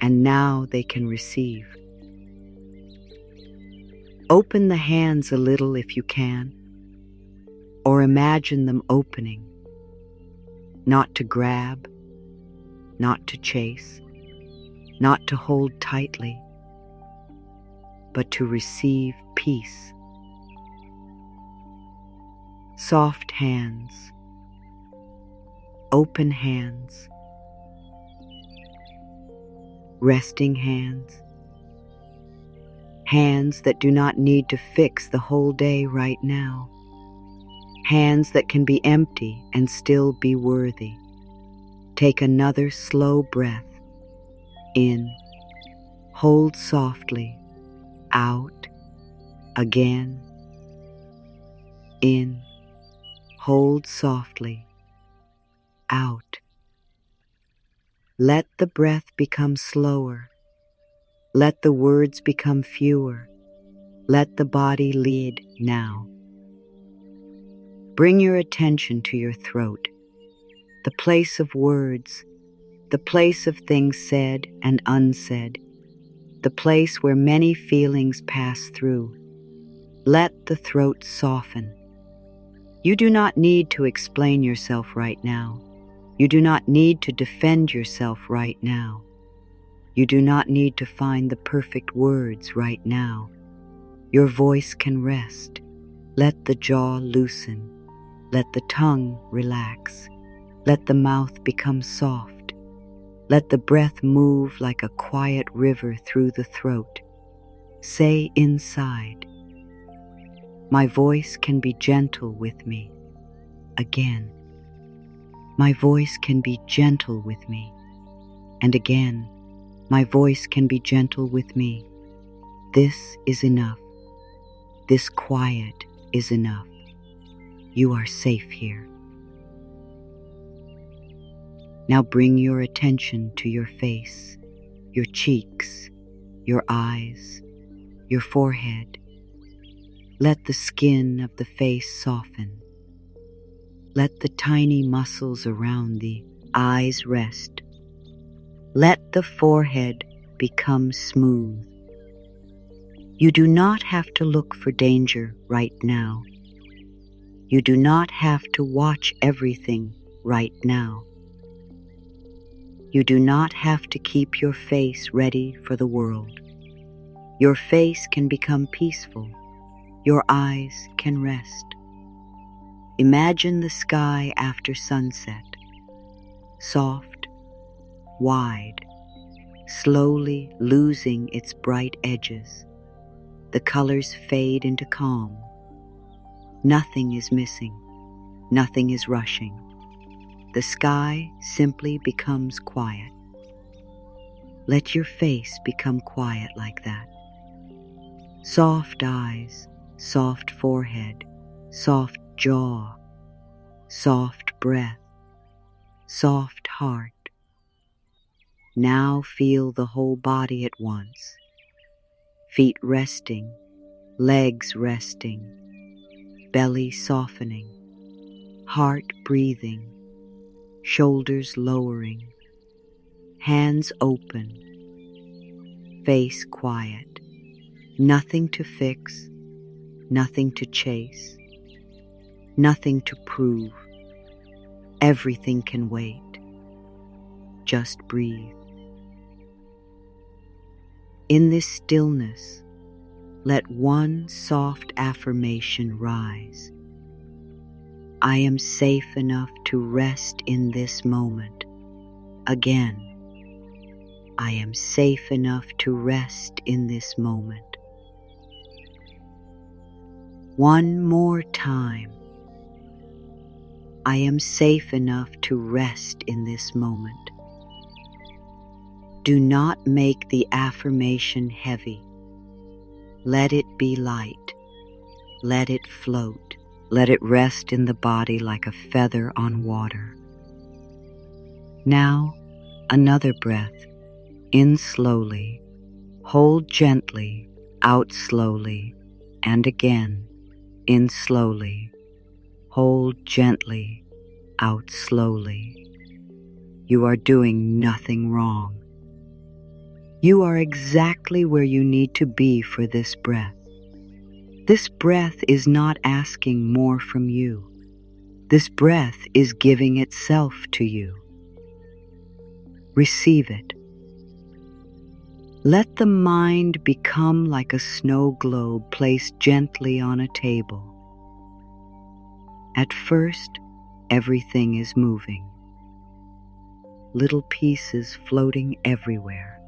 S1: And now they can receive. Open the hands a little if you can, or imagine them opening, not to grab, not to chase, not to hold tightly, but to receive peace. Soft hands, open hands, resting hands, hands that do not need to fix the whole day right now, hands that can be empty and still be worthy. Take another slow breath. In, hold softly, out, again, in, hold softly, out. Let the breath become slower. Let the words become fewer. Let the body lead now. Bring your attention to your throat, the place of words, the place of things said and unsaid, the place where many feelings pass through. Let the throat soften. You do not need to explain yourself right now. You do not need to defend yourself right now. You do not need to find the perfect words right now. Your voice can rest. Let the jaw loosen. Let the tongue relax. Let the mouth become soft. Let the breath move like a quiet river through the throat. Say inside, my voice can be gentle with me. Again, my voice can be gentle with me. And again, my voice can be gentle with me. This is enough. This quiet is enough. You are safe here. Now bring your attention to your face, your cheeks, your eyes, your forehead. Let the skin of the face soften. Let the tiny muscles around the eyes rest. Let the forehead become smooth. You do not have to look for danger right now. You do not have to watch everything right now. You do not have to keep your face ready for the world. Your face can become peaceful. Your eyes can rest. Imagine the sky after sunset, soft, wide, slowly losing its bright edges. The colors fade into calm. Nothing is missing. Nothing is rushing. The sky simply becomes quiet. Let your face become quiet like that. Soft eyes, soft forehead, soft jaw, soft breath, soft heart. Now feel the whole body at once. Feet resting, legs resting, belly softening, heart breathing, shoulders lowering, hands open, face quiet. Nothing to fix, nothing to chase, nothing to prove. Everything can wait. Just breathe. In this stillness, let one soft affirmation rise. I am safe enough to rest in this moment. Again, I am safe enough to rest in this moment. One more time. I am safe enough to rest in this moment. Do not make the affirmation heavy. Let it be light. Let it float. Let it rest in the body like a feather on water. Now, another breath. In slowly. Hold gently. Out slowly. And again. In slowly. Hold gently. Out slowly. You are doing nothing wrong. You are exactly where you need to be for this breath. This breath is not asking more from you. This breath is giving itself to you. Receive it. Let the mind become like a snow globe placed gently on a table. At first, everything is moving. Little pieces floating everywhere.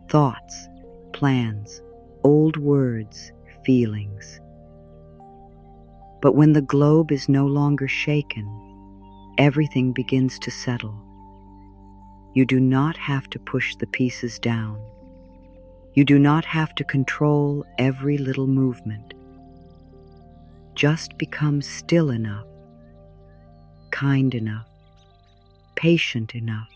S1: Thoughts, plans, old words, feelings. But when the globe is no longer shaken, everything begins to settle. You do not have to push the pieces down. You do not have to control every little movement. Just become still enough, kind enough, patient enough,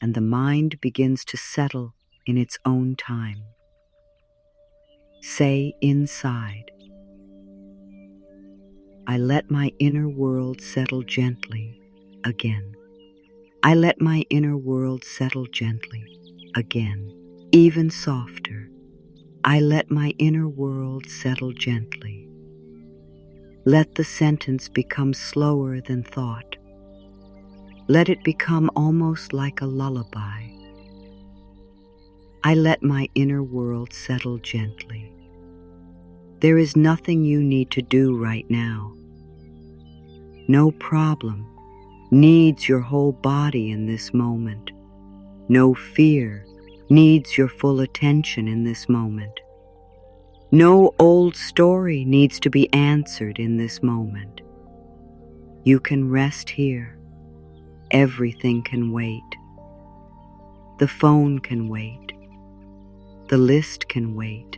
S1: and the mind begins to settle in its own time. Say inside, I let my inner world settle gently again. I let my inner world settle gently again, even softer. I let my inner world settle gently. Let the sentence become slower than thought. Let it become almost like a lullaby. I let my inner world settle gently. There is nothing you need to do right now. No problem, needs your whole body in this moment. No fear needs your full attention in this moment. No old story needs to be answered in this moment. You can rest here. Everything can wait. The phone can wait. The list can wait.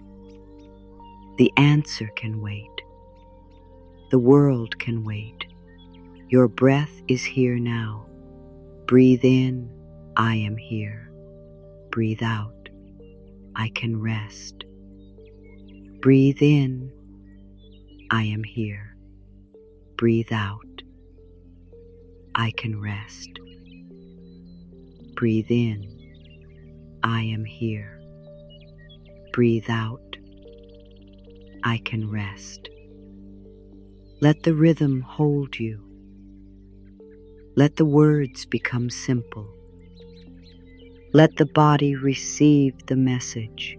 S1: The answer can wait. The world can wait. Your breath is here now. Breathe in, I am here. Breathe out, I can rest. Breathe in, I am here. Breathe out, I can rest. Breathe in, I am here. Breathe out, I can rest. Let the rhythm hold you. Let the words become simple. Let the body receive the message.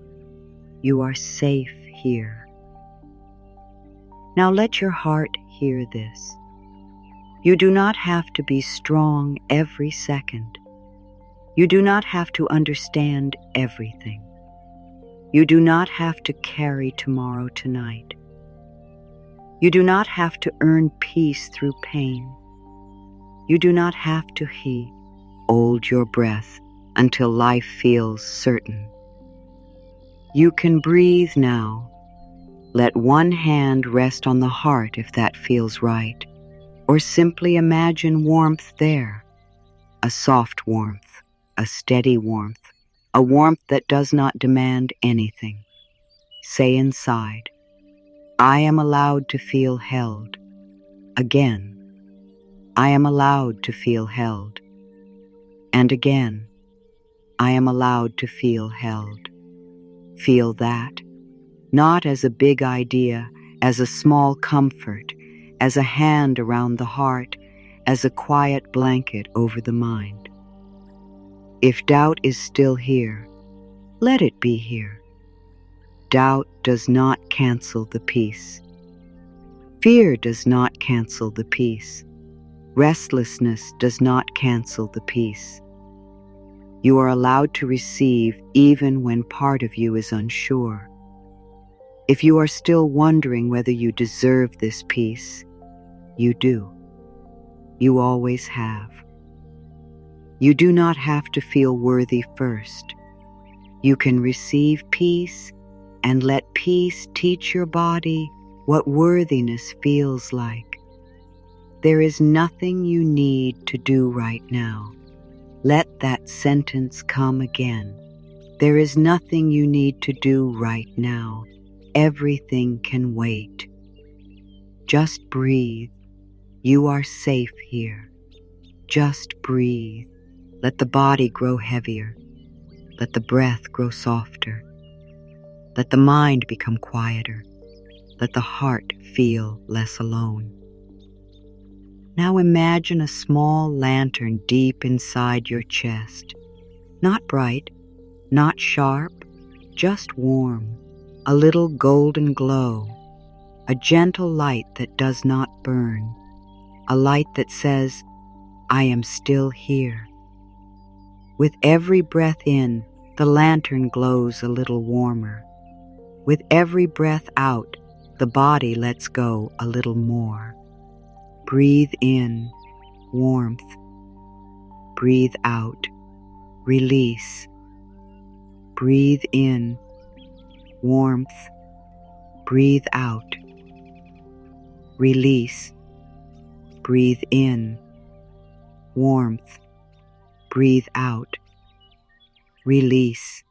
S1: You are safe here. Now let your heart hear this. You do not have to be strong every second. You do not have to understand everything. You do not have to carry tomorrow tonight. You do not have to earn peace through pain. You do not have to hold your breath until life feels certain. You can breathe now. Let one hand rest on the heart if that feels right, or simply imagine warmth there, a soft warmth, a steady warmth, a warmth that does not demand anything. Say inside, I am allowed to feel held. Again, I am allowed to feel held. And again, I am allowed to feel held. Feel that, not as a big idea, as a small comfort, as a hand around the heart, as a quiet blanket over the mind. If doubt is still here, let it be here. Doubt does not cancel the peace. Fear does not cancel the peace. Restlessness does not cancel the peace. You are allowed to receive even when part of you is unsure. If you are still wondering whether you deserve this peace, you do. You always have. You do not have to feel worthy first. You can receive peace and let peace teach your body what worthiness feels like. There is nothing you need to do right now. Let that sentence come again. There is nothing you need to do right now. Everything can wait. Just breathe. You are safe here. Just breathe. Let the body grow heavier. Let the breath grow softer. Let the mind become quieter. Let the heart feel less alone. Now imagine a small lantern deep inside your chest. Not bright, not sharp, just warm. A little golden glow. A gentle light that does not burn. A light that says, I am still here. With every breath in, the lantern glows a little warmer. With every breath out, the body lets go a little more. Breathe in, warmth. Breathe out, release. Breathe in, warmth. Breathe out, release. Breathe in, warmth. Breathe out, release.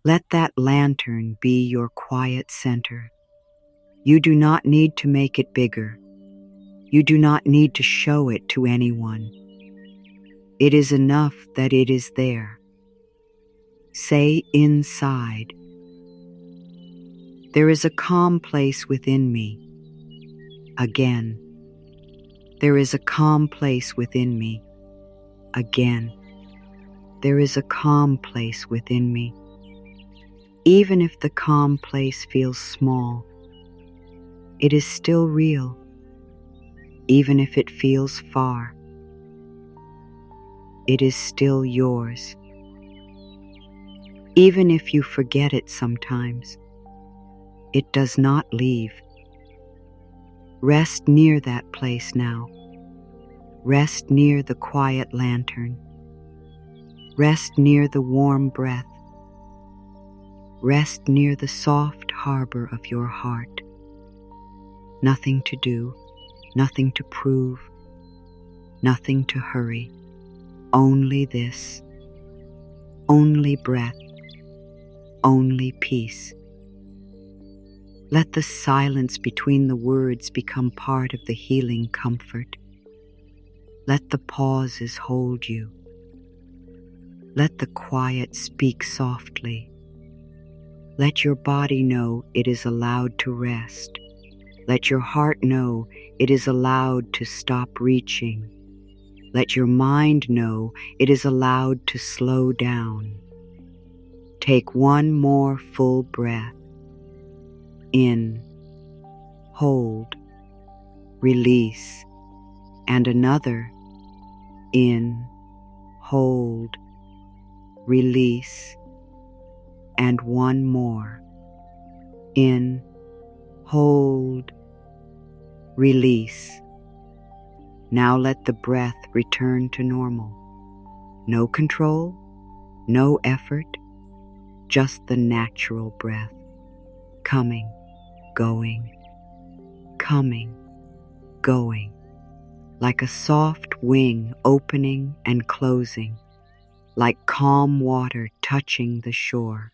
S1: Let that lantern be your quiet center. You do not need to make it bigger. You do not need to show it to anyone. It is enough that it is there. Say inside, there is a calm place within me. Again, there is a calm place within me. Again, there is a calm place within me. Even if the calm place feels small, it is still real. Even if it feels far, it is still yours. Even if you forget it sometimes, it does not leave. Rest near that place now. Rest near the quiet lantern. Rest near the warm breath. Rest near the soft harbor of your heart. Nothing to do, nothing to prove, nothing to hurry. Only this, only breath, only peace. Let the silence between the words become part of the healing comfort. Let the pauses hold you. Let the quiet speak softly. Let your body know it is allowed to rest. Let your heart know it is allowed to stop reaching. Let your mind know it is allowed to slow down. Take one more full breath. In, hold, release, and another. In, hold, release, and one more. In, hold, release. Now let the breath return to normal. No control, no effort, just the natural breath. Coming, going, coming, going, like a soft wing opening and closing, like calm water touching the shore,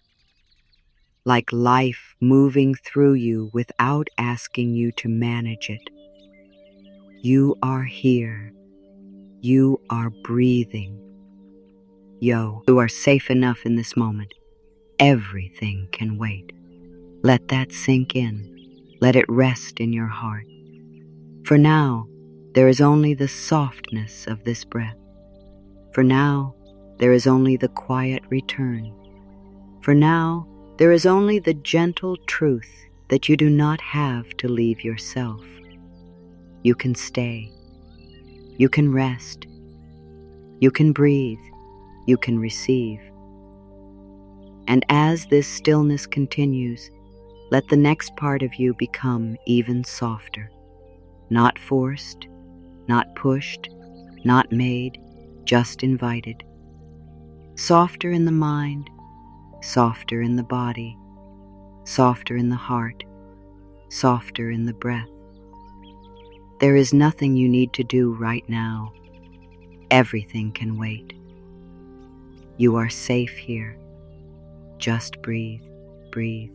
S1: like life moving through you without asking you to manage it. You are here. You are breathing. You are safe enough in this moment. Everything can wait. Let that sink in. Let it rest in your heart. For now, there is only the softness of this breath. For now, there is only the quiet return. For now, there is only the gentle truth that you do not have to leave yourself. You can stay. You can rest. You can breathe. You can receive. And as this stillness continues, let the next part of you become even softer. Not forced, not pushed, not made, just invited. Softer in the mind, softer in the body, softer in the heart, softer in the breath. There is nothing you need to do right now. Everything can wait. You are safe here. Just breathe, breathe.